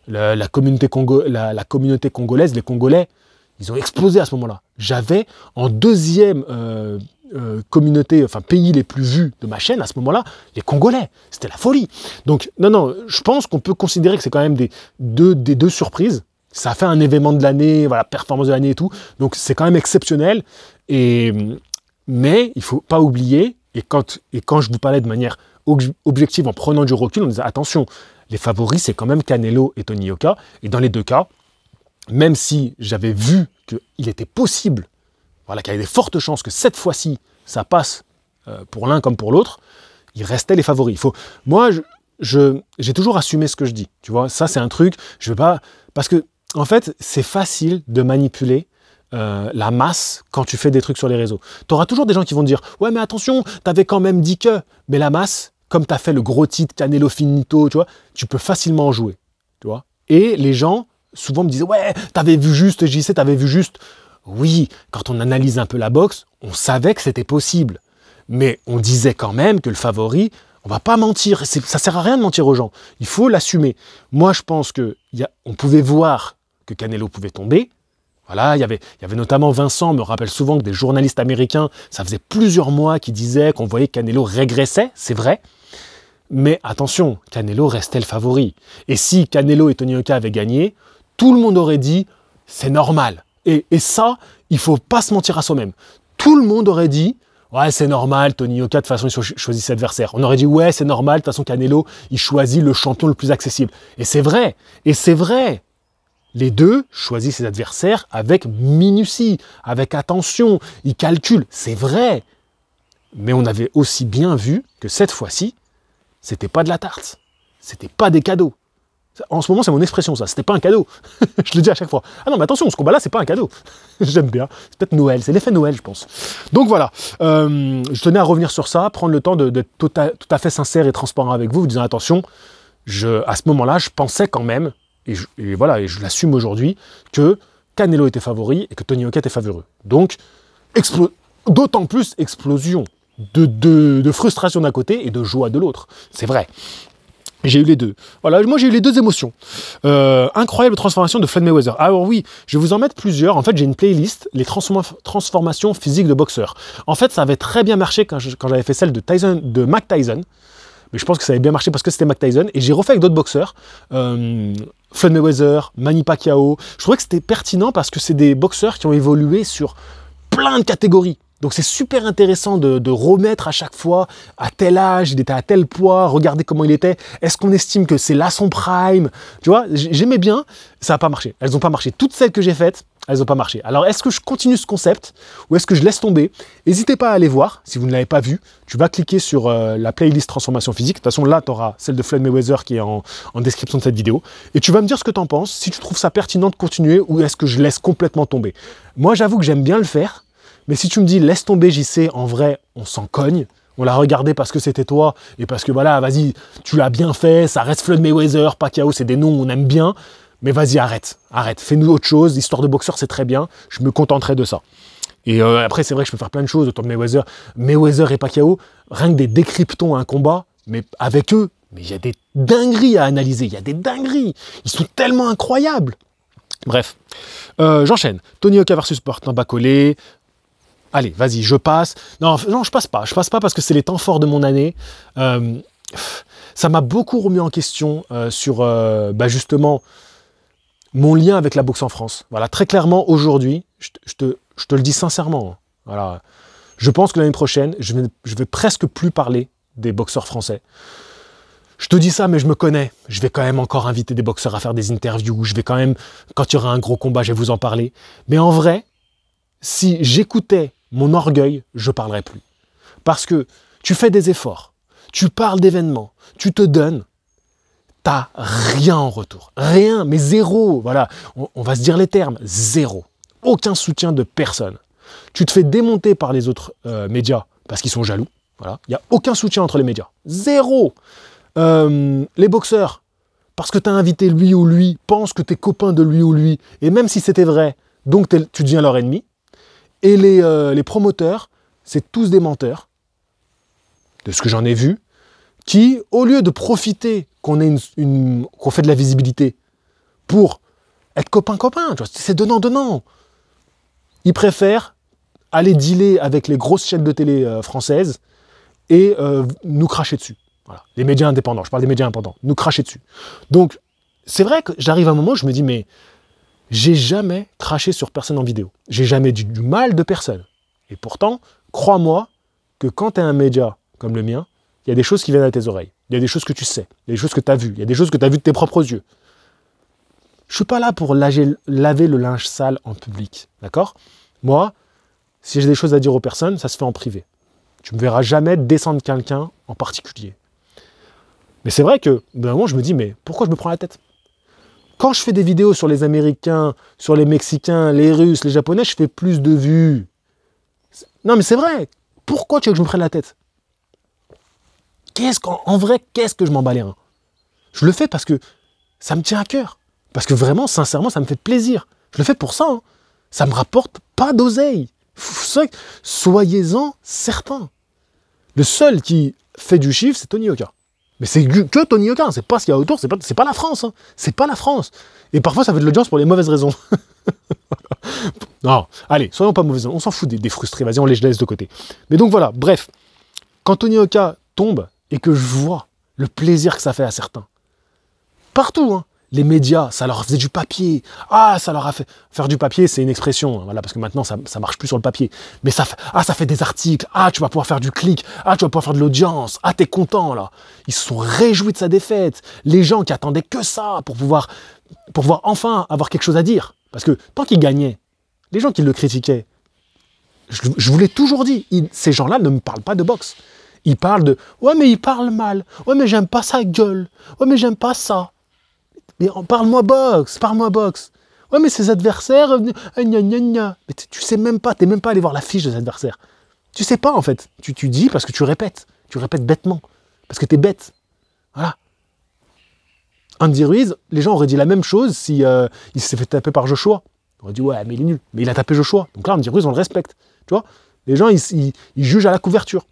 La communauté congolaise, les Congolais, ils ont explosé à ce moment-là. J'avais en deuxième communauté, enfin pays les plus vus de ma chaîne à ce moment-là, les Congolais. C'était la folie. Donc, non, je pense qu'on peut considérer que c'est quand même des deux surprises. Ça a fait un événement de l'année, voilà, performance de l'année et tout. Donc, c'est quand même exceptionnel. Mais il ne faut pas oublier, et quand je vous parlais de manière objective en prenant du recul, on disait attention, les favoris, c'est quand même Canelo et Tony Yoka. Et dans les deux cas, même si j'avais vu qu'il était possible, voilà, qu'il y avait des fortes chances que cette fois-ci, ça passe pour l'un comme pour l'autre, il restait les favoris. Moi, j'ai toujours assumé ce que je dis. Tu vois, ça, c'est un truc, je veux pas... Parce que, en fait, c'est facile de manipuler la masse quand tu fais des trucs sur les réseaux. Tu auras toujours des gens qui vont te dire « Ouais, mais attention, t'avais quand même dit que... » Mais la masse, comme tu as fait le gros titre Canelo Finito, tu vois, tu peux facilement en jouer. Tu vois. Et les gens, souvent, me disaient « Ouais, t'avais vu juste, JC, t'avais vu juste... » Oui, quand on analyse un peu la boxe, on savait que c'était possible. Mais on disait quand même que le favori, on va pas mentir. Ça sert à rien de mentir aux gens. Il faut l'assumer. Moi, je pense qu'on pouvait voir que Canelo pouvait tomber. Voilà, il y avait notamment Vincent, me rappelle souvent que des journalistes américains, ça faisait plusieurs mois qu'ils disaient qu'on voyait que Canelo régressait, c'est vrai. Mais attention, Canelo restait le favori. Et si Canelo et Tony Yoka avaient gagné, tout le monde aurait dit « c'est normal ». Et ça, il ne faut pas se mentir à soi-même. Tout le monde aurait dit « ouais, c'est normal, Tony Yoka, de toute façon, il choisit ses adversaires ». On aurait dit « ouais, c'est normal, de toute façon, Canelo, il choisit le champion le plus accessible ». Et c'est vrai, Les deux choisissent ses adversaires avec minutie, avec attention, ils calculent, c'est vrai. Mais on avait aussi bien vu que cette fois-ci, c'était pas de la tarte, c'était pas des cadeaux. En ce moment, c'est mon expression, ça. C'était pas un cadeau. Je le dis à chaque fois. Ah non, mais attention, ce combat-là, c'est pas un cadeau. J'aime bien. C'est peut-être Noël. C'est l'effet Noël, je pense. Donc voilà. Je tenais à revenir sur ça, prendre le temps d'être tout à fait sincère et transparent avec vous, vous disant attention, à ce moment-là, je pensais quand même, et je l'assume aujourd'hui, que Canelo était favori et que Tony Yoka était favorisé. Donc, d'autant plus explosion de frustration d'un côté et de joie de l'autre. C'est vrai. J'ai eu les deux. Voilà, moi j'ai eu les deux émotions. Incroyable transformation de Floyd Mayweather. Alors oui, je vais vous en mettre plusieurs. En fait, j'ai une playlist, les transformations physiques de boxeurs. En fait, ça avait très bien marché quand j'avais fait celle de Mike Tyson. Mais je pense que ça avait bien marché parce que c'était Mike Tyson. Et j'ai refait avec d'autres boxeurs. Floyd Mayweather, Manny Pacquiao. Je trouvais que c'était pertinent parce que c'est des boxeurs qui ont évolué sur plein de catégories. Donc c'est super intéressant de remettre à chaque fois à tel âge, il était à tel poids, regardez comment il était, est-ce qu'on estime que c'est là son prime? Tu vois, j'aimais bien, ça n'a pas marché, elles n'ont pas marché. Toutes celles que j'ai faites, elles n'ont pas marché. Alors est-ce que je continue ce concept ou est-ce que je laisse tomber? N'hésitez pas à aller voir, si vous ne l'avez pas vu, tu vas cliquer sur la playlist transformation physique, de toute façon là tu auras celle de Floyd Mayweather qui est en description de cette vidéo, et tu vas me dire ce que tu en penses, si tu trouves ça pertinent de continuer ou est-ce que je laisse complètement tomber. Moi j'avoue que j'aime bien le faire. Mais si tu me dis, laisse tomber JC, en vrai, on s'en cogne. On l'a regardé parce que c'était toi, et parce que voilà, vas-y, tu l'as bien fait, ça reste Floyd Mayweather, Pacquiao, c'est des noms, on aime bien. Mais vas-y, arrête, fais-nous autre chose, histoire de boxeur, c'est très bien, je me contenterai de ça. Et après, c'est vrai que je peux faire plein de choses autour de Mayweather et Pacquiao, rien que des décryptons un combat, mais avec eux, mais il y a des dingueries à analyser, il y a des dingueries, ils sont tellement incroyables. Bref, j'enchaîne. Tony Yoka versus Martin Bacolé. Allez, vas-y, je passe. Non, je passe pas. Je passe pas parce que c'est les temps forts de mon année. Ça m'a beaucoup remis en question sur justement mon lien avec la boxe en France. Voilà, très clairement, aujourd'hui, je te le dis sincèrement. Voilà, je pense que l'année prochaine, je vais presque plus parler des boxeurs français. Je te dis ça, mais je me connais. Je vais quand même encore inviter des boxeurs à faire des interviews. Je vais quand même, quand il y aura un gros combat, je vais vous en parler. Mais en vrai, si j'écoutais mon orgueil, je ne parlerai plus. Parce que tu fais des efforts, tu parles d'événements, tu te donnes, tu n'as rien en retour. Rien, mais zéro. Voilà, on va se dire les termes, zéro. Aucun soutien de personne. Tu te fais démonter par les autres médias parce qu'ils sont jaloux. Voilà. Il n'y a aucun soutien entre les médias. Zéro. Les boxeurs, parce que tu as invité lui ou lui, pensent que tu es copain de lui ou lui, et même si c'était vrai, donc tu deviens leur ennemi. Et les promoteurs, c'est tous des menteurs, de ce que j'en ai vu, qui, au lieu de profiter qu'on fait de la visibilité pour être copain-copain, c'est donnant-donnant, ils préfèrent aller dealer avec les grosses chaînes de télé françaises et nous cracher dessus. Voilà. Les médias indépendants, je parle des médias indépendants, nous cracher dessus. Donc, c'est vrai que j'arrive à un moment où je me dis, mais j'ai jamais craché sur personne en vidéo. J'ai jamais dit du mal de personne. Et pourtant, crois-moi que quand tu es un média comme le mien, il y a des choses qui viennent à tes oreilles. Il y a des choses que tu sais, il y a des choses que tu as vues, il y a des choses que tu as vues de tes propres yeux. Je suis pas là pour laver le linge sale en public, d'accord? Moi, si j'ai des choses à dire aux personnes, ça se fait en privé. Tu me verras jamais descendre quelqu'un en particulier. Mais c'est vrai que, d'un moment, je me dis, mais pourquoi je me prends la tête? Quand je fais des vidéos sur les Américains, sur les Mexicains, les Russes, les Japonais, je fais plus de vues. Non, mais c'est vrai. Pourquoi tu veux que je me prenne la tête? En vrai, qu'est-ce que je m'en bats les reins? Je le fais parce que ça me tient à cœur. Parce que vraiment, sincèrement, ça me fait plaisir. Je le fais pour ça. Hein. Ça me rapporte pas d'oseille. Soyez-en certains. Le seul qui fait du chiffre, c'est Tony Yoka. Mais c'est que Tony Yoka, c'est pas ce qu'il y a autour, c'est pas la France. Hein. C'est pas la France. Et parfois, ça fait de l'audience pour les mauvaises raisons. Non, allez, soyons pas mauvais. On s'en fout des frustrés, vas-y, on les laisse de côté. Mais donc voilà, bref. Quand Tony Yoka tombe et que je vois le plaisir que ça fait à certains, partout, hein, les médias, ça leur faisait du papier. Ah, ça leur a fait... Faire du papier, c'est une expression, hein, voilà, parce que maintenant, ça marche plus sur le papier. Mais ça fait des articles. Ah, tu vas pouvoir faire du clic. Ah, tu vas pouvoir faire de l'audience. Ah, t'es content, là. Ils se sont réjouis de sa défaite. Les gens qui attendaient que ça pour pouvoir enfin avoir quelque chose à dire. Parce que tant qu'il gagnait, les gens qui le critiquaient, je vous l'ai toujours dit, ces gens-là ne me parlent pas de boxe. Ils parlent de « Ouais, mais il parle mal. Ouais, mais j'aime pas sa gueule. Ouais, mais j'aime pas ça. » Mais parle-moi boxe, parle-moi boxe. Ouais, mais ses adversaires, gna gna gna. Mais tu sais même pas, t'es même pas allé voir la fiche de ses adversaires. Tu sais pas en fait. Tu dis parce que tu répètes bêtement, parce que t'es bête. Voilà. Andy Ruiz, les gens auraient dit la même chose si il s'est fait taper par Joshua. On aurait dit ouais, mais il est nul. Mais il a tapé Joshua. Donc là, Andy Ruiz, on le respecte. Tu vois, les gens ils jugent à la couverture.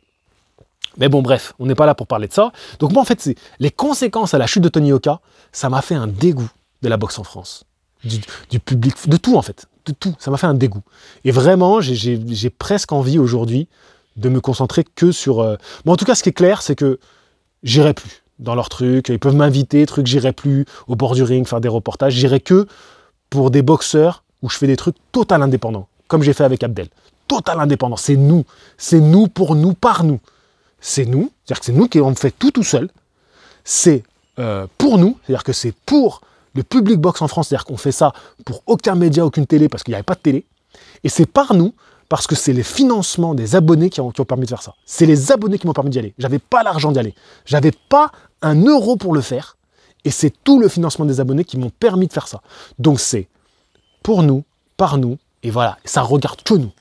Mais bon, bref, on n'est pas là pour parler de ça. Donc moi, en fait, c'est les conséquences à la chute de Tony Yoka, ça m'a fait un dégoût de la boxe en France, du public, de tout en fait, de tout. Ça m'a fait un dégoût. Et vraiment, j'ai presque envie aujourd'hui de me concentrer que sur... Bon, en tout cas, ce qui est clair, c'est que j'irai plus dans leurs trucs. Ils peuvent m'inviter, j'irai plus au bord du ring, faire des reportages. J'irai que pour des boxeurs où je fais des trucs total indépendants, comme j'ai fait avec Abdel. Total indépendant, c'est nous, pour nous, par nous. C'est nous, c'est-à-dire que c'est nous qui on fait tout seul. C'est pour nous, c'est-à-dire que c'est pour le public boxe en France, c'est-à-dire qu'on fait ça pour aucun média, aucune télé, parce qu'il n'y avait pas de télé. Et c'est par nous, parce que c'est les financements des abonnés qui ont permis de faire ça. C'est les abonnés qui m'ont permis d'y aller. J'avais pas l'argent d'y aller. J'avais pas un euro pour le faire. Et c'est tout le financement des abonnés qui m'ont permis de faire ça. Donc c'est pour nous, par nous, et voilà. Ça regarde que nous.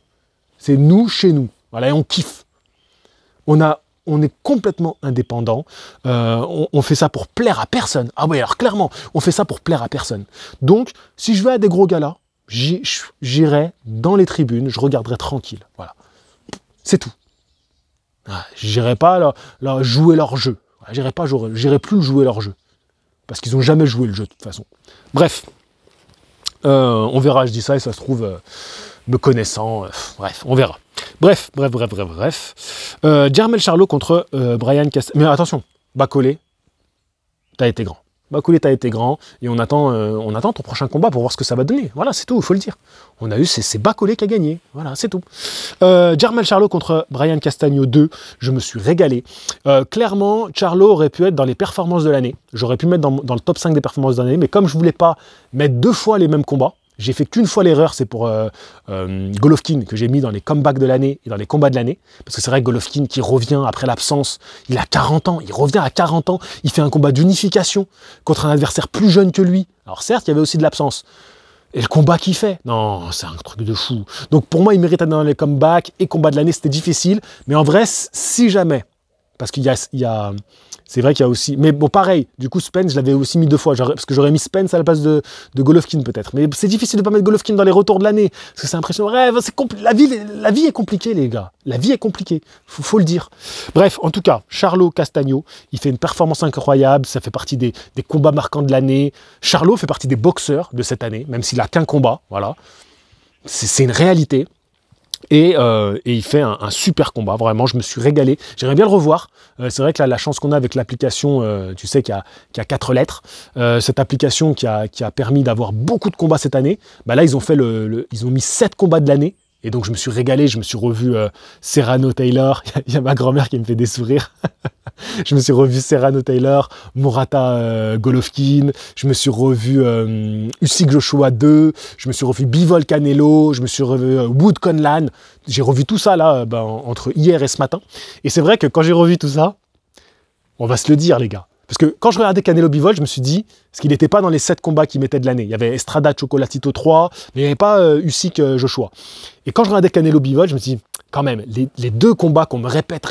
C'est nous, chez nous. Voilà, et on kiffe. On est complètement indépendant. On fait ça pour plaire à personne. Ah oui, alors clairement, on fait ça pour plaire à personne. Donc, si je vais à des gros galas, j'irai dans les tribunes, je regarderai tranquille. Voilà. C'est tout. J'irai pas là, jouer leur jeu. J'irai plus jouer leur jeu. Parce qu'ils n'ont jamais joué le jeu de toute façon. Bref. On verra, je dis ça et ça se trouve, me connaissant, bref, on verra. Bref. Jermel Charlo contre Brian Castagno. Mais attention, Bacolé, t'as été grand. Bacolé, t'as été grand, et on attend ton prochain combat pour voir ce que ça va donner. Voilà, c'est tout, il faut le dire. C'est Bacolé qui a gagné. Voilà, c'est tout. Jermel Charlo contre Brian Castagno 2, je me suis régalé. Clairement, Charlo aurait pu être dans les performances de l'année. J'aurais pu mettre dans le top 5 des performances de l'année, mais comme je voulais pas mettre 2 fois les mêmes combats, j'ai fait qu'une fois l'erreur, c'est pour Golovkin, que j'ai mis dans les comebacks de l'année et dans les combats de l'année. Parce que c'est vrai que Golovkin qui revient après l'absence, il a 40 ans, il revient à 40 ans, il fait un combat d'unification contre un adversaire plus jeune que lui. Alors certes, il y avait aussi de l'absence. Et le combat qu'il fait, non, c'est un truc de fou. Donc pour moi, il mérite d'être dans les comebacks et combats de l'année, c'était difficile. Mais en vrai, si jamais parce qu'il y a c'est vrai qu'il y a aussi... Mais bon, pareil, du coup, Spence, je l'avais aussi mis 2 fois, parce que j'aurais mis Spence à la place de Golovkin, peut-être. Mais c'est difficile de ne pas mettre Golovkin dans les retours de l'année, parce que c'est impressionnant. Ouais, la vie est compliquée, les gars. La vie est compliquée, faut le dire. Bref, en tout cas, Charlo Castagno, il fait une performance incroyable, ça fait partie des combats marquants de l'année. Charlo fait partie des boxeurs de cette année, même s'il n'a qu'un combat, voilà. C'est une réalité. Et il fait un super combat, vraiment, je me suis régalé. J'aimerais bien le revoir. C'est vrai que là, la chance qu'on a avec l'application, tu sais, qui a 4 lettres, cette application qui a permis d'avoir beaucoup de combats cette année, bah là, ils ont mis 7 combats de l'année. Et donc, je me suis régalé, je me suis revu Serrano Taylor, il y a ma grand-mère qui me fait des sourires. Je me suis revu Serrano Taylor, Morata Golovkin, je me suis revu Usyk Joshua 2, je me suis revu Bivol Canelo, je me suis revu Wood Conlan. J'ai revu tout ça là entre hier et ce matin. Et c'est vrai que quand j'ai revu tout ça, on va se le dire les gars. Parce que quand je regardais Canelo Bivol, je me suis dit, parce qu'il n'était pas dans les 7 combats qui mettaient de l'année. Il y avait Estrada Chocolatito 3, mais il n'y avait pas Usyk Joshua. Et quand je regardais Canelo Bivol, je me suis dit, quand même, les 2 combats qu'on me répète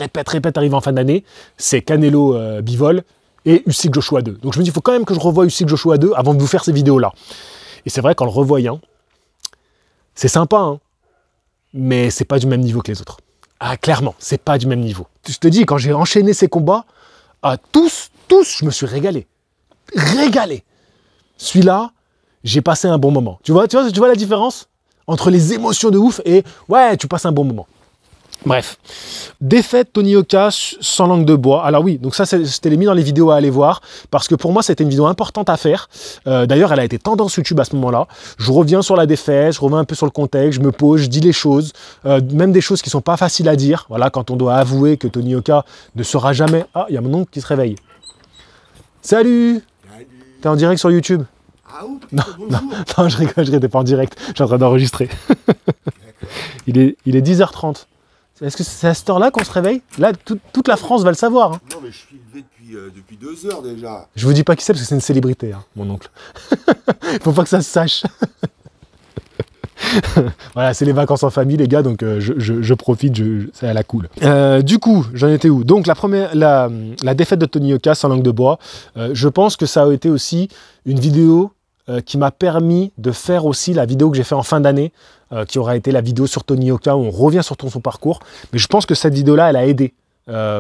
arrivant en fin d'année, c'est Canelo Bivol et Usyk Joshua 2. Donc je me dis, il faut quand même que je revoie Usyk Joshua 2 avant de vous faire ces vidéos-là. Et c'est vrai qu'en le revoyant, c'est sympa, hein, mais c'est pas du même niveau que les autres. Ah, clairement, c'est pas du même niveau. Je te dis, quand j'ai enchaîné ces combats, tous, je me suis régalé. Régalé. Celui-là, j'ai passé un bon moment. Tu vois la différence entre les émotions de ouf et ouais, tu passes un bon moment. Bref, défaite Tony Yoka sans langue de bois. Alors oui, donc ça, je t'ai mis dans les vidéos à aller voir, parce que pour moi, c'était une vidéo importante à faire. D'ailleurs, elle a été tendance YouTube à ce moment-là. Je reviens sur la défaite, je reviens un peu sur le contexte, je me pose, je dis les choses, même des choses qui sont pas faciles à dire. Voilà, quand on doit avouer que Tony Yoka ne sera jamais... Ah, il y a mon oncle qui se réveille. Salut. T'es en direct sur YouTube? Ah ouh, non, je rigole, t'es pas en direct. Je suis en train d'enregistrer. il est 10h30. Est-ce que c'est à cette heure-là qu'on se réveille? Là, toute la France va le savoir. Hein. Non, mais je suis levé depuis 2 heures déjà. Je vous dis pas qui c'est parce que c'est une célébrité, hein, mon oncle. Faut pas que ça se sache. Voilà, c'est les vacances en famille, les gars, donc je profite, c'est à la cool. Du coup, j'en étais où? Donc, la défaite de Tony Yoka sans langue de bois, je pense que ça a été aussi une vidéo qui m'a permis de faire aussi la vidéo que j'ai fait en fin d'année, qui aura été la vidéo sur Tony Yoka, où on revient sur son parcours. Mais je pense que cette vidéo-là, elle a aidé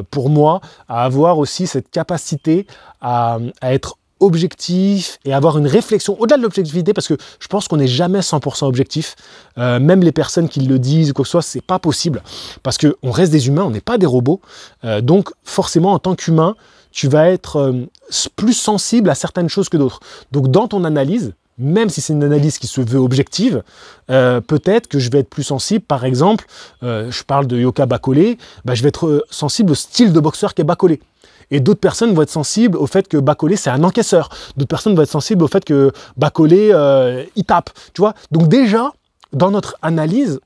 pour moi à avoir aussi cette capacité à être objectif et avoir une réflexion au-delà de l'objectivité, parce que je pense qu'on n'est jamais 100% objectif. Même les personnes qui le disent ou quoi que ce soit, c'est pas possible, parce qu'on reste des humains, on n'est pas des robots. Donc forcément, en tant qu'humain, tu vas être plus sensible à certaines choses que d'autres. Donc dans ton analyse, même si c'est une analyse qui se veut objective, peut-être que je vais être plus sensible. Par exemple, je parle de Yoka Bacolé, bah, je vais être sensible au style de boxeur qu'est Bacolé. Et d'autres personnes vont être sensibles au fait que Bacolé, c'est un encaisseur. D'autres personnes vont être sensibles au fait que Bacolé, il tape. Tu vois? Donc déjà, dans notre analyse,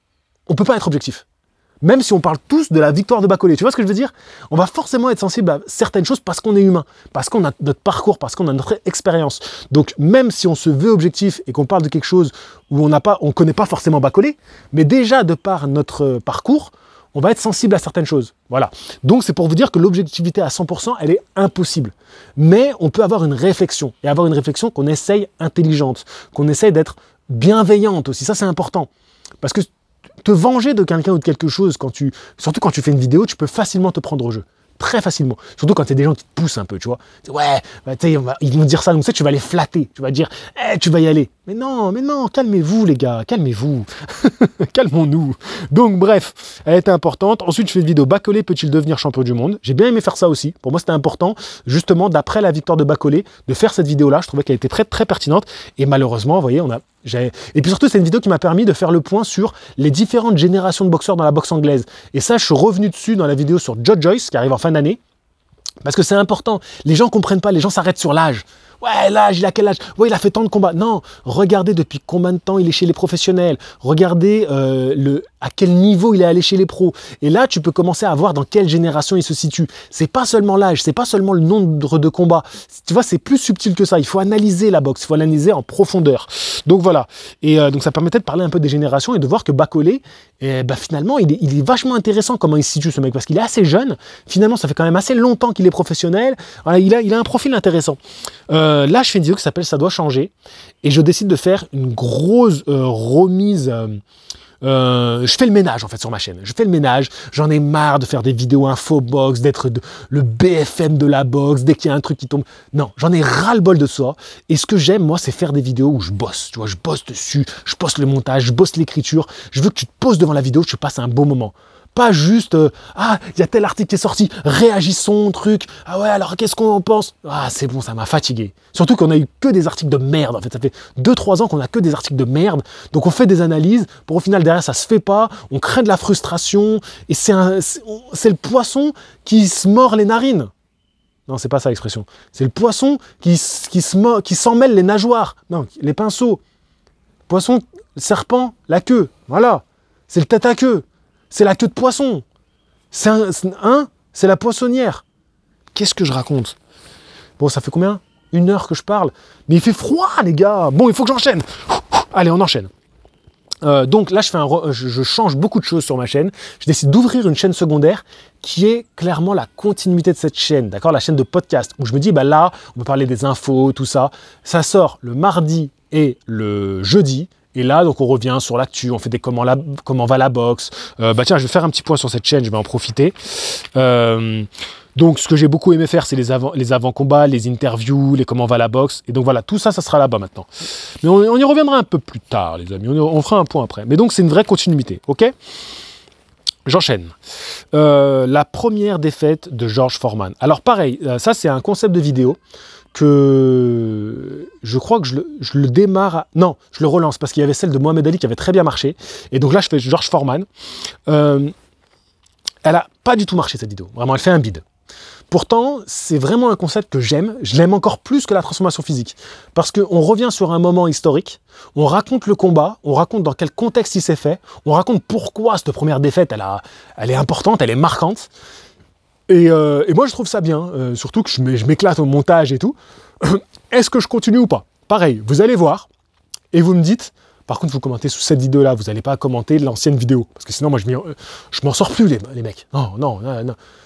on ne peut pas être objectif. Même si on parle tous de la victoire de Bacolé. Tu vois ce que je veux dire? On va forcément être sensible à certaines choses parce qu'on est humain, parce qu'on a notre parcours, parce qu'on a notre expérience. Donc même si on se veut objectif et qu'on parle de quelque chose où on ne connaît pas forcément Bacolé, mais déjà de par notre parcours, on va être sensible à certaines choses. Voilà. Donc c'est pour vous dire que l'objectivité à 100%, elle est impossible. Mais on peut avoir une réflexion, et avoir une réflexion qu'on essaye intelligente, qu'on essaye d'être bienveillante aussi. Ça, c'est important. Parce que te venger de quelqu'un ou de quelque chose, surtout quand tu fais une vidéo, tu peux facilement te prendre au jeu. Très facilement. Surtout quand il y a des gens qui te poussent un peu, tu vois. Ouais, bah, ils vont dire ça, donc tu vas les flatter. Tu vas dire, tu vas y aller. Mais non, calmez-vous les gars, calmez-vous. Calmons-nous. Donc bref, elle était importante. Ensuite, je fais une vidéo, Bacolé peut-il devenir champion du monde? J'ai bien aimé faire ça aussi. Pour moi, c'était important, justement, d'après la victoire de Bacolé, de faire cette vidéo-là. Je trouvais qu'elle était très, très pertinente. Et malheureusement, vous voyez, et puis surtout, c'est une vidéo qui m'a permis de faire le point sur les différentes générations de boxeurs dans la boxe anglaise. Et ça, je suis revenu dessus dans la vidéo sur Joe Joyce, qui arrive en fin d'année. Parce que c'est important. Les gens ne comprennent pas, les gens s'arrêtent sur l'âge. Ouais, l'âge, il a quel âge? Ouais, il a fait tant de combats. Non, regardez depuis combien de temps il est chez les professionnels. Regardez à quel niveau il est allé chez les pros. Et là, tu peux commencer à voir dans quelle génération il se situe. C'est pas seulement l'âge, c'est pas seulement le nombre de combats. Tu vois, c'est plus subtil que ça. Il faut analyser la boxe, il faut analyser en profondeur. Donc voilà. Et donc ça permettait de parler un peu des générations et de voir que Bacolé, finalement, il est vachement intéressant comment il se situe ce mec, parce qu'il est assez jeune. Finalement, ça fait quand même assez longtemps qu'il est professionnel. Voilà, il a un profil intéressant. Là, je fais une vidéo qui s'appelle Ça doit changer. Et je décide de faire une grosse remise. Je fais le ménage en fait sur ma chaîne. Je fais le ménage. J'en ai marre de faire des vidéos infobox, d'être le BFM de la boxe dès qu'il y a un truc qui tombe. Non, j'en ai ras-le-bol de ça. Et ce que j'aime, moi, c'est faire des vidéos où je bosse. Tu vois, je bosse dessus, je bosse le montage, je bosse l'écriture. Je veux que tu te poses devant la vidéo, que tu passes un beau moment. Pas juste, il y a tel article qui est sorti, réagissons, truc. Ah ouais, alors qu'est-ce qu'on en pense? Ah, c'est bon, ça m'a fatigué. Surtout qu'on a eu que des articles de merde, en fait. Ça fait 2-3 ans qu'on a que des articles de merde. Donc on fait des analyses, pour au final, derrière, ça se fait pas. On crée de la frustration. Et c'est le poisson qui se mord les narines. Non, c'est pas ça l'expression. C'est le poisson qui s'en mêle les nageoires. Non, les pinceaux. Poisson, serpent, la queue. Voilà. C'est le tête à queue. C'est la queue de poisson. C'est la poissonnière. Qu'est-ce que je raconte? Bon, ça fait combien? 1 heure que je parle. Mais il fait froid, les gars. Bon, il faut que j'enchaîne. Allez, on enchaîne. Donc là, je change beaucoup de choses sur ma chaîne. Je décide d'ouvrir une chaîne secondaire qui est clairement la continuité de cette chaîne, d'accord? La chaîne de podcast, où je me dis, là, on peut parler des infos, tout ça. Ça sort le mardi et le jeudi. Et là, donc on revient sur l'actu, on fait des comment va la boxe. Tiens, je vais faire un petit point sur cette chaîne, je vais en profiter. Donc ce que j'ai beaucoup aimé faire, c'est les avant-combats, les interviews, les comment va la boxe. Et donc voilà, tout ça, ça sera là-bas maintenant. Mais on y reviendra un peu plus tard, les amis. On fera un point après. Mais donc c'est une vraie continuité, ok? J'enchaîne. La première défaite de George Foreman. Alors pareil, ça c'est un concept de vidéo que je crois que je le démarre... Non, je le relance parce qu'il y avait celle de Mohamed Ali qui avait très bien marché. Et donc là, je fais George Foreman. Elle a pas du tout marché cette vidéo. Vraiment, elle fait un bide. Pourtant, c'est vraiment un concept que j'aime. Je l'aime encore plus que la transformation physique. Parce qu'on revient sur un moment historique, on raconte le combat, on raconte dans quel contexte il s'est fait, on raconte pourquoi cette première défaite, elle est importante, elle est marquante. Et moi, je trouve ça bien, surtout que je m'éclate au montage et tout. Est-ce que je continue ou pas? Pareil, vous allez voir et vous me dites... Par contre, vous commentez sous cette vidéo-là, vous n'allez pas commenter l'ancienne vidéo. Parce que sinon, moi, je m'en sors plus, les mecs. Non.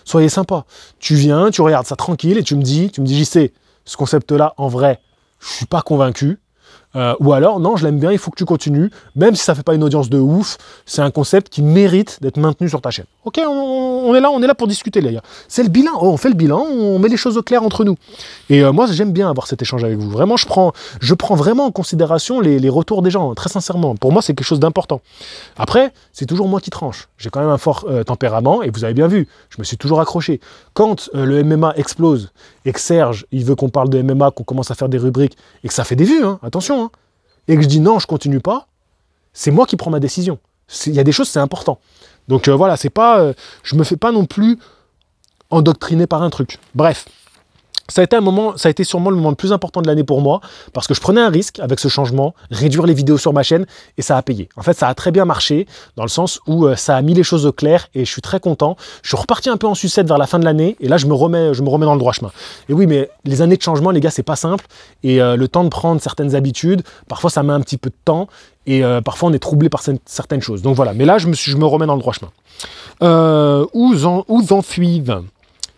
Soyez sympa. Tu viens, tu regardes ça tranquille et tu me dis, JC, ce concept-là, en vrai, je suis pas convaincu. Ou alors, non, je l'aime bien, il faut que tu continues. Même si ça fait pas une audience de ouf, c'est un concept qui mérite d'être maintenu sur ta chaîne. Ok, on est là pour discuter, les gars. C'est le bilan, on fait le bilan, on met les choses au clair entre nous. Et moi, j'aime bien avoir cet échange avec vous. Vraiment, je prends vraiment en considération les retours des gens, très sincèrement. Pour moi, c'est quelque chose d'important. Après, c'est toujours moi qui tranche. J'ai quand même un fort tempérament, et vous avez bien vu, je me suis toujours accroché. Quand le MMA explose, et que Serge, il veut qu'on parle de MMA, qu'on commence à faire des rubriques, et que ça fait des vues, hein, attention, hein, et que je dis non, je continue pas, c'est moi qui prends ma décision. Il y a des choses, c'est important. Donc voilà, c'est pas, je me fais pas non plus endoctriner par un truc. Bref. Ça a été sûrement le moment le plus important de l'année pour moi, parce que je prenais un risque avec ce changement, réduire les vidéos sur ma chaîne, et ça a payé. En fait, ça a très bien marché, dans le sens où ça a mis les choses au clair, et je suis très content. Je suis reparti un peu en sucette vers la fin de l'année, et là, je me remets dans le droit chemin. Et oui, mais les années de changement, les gars, c'est pas simple, et le temps de prendre certaines habitudes, parfois ça met un petit peu de temps, et parfois on est troublé par certaines choses. Donc voilà, mais là, je me remets dans le droit chemin. Où en suis-je?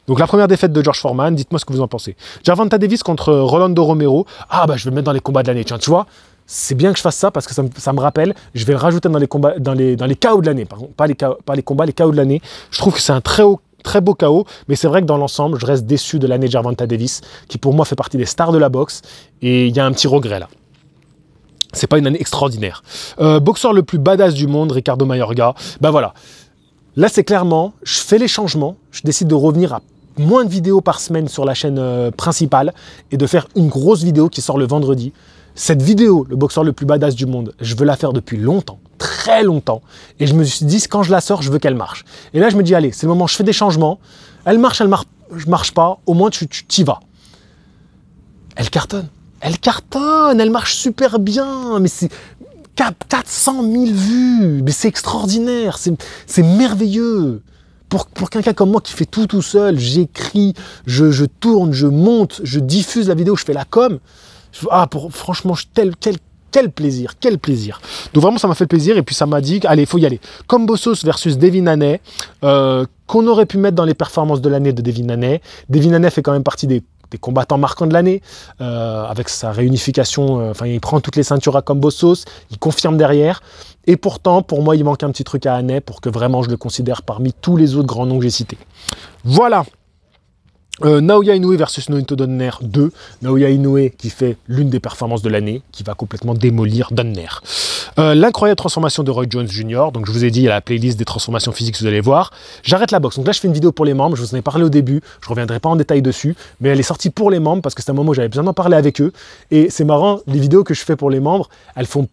Donc la première défaite de George Foreman, dites-moi ce que vous en pensez. Gervonta Davis contre Rolando Romero. Ah je vais le mettre dans les combats de l'année. Tiens, tu vois, c'est bien que je fasse ça parce que ça me rappelle. Je vais le rajouter dans les combats, dans les KO de l'année. Pas les combats, les KO de l'année. Je trouve que c'est un très beau KO, mais c'est vrai que dans l'ensemble, je reste déçu de l'année de Gervonta Davis, qui pour moi fait partie des stars de la boxe. Et il y a un petit regret là. C'est pas une année extraordinaire. Boxeur le plus badass du monde, Ricardo Mayorga. Voilà. Là, c'est clairement, je fais les changements, je décide de revenir à moins de vidéos par semaine sur la chaîne principale et de faire une grosse vidéo qui sort le vendredi. Cette vidéo, le boxeur le plus badass du monde, je veux la faire depuis longtemps, très longtemps. Et je me suis dit, quand je la sors, je veux qu'elle marche. Et là, je me dis, allez, c'est le moment, je fais des changements. Elle marche pas, au moins tu t'y vas. Elle cartonne, elle marche super bien, mais c'est... 400 000 vues. Mais c'est extraordinaire, c'est merveilleux. Pour quelqu'un comme moi qui fait tout seul, j'écris, je tourne, je monte, je diffuse la vidéo, je fais la com. Franchement, quel plaisir, quel plaisir. Donc vraiment, ça m'a fait plaisir et puis ça m'a dit, allez, il faut y aller. Combo Sauce versus Devin Haney, qu'on aurait pu mettre dans les performances de l'année de Devin Haney. Devin Haney fait quand même partie des combattants marquants de l'année, avec sa réunification, il prend toutes les ceintures à Combo Sauce, il confirme derrière. Et pourtant, pour moi, il manque un petit truc à Haney pour que vraiment je le considère parmi tous les autres grands noms que j'ai cités. Voilà. Naoya Inoue versus Nonito Donner 2. Naoya Inoue qui fait l'une des performances de l'année, qui va complètement démolir Donner. L'incroyable transformation de Roy Jones Jr. Donc je vous ai dit, il y a la playlist des transformations physiques, vous allez voir. J'arrête la boxe. Donc là, je fais une vidéo pour les membres. Je vous en ai parlé au début. Je ne reviendrai pas en détail dessus. Mais elle est sortie pour les membres parce que c'est un moment où j'avais besoin d'en parler avec eux. Et c'est marrant, les vidéos que je fais pour les membres, elles font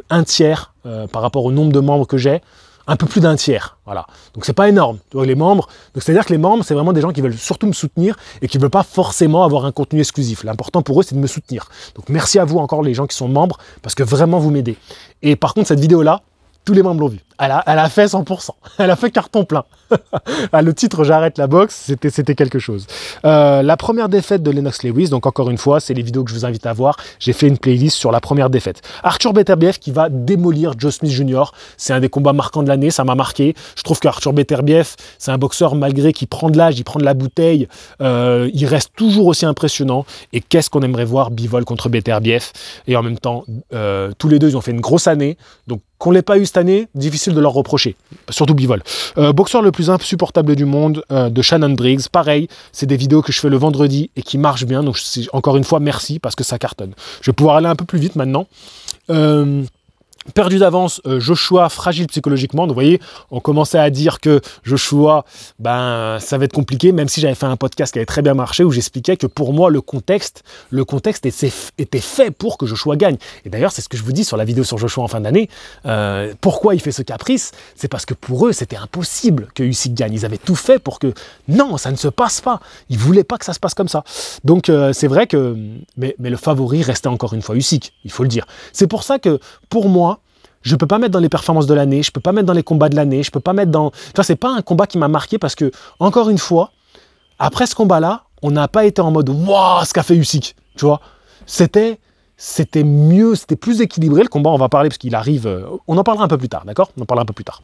un tiers par rapport au nombre de membres que j'ai. Un peu plus d'un tiers, voilà. Donc c'est pas énorme. Les membres, donc c'est-à-dire que les membres, c'est vraiment des gens qui veulent surtout me soutenir et qui ne veulent pas forcément avoir un contenu exclusif. L'important pour eux, c'est de me soutenir. Donc merci à vous encore les gens qui sont membres, parce que vraiment vous m'aidez. Et par contre, cette vidéo-là, tous les membres l'ont vue. Elle a fait 100%. Elle a fait carton plein. Le titre J'arrête la boxe, c'était quelque chose. La première défaite de Lennox Lewis, donc encore une fois, c'est les vidéos que je vous invite à voir. J'ai fait une playlist sur la première défaite. Arthur Beterbiev qui va démolir Joe Smith Jr. C'est un des combats marquants de l'année, ça m'a marqué. Je trouve qu'Arthur Beterbiev, c'est un boxeur malgré qu'il prend de l'âge, il prend de la bouteille, il reste toujours aussi impressionnant. Et qu'est-ce qu'on aimerait voir Bivol contre Beterbiev. Et en même temps, tous les deux, ils ont fait une grosse année. Donc qu'on ne l'ait pas eu cette année, difficile de leur reprocher, surtout Bivol. Boxeur le plus insupportable du monde, de Shannon Briggs, pareil, c'est des vidéos que je fais le vendredi et qui marchent bien, donc encore une fois, merci, parce que ça cartonne. Je vais pouvoir aller un peu plus vite maintenant. Perdu d'avance, Joshua fragile psychologiquement. Donc vous voyez, on commençait à dire que Joshua, ça va être compliqué, même si j'avais fait un podcast qui avait très bien marché où j'expliquais que pour moi le contexte était fait pour que Joshua gagne. Et d'ailleurs, c'est ce que je vous dis sur la vidéo sur Joshua en fin d'année. Pourquoi il fait ce caprice? C'est parce que pour eux, c'était impossible que Usyk gagne. Ils avaient tout fait pour que non, ça ne se passe pas. Ils voulaient pas que ça se passe comme ça. Donc c'est vrai que mais le favori restait encore une fois Usyk, il faut le dire. C'est pour ça que pour moi, je ne peux pas mettre dans les performances de l'année, je ne peux pas mettre dans les combats de l'année, je ne peux pas mettre dans... Enfin, c'est pas un combat qui m'a marqué parce que, encore une fois, après ce combat-là, on n'a pas été en mode « Waouh, ce qu'a fait Usyk !» Tu vois, c'était mieux, c'était plus équilibré. Le combat, on va parler parce qu'il arrive... on en parlera un peu plus tard, d'accord? On en parlera un peu plus tard.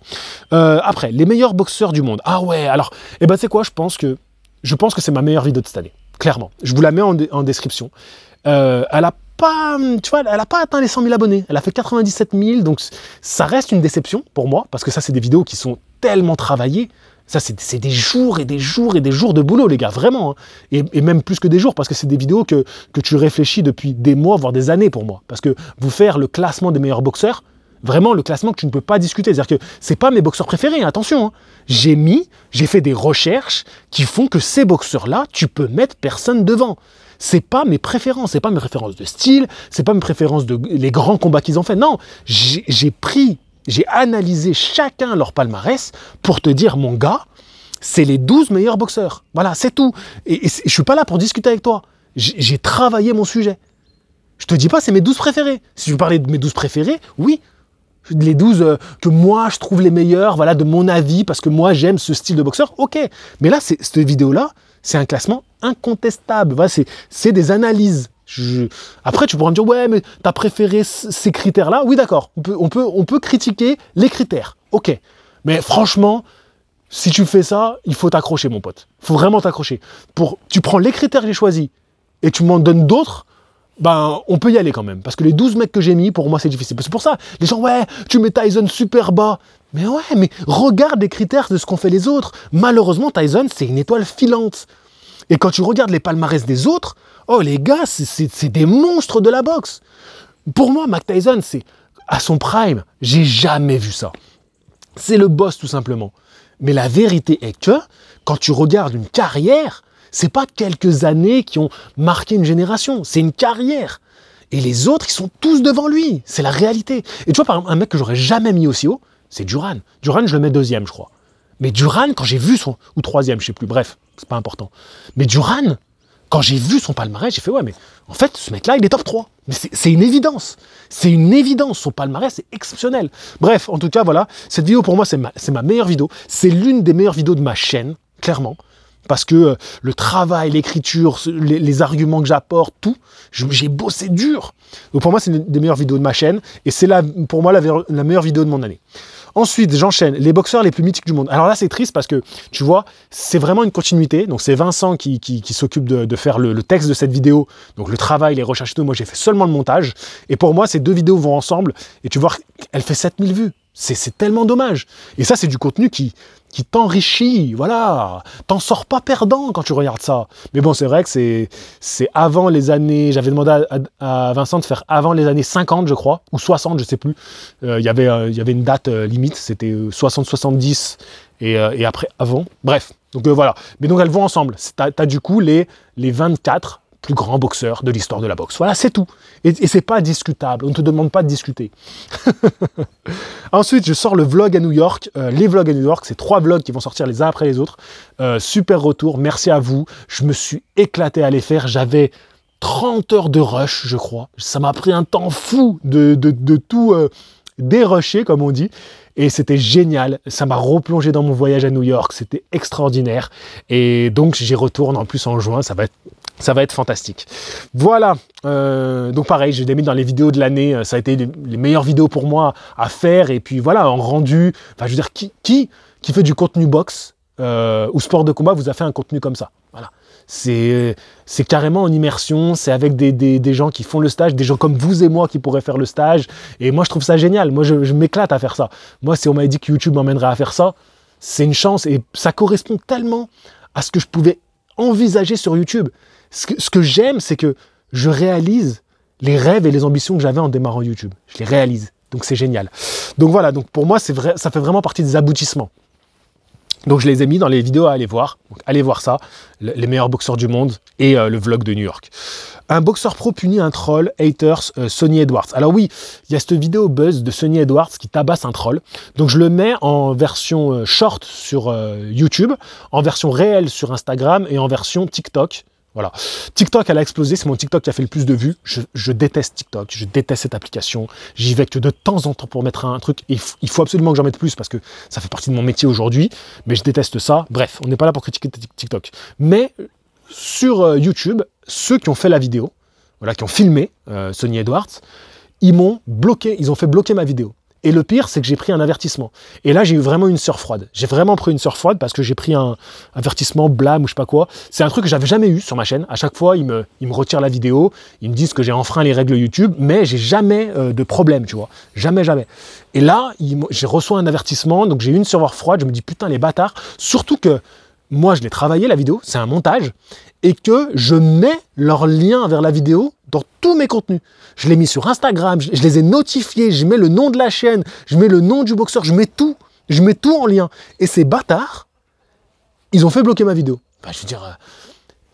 Après, les meilleurs boxeurs du monde. Ah ouais, alors, c'est quoi? Je pense que c'est ma meilleure vidéo de cette année, clairement. Je vous la mets en description. Elle a pas atteint les 100 000 abonnés. Elle a fait 97 000, donc ça reste une déception pour moi, parce que ça, c'est des vidéos qui sont tellement travaillées. Ça, c'est des jours et des jours et des jours de boulot, les gars, vraiment. Hein. Et même plus que des jours, parce que c'est des vidéos que tu réfléchis depuis des mois, voire des années pour moi. Parce que vous faire le classement des meilleurs boxeurs, vraiment le classement que tu ne peux pas discuter. C'est-à-dire que c'est pas mes boxeurs préférés, hein, attention. Hein. J'ai fait des recherches qui font que ces boxeurs-là, tu peux mettre personne devant. C'est pas mes préférences de style, c'est pas mes préférences de les grands combats qu'ils ont fait. Non, j'ai analysé chacun leur palmarès pour te dire, mon gars, c'est les 12 meilleurs boxeurs. Voilà, c'est tout. Et je suis pas là pour discuter avec toi. J'ai travaillé mon sujet. Je te dis pas, c'est mes 12 préférés. Si je veux parler de mes 12 préférés, oui. Les 12 que moi, je trouve les meilleurs, voilà, de mon avis, parce que moi, j'aime ce style de boxeur, ok. Mais là, cette vidéo-là, c'est un classement incontestable. Voilà, c'est des analyses. Après, tu pourras me dire, ouais, mais t'as préféré ces critères-là. Oui, d'accord. On peut critiquer les critères. Ok. Mais franchement, si tu fais ça, il faut t'accrocher, mon pote. Il faut vraiment t'accrocher. Tu prends les critères que j'ai choisis et tu m'en donnes d'autres, on peut y aller quand même. Parce que les 12 mecs que j'ai mis, pour moi, c'est difficile. C'est pour ça, les gens, ouais, tu mets Tyson super bas. Mais ouais, mais regarde les critères de ce qu'ont fait les autres. Malheureusement, Tyson, c'est une étoile filante. Et quand tu regardes les palmarès des autres, oh les gars, c'est des monstres de la boxe. Pour moi, Mike Tyson, c'est à son prime, j'ai jamais vu ça. C'est le boss tout simplement. Mais la vérité est que, quand tu regardes une carrière, c'est pas quelques années qui ont marqué une génération, c'est une carrière. Et les autres, ils sont tous devant lui. C'est la réalité. Et tu vois, par exemple, un mec que j'aurais jamais mis aussi haut, c'est Duran. Duran, je le mets deuxième, je crois. Mais Duran, quand j'ai vu ou troisième, je sais plus, bref, c'est pas important. Mais Duran, quand j'ai vu son palmarès, j'ai fait, ouais, mais en fait, ce mec-là, il est top 3. Mais c'est une évidence. C'est une évidence. Son palmarès, c'est exceptionnel. Bref, en tout cas, voilà. Cette vidéo, pour moi, c'est ma meilleure vidéo. C'est l'une des meilleures vidéos de ma chaîne, clairement. Parce que le travail, l'écriture, les arguments que j'apporte, tout, j'ai bossé dur. Donc pour moi, c'est une des meilleures vidéos de ma chaîne. Et c'est pour moi la meilleure vidéo de mon année. Ensuite, j'enchaîne. Les boxeurs les plus mythiques du monde. Alors là, c'est triste parce que, tu vois, c'est vraiment une continuité. Donc c'est Vincent qui s'occupe de faire le texte de cette vidéo. Donc le travail, les recherches et tout. Moi, j'ai fait seulement le montage. Et pour moi, ces deux vidéos vont ensemble. Et tu vois, elle fait 7000 vues. C'est tellement dommage. Et ça, c'est du contenu qui t'enrichit, voilà. T'en sors pas perdant quand tu regardes ça. Mais bon, c'est vrai que c'est avant les années... J'avais demandé à Vincent de faire avant les années 50, je crois, ou 60, je sais plus. Il y avait une date limite, c'était 60-70, et après, avant. Bref, donc voilà. Mais donc, elles vont ensemble. T'as du coup les 24 plus grands boxeurs de l'histoire de la boxe. Voilà, c'est tout. Et c'est pas discutable. On ne te demande pas de discuter. Ensuite, je sors le vlog à New York. Les vlogs à New York, c'est 3 vlogs qui vont sortir les uns après les autres. Super retour, merci à vous. Je me suis éclaté à les faire. J'avais 30 heures de rush, je crois. Ça m'a pris un temps fou de tout dérusher, comme on dit. Et c'était génial. Ça m'a replongé dans mon voyage à New York. C'était extraordinaire. Et donc, j'y retourne en plus en juin. Ça va être fantastique. Voilà. Donc pareil, je l'ai mis dans les vidéos de l'année. Ça a été les meilleures vidéos pour moi à faire. Et puis voilà, en rendu. Enfin, je veux dire, qui fait du contenu boxe ou sport de combat vous a fait un contenu comme ça? Voilà. C'est carrément en immersion. C'est avec des gens qui font le stage, des gens comme vous et moi qui pourraient faire le stage. Et moi, je trouve ça génial. Moi, je m'éclate à faire ça. Moi, si on m'avait dit que YouTube m'emmènerait à faire ça, c'est une chance. Et ça correspond tellement à ce que je pouvais envisager sur YouTube. Ce que j'aime, c'est que je réalise les rêves et les ambitions que j'avais en démarrant YouTube. Je les réalise. Donc c'est génial. Donc voilà, donc pour moi, ça fait vraiment partie des aboutissements. Donc je les ai mis dans les vidéos à aller voir. Donc allez voir ça, les meilleurs boxeurs du monde et le vlog de New York. Un boxeur pro punit un troll, haters, Sonny Edwards. Alors oui, il y a cette vidéo buzz de Sonny Edwards qui tabasse un troll. Donc je le mets en version short sur YouTube, en version réelle sur Instagram et en version TikTok. Voilà. TikTok, elle a explosé. C'est mon TikTok qui a fait le plus de vues. Je déteste TikTok. Je déteste cette application. J'y vais que de temps en temps pour mettre un truc. Il faut absolument que j'en mette plus parce que ça fait partie de mon métier aujourd'hui. Mais je déteste ça. Bref, on n'est pas là pour critiquer TikTok. Mais sur YouTube, ceux qui ont fait la vidéo, voilà, qui ont filmé Sonny Edwards, ils m'ont bloqué. Ils ont fait bloquer ma vidéo. Et le pire, c'est que j'ai pris un avertissement. Et là, j'ai eu vraiment une sueur froide. J'ai vraiment pris une sueur froide parce que j'ai pris un avertissement, blâme ou je sais pas quoi. C'est un truc que j'avais jamais eu sur ma chaîne. À chaque fois, ils me retirent la vidéo. Ils me disent que j'ai enfreint les règles YouTube, mais j'ai jamais de problème, tu vois. Jamais, jamais. Et là, j'ai reçu un avertissement, donc j'ai eu une sueur froide. Je me dis, putain, les bâtards. Surtout que moi, je l'ai travaillé, la vidéo. C'est un montage. Et que je mets leur lien vers la vidéo dans tous mes contenus. Je l'ai mis sur Instagram, je les ai notifiés, je mets le nom de la chaîne, je mets le nom du boxeur, je mets tout en lien. Et ces bâtards, ils ont fait bloquer ma vidéo. Enfin, je veux dire,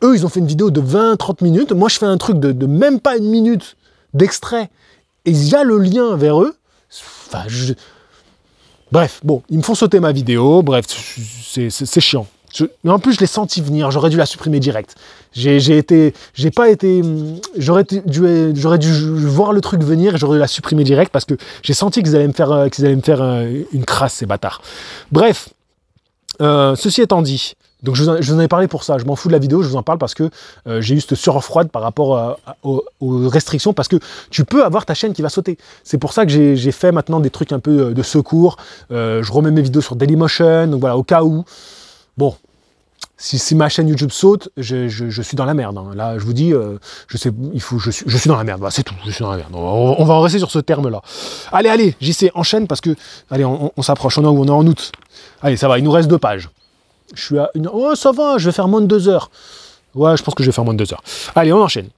eux, ils ont fait une vidéo de 20-30 minutes, moi je fais un truc de même pas une minute d'extrait, et il y a le lien vers eux. Enfin, bref, bon, ils me font sauter ma vidéo, bref, c'est chiant. Mais en plus, je l'ai senti venir, j'aurais dû la supprimer direct. J'aurais dû voir le truc venir et j'aurais dû la supprimer direct parce que j'ai senti qu'ils allaient me faire une crasse, ces bâtards. Bref, ceci étant dit, donc je vous en ai parlé pour ça, je m'en fous de la vidéo, je vous en parle parce que j'ai eu cette sueur froide par rapport aux restrictions, parce que tu peux avoir ta chaîne qui va sauter. C'est pour ça que j'ai fait maintenant des trucs un peu de secours, je remets mes vidéos sur Dailymotion, donc voilà, au cas où. Bon, si ma chaîne YouTube saute, je suis dans la merde. Hein. Là, je vous dis, je suis dans la merde. Voilà, c'est tout, je suis dans la merde. On va en rester sur ce terme-là. Allez, JC, enchaîne parce que, allez, on s'approche. On est en août. Allez, ça va, il nous reste 2 pages. Je suis à une... Oh, ça va, je vais faire moins de 2 heures. Ouais, je pense que je vais faire moins de 2 heures. Allez, on enchaîne.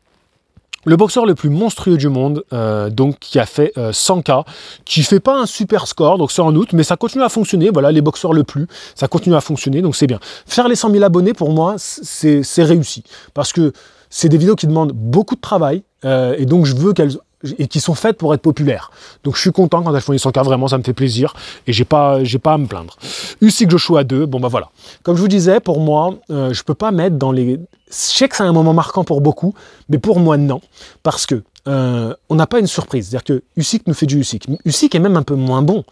Le boxeur le plus monstrueux du monde, donc qui a fait 100K, qui fait pas un super score, donc c'est en août, mais ça continue à fonctionner. Voilà, les boxeurs le plus, ça continue à fonctionner, donc c'est bien. Faire les 100 000 abonnés, pour moi, c'est réussi. Parce que c'est des vidéos qui demandent beaucoup de travail, et donc je veux qu'elles et qui sont faites pour être populaires. Donc je suis content quand elles font les 100K, vraiment ça me fait plaisir et j'ai pas à me plaindre. Usyk Joshua 2, bon bah voilà. Comme je vous disais, pour moi, je peux pas mettre dans les... Je sais que c'est un moment marquant pour beaucoup, mais pour moi non, parce que on n'a pas une surprise. C'est-à-dire que Usyk nous fait du Usyk. Usyk est même un peu moins bon.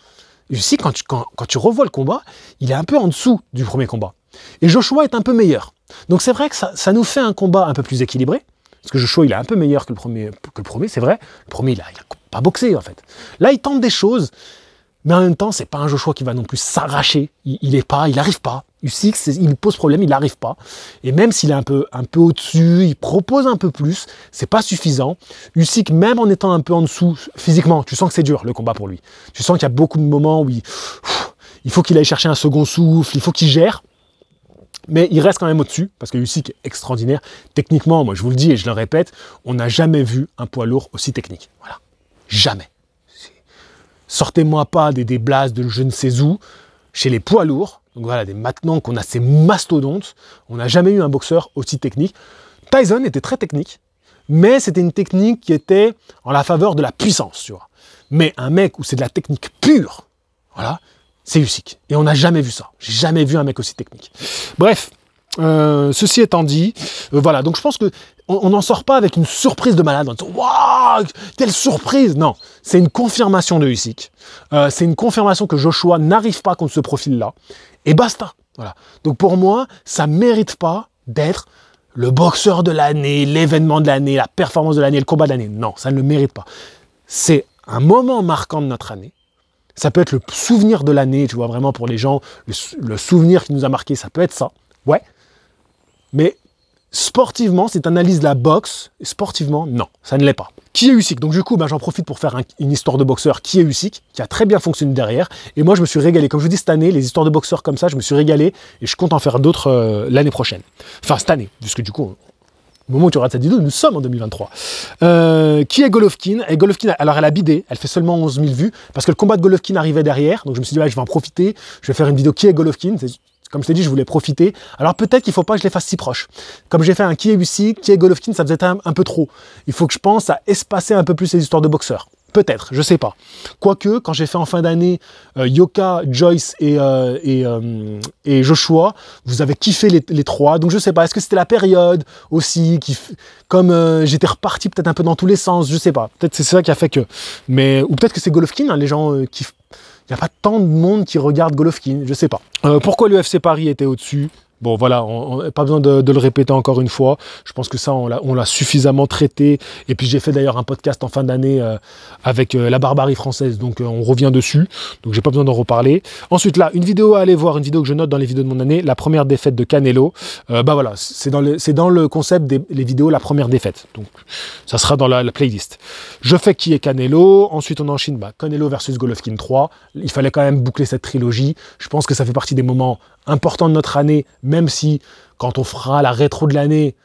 Usyk, quand tu revois le combat, il est un peu en dessous du premier combat. Et Joshua est un peu meilleur. Donc c'est vrai que ça nous fait un combat un peu plus équilibré. Parce que Joshua, il est un peu meilleur que le premier, c'est vrai. Le premier, il a pas boxé, en fait. Là, il tente des choses, mais en même temps, c'est pas un Joshua qui va non plus s'arracher. Il arrive pas. Usyk, il pose problème, il n'arrive pas. Et même s'il est un peu au-dessus, il propose un peu plus, c'est pas suffisant. Usyk, même en étant un peu en dessous, physiquement, tu sens que c'est dur, le combat pour lui. Tu sens qu'il y a beaucoup de moments où il faut qu'il aille chercher un second souffle, il faut qu'il gère. Mais il reste quand même au-dessus, parce que Usyk est extraordinaire. Techniquement, moi je vous le dis et je le répète, on n'a jamais vu un poids lourd aussi technique. Voilà. Jamais. Sortez-moi pas des blases de je ne sais où. Chez les poids lourds, donc voilà, maintenant qu'on a ces mastodontes, on n'a jamais eu un boxeur aussi technique. Tyson était très technique, mais c'était une technique qui était en la faveur de la puissance, tu vois. Mais un mec où c'est de la technique pure, voilà, c'est Usyk. Et on n'a jamais vu ça. J'ai jamais vu un mec aussi technique. Bref, ceci étant dit, voilà. Donc je pense que on n'en sort pas avec une surprise de malade. Waouh, quelle surprise! Non, c'est une confirmation de Usyk. C'est une confirmation que Joshua n'arrive pas contre ce profil-là. Et basta. Voilà. Donc pour moi, ça mérite pas d'être le boxeur de l'année, l'événement de l'année, la performance de l'année, le combat de l'année. Non, ça ne le mérite pas. C'est un moment marquant de notre année. Ça peut être le souvenir de l'année, tu vois, vraiment pour les gens, le souvenir qui nous a marqué, ça peut être ça, ouais. Mais sportivement, si tu analyses la boxe, sportivement, non, ça ne l'est pas. Qui est Usyk? Donc du coup, j'en profite pour faire une histoire de boxeur qui est Usyk, qui a très bien fonctionné derrière. Et moi, je me suis régalé. Comme je vous dis, cette année, les histoires de boxeurs comme ça, je me suis régalé et je compte en faire d'autres l'année prochaine. Enfin, cette année, puisque du coup... Au moment où tu regardes cette vidéo, nous sommes en 2023. Qui est Golovkin? Et Golovkin, alors elle a bidé, elle fait seulement 11 000 vues, parce que le combat de Golovkin arrivait derrière, donc je me suis dit, ouais, je vais en profiter, je vais faire une vidéo qui est Golovkin, comme je t'ai dit, je voulais profiter. Alors peut-être qu'il ne faut pas que je les fasse si proches. Comme j'ai fait un qui est Usyk, qui est Golovkin, ça faisait un peu trop. Il faut que je pense à espacer un peu plus les histoires de boxeurs. Peut-être, je sais pas. Quoique, quand j'ai fait en fin d'année Yoka, Joyce et Joshua, vous avez kiffé les trois. Donc je sais pas, est-ce que c'était la période aussi, comme j'étais reparti peut-être un peu dans tous les sens, je sais pas. Peut-être c'est ça qui a fait que... ou peut-être que c'est Golovkin, hein, les gens kiffent. Il n'y a pas tant de monde qui regarde Golovkin, je sais pas. Pourquoi l'UFC Paris était au-dessus? Bon voilà, pas besoin de le répéter encore une fois. Je pense que ça, on l'a suffisamment traité. Et puis j'ai fait d'ailleurs un podcast en fin d'année avec la barbarie française. Donc on revient dessus. Donc j'ai pas besoin d'en reparler. Ensuite là, une vidéo à aller voir, une vidéo que je note dans les vidéos de mon année, la première défaite de Canelo. Voilà, c'est dans le concept des vidéos, la première défaite. Donc ça sera dans la playlist. Je fais qui est Canelo. Ensuite on enchaîne Canelo versus Golovkin 3. Il fallait quand même boucler cette trilogie. Je pense que ça fait partie des moments importants de notre année, même si quand on fera la rétro de l'année,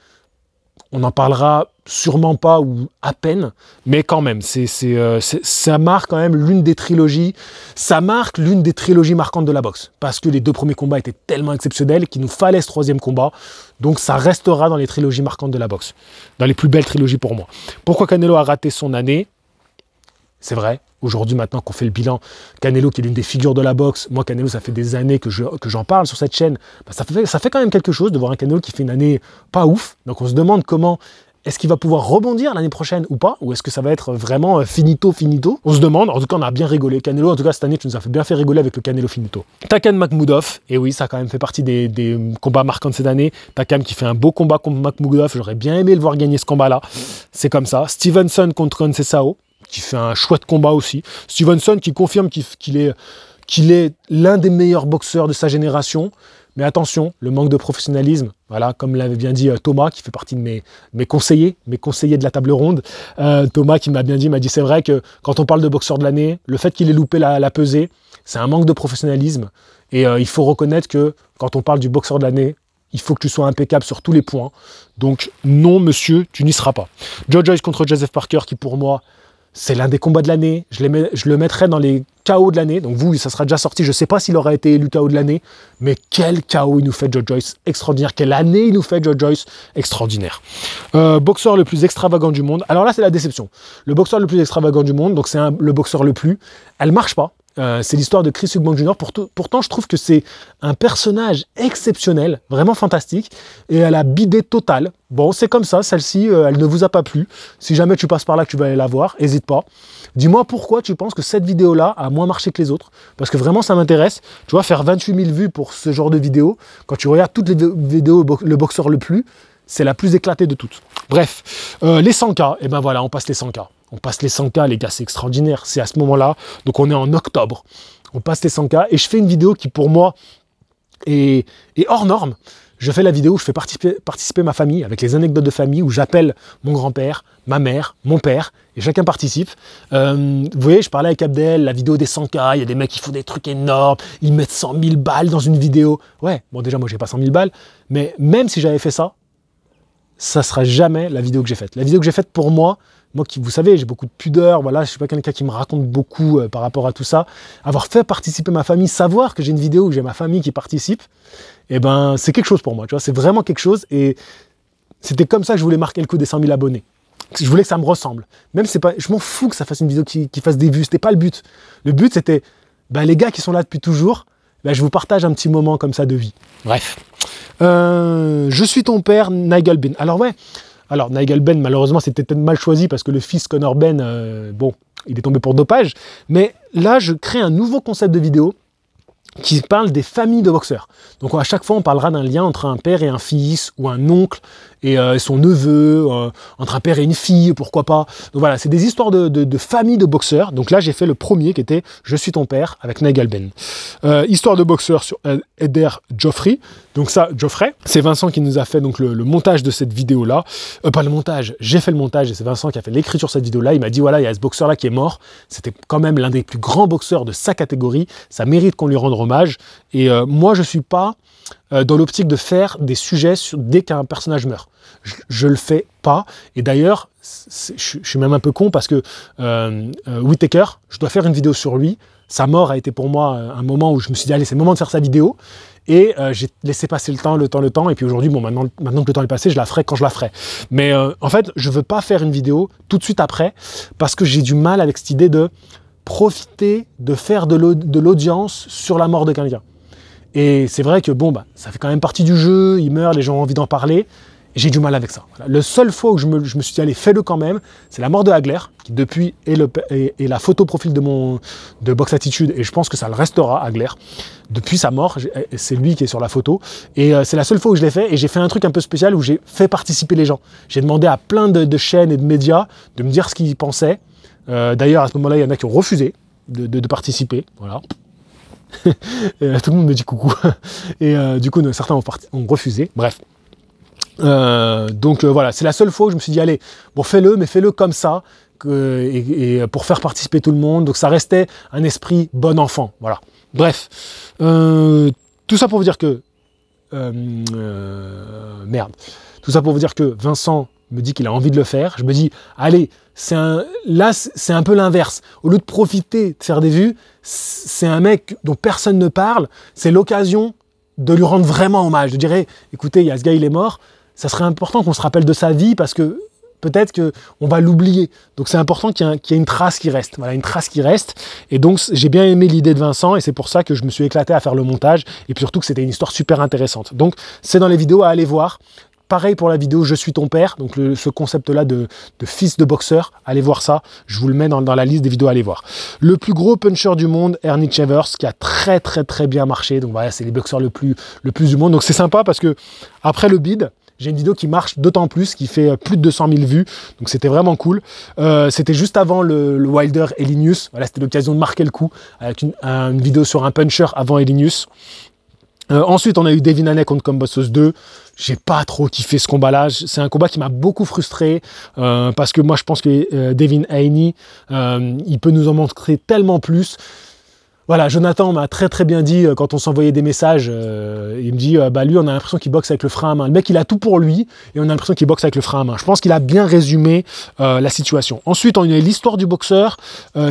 on n'en parlera sûrement pas ou à peine, mais quand même, ça marque quand même l'une des trilogies, ça marque l'une des trilogies marquantes de la boxe, parce que les deux premiers combats étaient tellement exceptionnels qu'il nous fallait ce troisième combat, donc ça restera dans les trilogies marquantes de la boxe, dans les plus belles trilogies pour moi. Pourquoi Canelo a raté son année? C'est vrai, aujourd'hui maintenant qu'on fait le bilan, Canelo qui est l'une des figures de la boxe, moi Canelo ça fait des années que j'en parle sur cette chaîne, ça fait quand même quelque chose de voir un Canelo qui fait une année pas ouf, donc on se demande comment, est-ce qu'il va pouvoir rebondir l'année prochaine ou pas, ou est-ce que ça va être vraiment finito, on se demande, en tout cas on a bien rigolé, Canelo en tout cas cette année tu nous as fait bien fait rigoler avec le Canelo finito. Takam Makhmoudov, et oui ça a quand même fait partie des combats marquants de cette année, Takam qui fait un beau combat contre Makhmoudov, j'aurais bien aimé le voir gagner ce combat là, c'est comme ça, Stevenson contre Conceição, qui fait un chouette combat aussi. Stevenson qui confirme qu'il est l'un des meilleurs boxeurs de sa génération. Mais attention, le manque de professionnalisme, voilà, comme l'avait bien dit Thomas, qui fait partie de mes conseillers de la table ronde. Thomas qui m'a dit, c'est vrai que quand on parle de boxeur de l'année, le fait qu'il ait loupé la pesée, c'est un manque de professionnalisme. Et il faut reconnaître que quand on parle du boxeur de l'année, il faut que tu sois impeccable sur tous les points. Donc non, monsieur, tu n'y seras pas. Joe Joyce contre Joseph Parker, qui pour moi... C'est l'un des combats de l'année. Je le mettrai dans les KO de l'année. Donc vous, ça sera déjà sorti. Je ne sais pas s'il aura été élu KO de l'année. Mais quel KO il nous fait Joe Joyce. Extraordinaire. Quelle année il nous fait Joe Joyce. Extraordinaire. Boxeur le plus extravagant du monde. Alors là, c'est la déception. Le boxeur le plus extravagant du monde. Donc c'est le boxeur le plus. Elle marche pas. C'est l'histoire de Chris Eubank Jr. Pourtant, je trouve que c'est un personnage exceptionnel, vraiment fantastique, et elle a bidé totale. Bon, c'est comme ça, celle-ci, elle ne vous a pas plu. Si jamais tu passes par là que tu vas aller la voir, n'hésite pas. Dis-moi pourquoi tu penses que cette vidéo-là a moins marché que les autres, parce que vraiment, ça m'intéresse. Tu vois, faire 28 000 vues pour ce genre de vidéo, quand tu regardes toutes les vidéos, le boxeur le plus, c'est la plus éclatée de toutes. Bref, les 100K, et ben voilà, on passe les 100K. On passe les 100K, les gars, c'est extraordinaire. C'est à ce moment-là. Donc, on est en octobre. On passe les 100K. Et je fais une vidéo qui, pour moi, est hors norme. Je fais la vidéo où je fais participer ma famille avec les anecdotes de famille, où j'appelle mon grand-père, ma mère, mon père, et chacun participe. Vous voyez, je parlais avec Abdel, la vidéo des 100K, il y a des mecs qui font des trucs énormes, ils mettent 100 000 balles dans une vidéo. Ouais, bon, déjà, moi, j'ai pas 100 000 balles. Mais même si j'avais fait ça, ça sera jamais la vidéo que j'ai faite. La vidéo que j'ai faite pour moi qui, vous savez, j'ai beaucoup de pudeur, voilà, je suis pas quelqu'un qui me raconte beaucoup par rapport à tout ça. Avoir fait participer ma famille, savoir que j'ai une vidéo où j'ai ma famille qui participe, eh ben, c'est quelque chose pour moi, tu vois, c'est vraiment quelque chose, et c'était comme ça que je voulais marquer le coup des 100 000 abonnés. Je voulais que ça me ressemble. Même c'est pas, je m'en fous que ça fasse une vidéo qui fasse des vues, c'était pas le but. Le but, c'était, les gars qui sont là depuis toujours, je vous partage un petit moment comme ça de vie. Bref. Je suis ton père, Nigel Benn. Alors ouais, Nigel Benn, malheureusement, c'était peut-être mal choisi parce que le fils Conor Benn, bon, il est tombé pour dopage. Mais là, je crée un nouveau concept de vidéo qui parle des familles de boxeurs. Donc à chaque fois, on parlera d'un lien entre un père et un fils, ou un oncle et son neveu, entre un père et une fille, pourquoi pas. Donc voilà, c'est des histoires de familles de boxeurs. Donc là, j'ai fait le premier qui était « Je suis ton père » avec Nigel Benn. Histoire de boxeur sur Eder Joffrey. Donc ça, Geoffrey, c'est Vincent qui nous a fait donc, le montage de cette vidéo-là. Pas le montage, j'ai fait le montage et c'est Vincent qui a fait l'écriture de cette vidéo-là. Il m'a dit, voilà, il y a ce boxeur-là qui est mort. C'était quand même l'un des plus grands boxeurs de sa catégorie. Ça mérite qu'on lui rende hommage. Et moi, je ne suis pas dans l'optique de faire des sujets dès qu'un personnage meurt. Je le fais pas. Et d'ailleurs, je suis même un peu con parce que Whittaker, je dois faire une vidéo sur lui. Sa mort a été pour moi un moment où je me suis dit, allez, c'est le moment de faire sa vidéo. Et j'ai laissé passer le temps. Et puis aujourd'hui, bon, maintenant que le temps est passé, je la ferai quand je la ferai. Mais en fait, je veux pas faire une vidéo tout de suite après parce que j'ai du mal avec cette idée de profiter, de faire de l'audience sur la mort de quelqu'un. Et c'est vrai que bon, ça fait quand même partie du jeu, il meurt, les gens ont envie d'en parler. Et j'ai du mal avec ça. Voilà. Le seul fois où je me suis dit, allez, fais-le quand même, c'est la mort de Hagler, qui depuis est la photo profil de Box Attitude, et je pense que ça le restera, Hagler. Depuis sa mort, c'est lui qui est sur la photo. Et c'est la seule fois où je l'ai fait, et j'ai fait un truc un peu spécial où j'ai fait participer les gens. J'ai demandé à plein de chaînes et de médias de me dire ce qu'ils pensaient. D'ailleurs, à ce moment-là, il y en a qui ont refusé de participer. Voilà. Tout le monde me dit coucou. Et du coup, certains ont refusé. Bref. Donc voilà, c'est la seule fois où je me suis dit, allez, bon, fais-le, mais fais-le comme ça, et pour faire participer tout le monde. Donc ça restait un esprit bon enfant. Voilà. Bref. Tout ça pour vous dire que... merde. Tout ça pour vous dire que Vincent me dit qu'il a envie de le faire. Je me dis, allez, là, c'est un peu l'inverse. Au lieu de profiter, de faire des vues, c'est un mec dont personne ne parle. C'est l'occasion de lui rendre vraiment hommage. Je dirais, écoutez, il y a ce gars, il est mort. Ça serait important qu'on se rappelle de sa vie parce que peut-être qu'on va l'oublier. Donc c'est important qu'il y ait une trace qui reste. Voilà, une trace qui reste. Et donc j'ai bien aimé l'idée de Vincent et c'est pour ça que je me suis éclaté à faire le montage et puis surtout que c'était une histoire super intéressante. Donc c'est dans les vidéos à aller voir. Pareil pour la vidéo « Je suis ton père », donc ce concept-là de fils de boxeur, allez voir ça, je vous le mets dans la liste des vidéos à aller voir. Le plus gros puncher du monde, Ernie Chevers, qui a très très très bien marché, donc voilà, c'est les boxeurs le plus du monde, donc c'est sympa parce que après le bid, j'ai une vidéo qui marche d'autant plus, qui fait plus de 200 000 vues, donc c'était vraiment cool. C'était juste avant le Wilder Elinius, voilà, c'était l'occasion de marquer le coup, avec une vidéo sur un puncher avant Elinius. Ensuite, on a eu Devin Haney contre Kambosos 2. J'ai pas trop kiffé ce combat-là. C'est un combat qui m'a beaucoup frustré parce que moi, je pense que Devin Haney, il peut nous en montrer tellement plus. Voilà, Jonathan m'a très bien dit quand on s'envoyait des messages, il me dit bah lui on a l'impression qu'il boxe avec le frein à main. Le mec il a tout pour lui et on a l'impression qu'il boxe avec le frein à main. Je pense qu'il a bien résumé la situation. Ensuite on a eu l'histoire du boxeur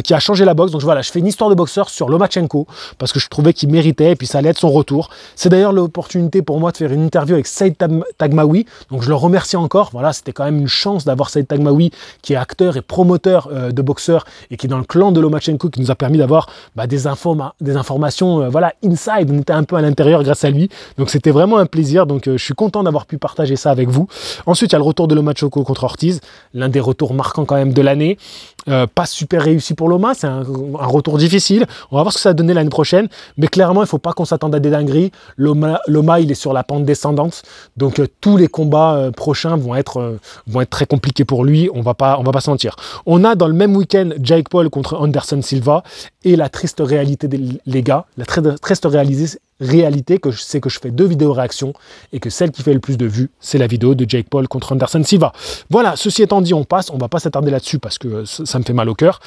qui a changé la boxe. Donc voilà, je fais une histoire de boxeur sur Lomachenko parce que je trouvais qu'il méritait et puis ça allait être son retour. C'est d'ailleurs l'opportunité pour moi de faire une interview avec Saïd Tagmaoui. Donc je le remercie encore. Voilà, c'était quand même une chance d'avoir Saïd Tagmaoui qui est acteur et promoteur de boxeur et qui est dans le clan de Lomachenko qui nous a permis d'avoir des informations voilà, inside, on était un peu à l'intérieur grâce à lui, donc c'était vraiment un plaisir, donc je suis content d'avoir pu partager ça avec vous. Ensuite il y a le retour de Lomachenko contre Ortiz, l'un des retours marquants quand même de l'année, pas super réussi pour Loma, c'est un retour difficile, on va voir ce que ça va donner l'année prochaine, mais clairement il ne faut pas qu'on s'attende à des dingueries. Loma il est sur la pente descendante, donc tous les combats prochains vont être très compliqués pour lui, on va pas se mentir. On a dans le même week-end Jake Paul contre Anderson Silva, et la triste réalité les gars, la triste réalité c'est que je fais 2 vidéos réactions et que celle qui fait le plus de vues, c'est la vidéo de Jake Paul contre Anderson Silva. Voilà, ceci étant dit, on va pas s'attarder là-dessus parce que ça me fait mal au cœur.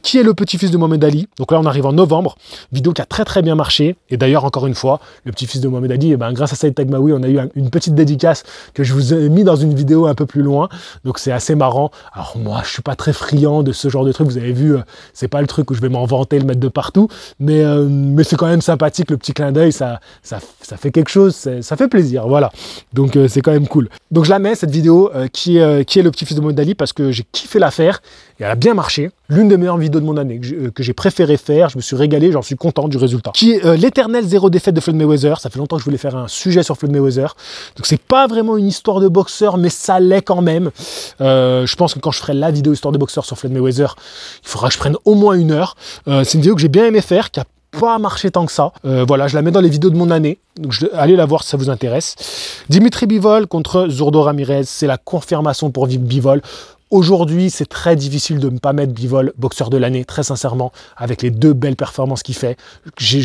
Qui est le petit-fils de Mohamed Ali? Donc là, on arrive en novembre, vidéo qui a très bien marché. Et d'ailleurs, encore une fois, le petit-fils de Mohamed Ali, grâce à Saïd Tagmaoui, on a eu une petite dédicace que je vous ai mis dans une vidéo un peu plus loin. Donc c'est assez marrant. Alors moi, je suis pas très friand de ce genre de truc. Vous avez vu, c'est pas le truc où je vais m'en vanter, le mettre de partout. Mais c'est quand même sympathique, le petit clin d'œil. Ça fait quelque chose, ça fait plaisir, voilà. Donc c'est quand même cool. Donc je la mets, cette vidéo, qui est le petit-fils de Mohamed Ali, parce que j'ai kiffé la faire, et elle a bien marché. L'une des meilleures vidéos de mon année, que j'ai préféré faire, je me suis régalé, j'en suis content du résultat. Qui est l'éternel 0 défaite de Floyd Mayweather, ça fait longtemps que je voulais faire un sujet sur Floyd Mayweather. Donc c'est pas vraiment une histoire de boxeur, mais ça l'est quand même. Je pense que quand je ferai la vidéo histoire de boxeur sur Floyd Mayweather, il faudra que je prenne au moins 1 heure. C'est une vidéo que j'ai bien aimé faire, qui a pas marché tant que ça. Voilà, je la mets dans les vidéos de mon année. Donc allez la voir si ça vous intéresse. Dimitri Bivol contre Zurdo Ramirez, c'est la confirmation pour Bivol. Aujourd'hui, c'est très difficile de ne pas mettre Bivol boxeur de l'année, très sincèrement, avec les 2 belles performances qu'il fait.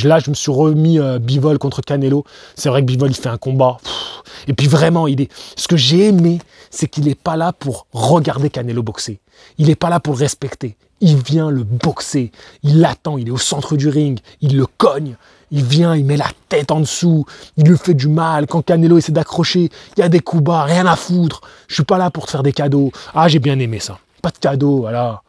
Là, je me suis remis Bivol contre Canelo. C'est vrai que Bivol, il fait un combat. Et puis vraiment, ce que j'ai aimé, c'est qu'il n'est pas là pour regarder Canelo boxer. Il n'est pas là pour le respecter. Il vient le boxer. Il l'attend, il est au centre du ring. Il le cogne. Il vient, il met la tête en dessous, il lui fait du mal. Quand Canelo essaie d'accrocher, il y a des coups bas, rien à foutre. Je suis pas là pour te faire des cadeaux. Ah, j'ai bien aimé ça. Pas de cadeaux, voilà.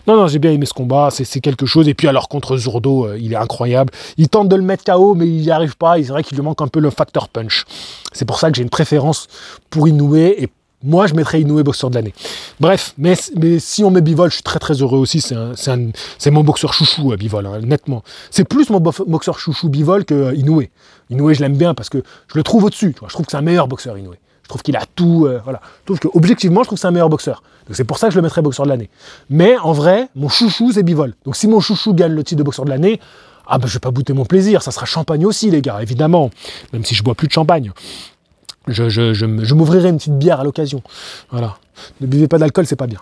Non, j'ai bien aimé ce combat, c'est quelque chose. Et puis alors contre Zurdo, il est incroyable. Il tente de le mettre KO, mais il n'y arrive pas. C'est vrai qu'il lui manque un peu le facteur punch. C'est pour ça que j'ai une préférence pour Inoue, et moi, je mettrais Inoue boxeur de l'année. Bref, mais si on met Bivol, je suis très heureux aussi. C'est mon boxeur chouchou, Bivol, hein, nettement. C'est plus mon boxeur chouchou Bivol que Inoue. Inoue, je l'aime bien parce que je le trouve au-dessus. Je trouve que c'est un meilleur boxeur, Inoue. Je trouve qu'il a tout. Voilà. Je trouve qu'objectivement, je trouve que c'est un meilleur boxeur. Donc c'est pour ça que je le mettrais boxeur de l'année. Mais en vrai, mon chouchou, c'est Bivol. Donc si mon chouchou gagne le titre de boxeur de l'année, je vais pas bouter mon plaisir. Ça sera champagne aussi, les gars, évidemment. Même si je bois plus de champagne. Je m'ouvrirai une petite bière à l'occasion. Voilà. Ne buvez pas d'alcool, c'est pas bien.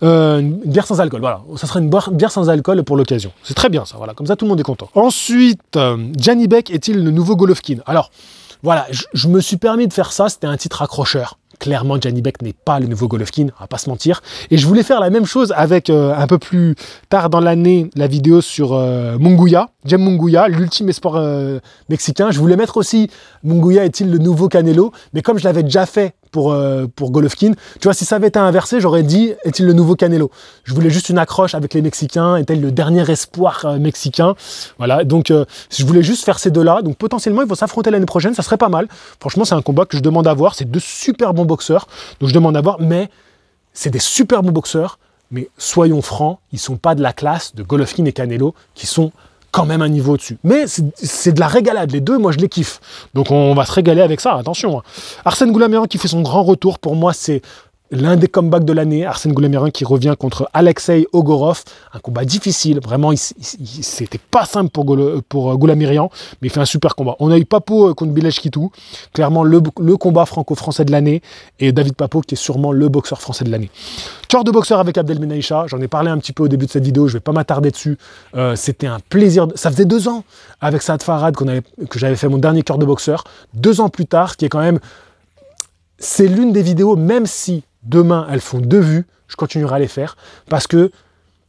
Une bière sans alcool, voilà. Ça sera une bière sans alcool pour l'occasion. C'est très bien ça, voilà. Comme ça, tout le monde est content. Ensuite, Gianni Bek est-il le nouveau Golovkin? Alors, voilà, je me suis permis de faire ça, c'était un titre accrocheur. Clairement, Gianni Bek n'est pas le nouveau Golovkin, on va pas se mentir. Et je voulais faire la même chose avec, un peu plus tard dans l'année, la vidéo sur Munguia, Jem Munguia, l'ultime espoir mexicain. Je voulais mettre aussi Munguia est-il le nouveau Canelo, mais comme je l'avais déjà fait pour Golovkin, tu vois, si ça avait été inversé, j'aurais dit est-il le nouveau Canelo? Je voulais juste une accroche avec les Mexicains, est-il le dernier espoir mexicain? Voilà, donc je voulais juste faire ces 2-là. Donc potentiellement, ils vont s'affronter l'année prochaine, ça serait pas mal. Franchement, c'est un combat que je demande à voir. C'est 2 super bons boxeurs, donc je demande à voir, mais c'est des super bons boxeurs, mais soyons francs, ils sont pas de la classe de Golovkin et Canelo, qui sont quand même un niveau au-dessus. Mais c'est de la régalade, les 2, moi je les kiffe. Donc on va se régaler avec ça, attention. Arsène Goulamirian qui fait son grand retour, pour moi c'est l'un des comebacks de l'année. Arsène Goulamirian qui revient contre Alexei Ogorov, un combat difficile, vraiment c'était pas simple pour Goulamirian, mais il fait un super combat. On a eu Papo contre Bilej Kitou, clairement le combat franco-français de l'année, et David Papo qui est sûrement le boxeur français de l'année. Cœur de boxeur avec Abdel Menaïcha, j'en ai parlé un petit peu au début de cette vidéo, je vais pas m'attarder dessus. C'était un plaisir, ça faisait 2 ans avec Saad Farhad que j'avais fait mon dernier cœur de boxeur, 2 ans plus tard, qui est quand même, c'est l'une des vidéos, même si demain elles font 2 vues, je continuerai à les faire, parce que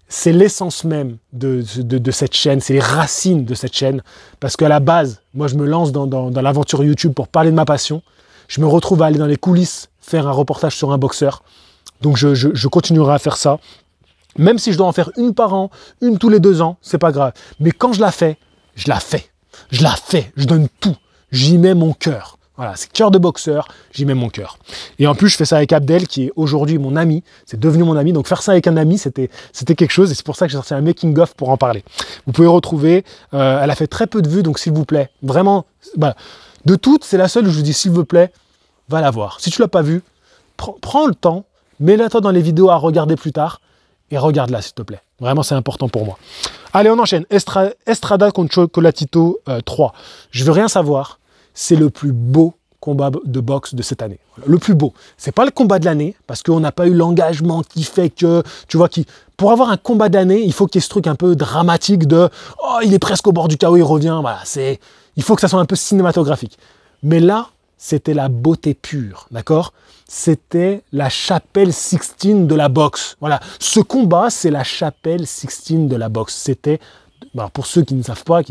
c'est l'essence même de cette chaîne, c'est les racines de cette chaîne. Parce qu'à la base, moi, je me lance dans l'aventure YouTube pour parler de ma passion. Je me retrouve à aller dans les coulisses, faire un reportage sur un boxeur. Donc, je continuerai à faire ça. Même si je dois en faire une par an, une tous les 2 ans, c'est pas grave. Mais quand je la fais, je la fais. Je la fais, je donne tout. J'y mets mon cœur. Voilà, c'est cœur de boxeur, j'y mets mon cœur. Et en plus, je fais ça avec Abdel, qui est aujourd'hui mon ami. C'est devenu mon ami. Donc faire ça avec un ami, c'était quelque chose. Et c'est pour ça que j'ai sorti un making-of pour en parler. Vous pouvez retrouver. Elle a fait très peu de vues, donc s'il vous plaît, vraiment, bah, de toutes, c'est la seule où je vous dis, s'il vous plaît, va la voir. Si tu l'as pas vue, prends le temps, mets-la toi dans les vidéos à regarder plus tard. Et regarde-la, s'il te plaît. Vraiment, c'est important pour moi. Allez, on enchaîne. Estrada contre Chocolatito 3. Je veux rien savoir. C'est le plus beau combat de boxe de cette année. Voilà, le plus beau. C'est pas le combat de l'année, parce qu'on n'a pas eu l'engagement qui fait que, tu vois, pour avoir un combat d'année, il faut qu'il y ait ce truc un peu dramatique de « Oh, il est presque au bord du chaos, il revient. » Voilà, il faut que ça soit un peu cinématographique. Mais là, c'était la beauté pure, d'accord? C'était la chapelle Sixtine de la boxe. Voilà, ce combat, c'est la chapelle Sixtine de la boxe. C'était, pour ceux qui ne savent pas,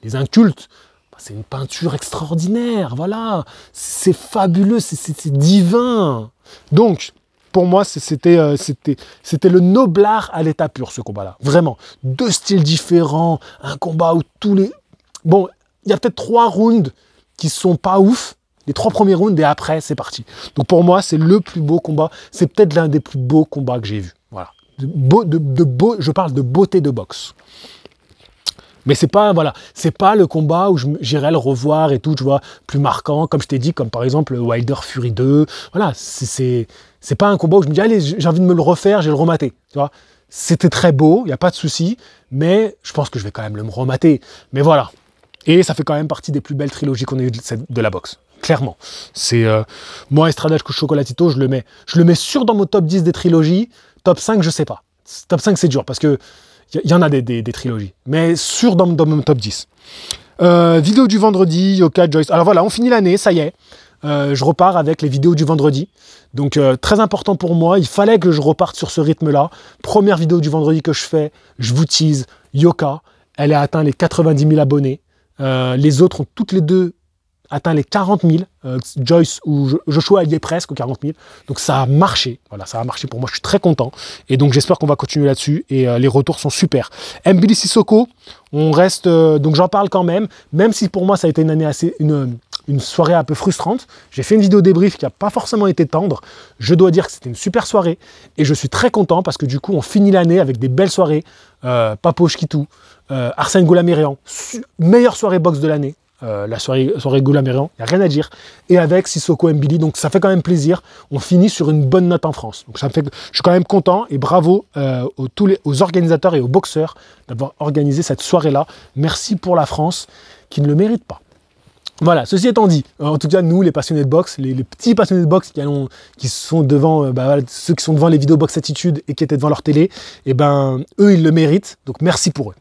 les incultes, c'est une peinture extraordinaire, voilà. C'est fabuleux, c'est divin. Donc, pour moi, c'était le noblard à l'état pur, ce combat-là. Vraiment. 2 styles différents, un combat où tous les... Bon, il y a peut-être 3 rounds qui sont pas ouf, les 3 premiers rounds, et après, c'est parti. Donc pour moi, c'est le plus beau combat. C'est peut-être l'un des plus beaux combats que j'ai vus. Voilà. Je parle de beauté de boxe. Mais c'est pas, voilà, c'est pas le combat où j'irai le revoir et tout, tu vois, plus marquant, comme je t'ai dit, comme par exemple Wilder Fury 2. Voilà, c'est pas un combat où je me dis, allez, j'ai envie de me le refaire, j'ai le remater. Tu vois, c'était très beau, il n'y a pas de souci, mais je pense que je vais quand même le remater. Mais voilà. Et ça fait quand même partie des plus belles trilogies qu'on ait eues de la boxe. Clairement. C'est moi, Estrada Chocolatito, je le mets sûr dans mon top 10 des trilogies. Top 5, je sais pas. Top 5, c'est dur parce que il y en a des trilogies. Mais sûr dans mon top 10. Vidéo du vendredi, Yoka, Joyce. Alors voilà, on finit l'année, ça y est. Je repars avec les vidéos du vendredi. Donc très important pour moi, il fallait que je reparte sur ce rythme-là. Première vidéo du vendredi que je fais, je vous tease, Yoka, elle a atteint les 90 000 abonnés. Les autres ont toutes les deux atteint les 40 000. Joyce ou Joshua, il y est presque aux 40 000. Donc ça a marché. Voilà, ça a marché pour moi. Je suis très content. Et donc j'espère qu'on va continuer là-dessus. Et les retours sont super. Mbili Sissoko, on reste. Donc j'en parle quand même. Même si pour moi ça a été une année une soirée un peu frustrante. J'ai fait une vidéo débrief qui n'a pas forcément été tendre. Je dois dire que c'était une super soirée. Et je suis très content parce que du coup, on finit l'année avec des belles soirées. Papo Chkitou, Arsène Goulamirian, meilleure soirée boxe de l'année. La soirée Goulamirian, il n'y a rien à dire. Et avec Sissoko Mbili, donc ça fait quand même plaisir. On finit sur une bonne note en France. Donc ça me fait, je suis quand même content et bravo aux organisateurs et aux boxeurs d'avoir organisé cette soirée-là. Merci pour la France qui ne le mérite pas. Voilà, ceci étant dit, en tout cas, nous, les passionnés de boxe, les petits passionnés de boxe qui sont devant, voilà, ceux qui sont devant les vidéos Box Attitude et qui étaient devant leur télé, eh ben, eux, ils le méritent. Donc, merci pour eux.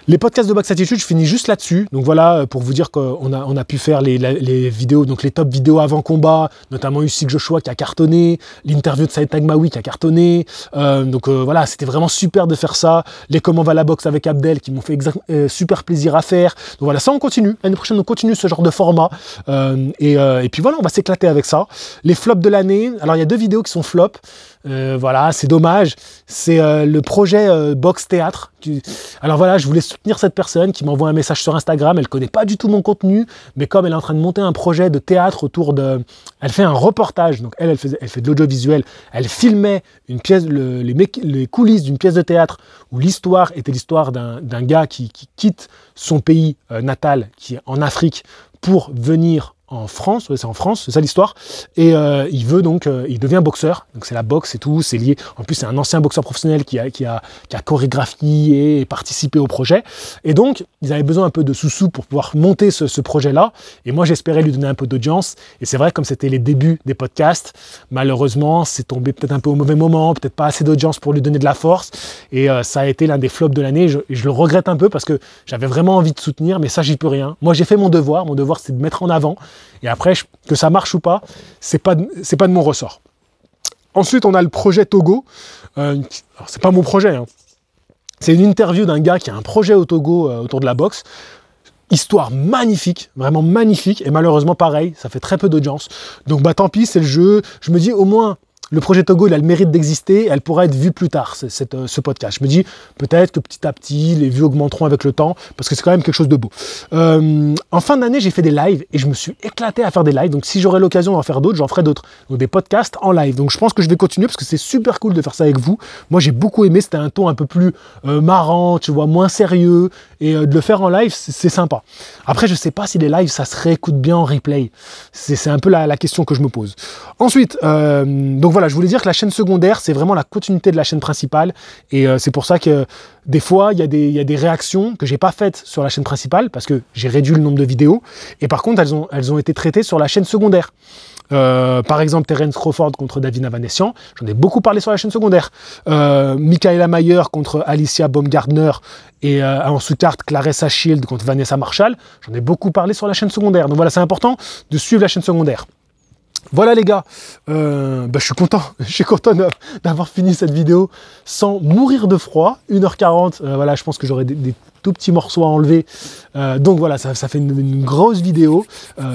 Les podcasts de Box Attitude, je finis juste là-dessus. Donc voilà, pour vous dire qu'on a pu faire les vidéos, donc les top vidéos avant combat, notamment Usyk Joshua qui a cartonné, l'interview de Saïd Taghmaoui qui a cartonné. Voilà, c'était vraiment super de faire ça. Les Comment va la boxe avec Abdel qui m'ont fait super plaisir à faire. Donc voilà, ça on continue. L'année prochaine, on continue ce genre de format. Et puis voilà, on va s'éclater avec ça. Les flops de l'année. Alors il y a 2 vidéos qui sont flops. Voilà, c'est dommage. C'est le projet Box Théâtre. Alors voilà, je voulais soutenir cette personne qui m'envoie un message sur Instagram. Elle connaît pas du tout mon contenu, mais comme elle est en train de monter un projet de théâtre autour de... Elle fait un reportage, donc elle fait de l'audiovisuel. Elle filmait une pièce, les coulisses d'une pièce de théâtre où l'histoire était l'histoire d'un gars qui quitte son pays natal, qui est en Afrique, pour venir en France, ouais, c'est en France, c'est ça l'histoire, et il veut donc, il devient boxeur, donc c'est la boxe et tout, c'est lié, en plus c'est un ancien boxeur professionnel qui a chorégraphié et participé au projet, et donc ils avaient besoin un peu de sous-sous pour pouvoir monter ce projet-là, et moi j'espérais lui donner un peu d'audience, et c'est vrai comme c'était les débuts des podcasts, malheureusement c'est tombé peut-être un peu au mauvais moment, peut-être pas assez d'audience pour lui donner de la force, et ça a été l'un des flops de l'année, et je le regrette un peu parce que j'avais vraiment envie de soutenir, mais ça j'y peux rien, moi j'ai fait mon devoir c'est de mettre en avant. Et après, que ça marche ou pas, c'est pas de mon ressort. Ensuite, on a le projet Togo. Alors, c'est pas mon projet, hein. C'est une interview d'un gars qui a un projet au Togo autour de la boxe. Histoire magnifique, vraiment magnifique, et malheureusement pareil, ça fait très peu d'audience. Donc bah tant pis, c'est le jeu. Je me dis au moins, le projet Togo, il a le mérite d'exister, elle pourra être vue plus tard, ce podcast. Je me dis peut-être que petit à petit, les vues augmenteront avec le temps, parce que c'est quand même quelque chose de beau. En fin d'année, j'ai fait des lives, et je me suis éclaté à faire des lives, donc si j'aurai l'occasion d'en faire d'autres, j'en ferai d'autres. Donc des podcasts en live. Donc je pense que je vais continuer, parce que c'est super cool de faire ça avec vous. Moi, j'ai beaucoup aimé, c'était un ton un peu plus marrant, tu vois, moins sérieux, et de le faire en live, c'est sympa. Après, je sais pas si les lives, ça se réécoute bien en replay. C'est un peu la question que je me pose. Ensuite, donc voilà, je voulais dire que la chaîne secondaire, c'est vraiment la continuité de la chaîne principale. Et c'est pour ça que des fois, il y a des réactions que j'ai pas faites sur la chaîne principale, parce que j'ai réduit le nombre de vidéos. Et par contre, elles ont été traitées sur la chaîne secondaire. Par exemple, Terence Crawford contre David Navanesyan, j'en ai beaucoup parlé sur la chaîne secondaire. Michaela Mayer contre Alicia Baumgardner et en sous-carte Clarissa Shield contre Vanessa Marshall, j'en ai beaucoup parlé sur la chaîne secondaire. Donc voilà, c'est important de suivre la chaîne secondaire. Voilà les gars, je suis content d'avoir fini cette vidéo sans mourir de froid, 1h40, voilà, je pense que j'aurai des tout petits morceaux à enlever, donc voilà, ça fait une grosse vidéo.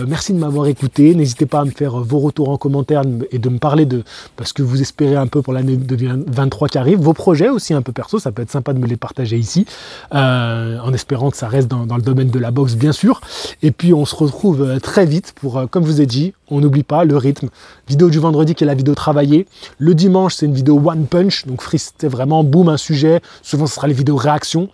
Merci de m'avoir écouté, n'hésitez pas à me faire vos retours en commentaire et de me parler de ce que vous espérez un peu pour l'année 2023 qui arrive, vos projets aussi un peu perso, ça peut être sympa de me les partager ici, en espérant que ça reste dans le domaine de la boxe bien sûr, et puis on se retrouve très vite pour, comme je vous ai dit, on n'oublie pas le rythme, vidéo du vendredi qui est la vidéo travaillée, le dimanche c'est une vidéo one punch, donc c'est vraiment boum un sujet, souvent ce sera les vidéos réactions,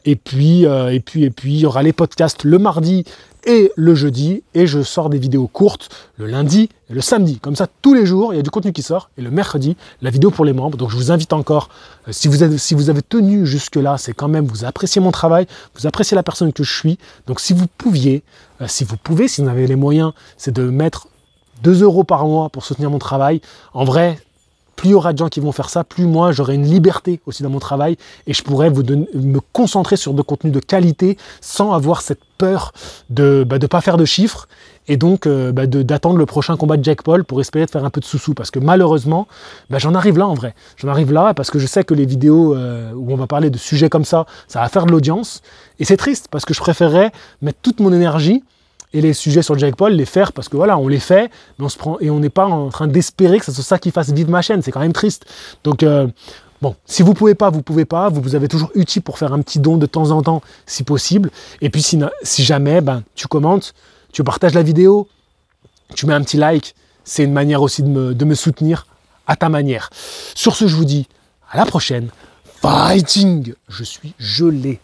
et puis il y aura les podcasts le mardi et le jeudi, et je sors des vidéos courtes le lundi et le samedi. Comme ça, tous les jours, il y a du contenu qui sort, et le mercredi, la vidéo pour les membres. Donc je vous invite encore, si vous avez tenu jusque-là, c'est quand même, vous appréciez mon travail, vous appréciez la personne que je suis. Donc si vous pouvez, si vous avez les moyens, c'est de mettre 2 € par mois pour soutenir mon travail. En vrai, plus il y aura de gens qui vont faire ça, plus moi j'aurai une liberté aussi dans mon travail et je pourrai me concentrer sur de contenus de qualité sans avoir cette peur de pas faire de chiffres et donc d'attendre le prochain combat de Jake Paul pour espérer de faire un peu de sous-sous, parce que malheureusement j'en arrive là en vrai. J'en arrive là parce que je sais que les vidéos où on va parler de sujets comme ça va faire de l'audience et c'est triste parce que je préférerais mettre toute mon énergie et les sujets sur Jake Paul, les faire parce que voilà, on les fait, mais on se prend et on n'est pas en train d'espérer que ce soit ça qui fasse vivre ma chaîne. C'est quand même triste. Donc bon, si vous pouvez pas, vous avez toujours utile pour faire un petit don de temps en temps, si possible. Et puis si jamais, tu commentes, tu partages la vidéo, tu mets un petit like. C'est une manière aussi de me soutenir à ta manière. Sur ce, je vous dis à la prochaine. Fighting, je suis gelé.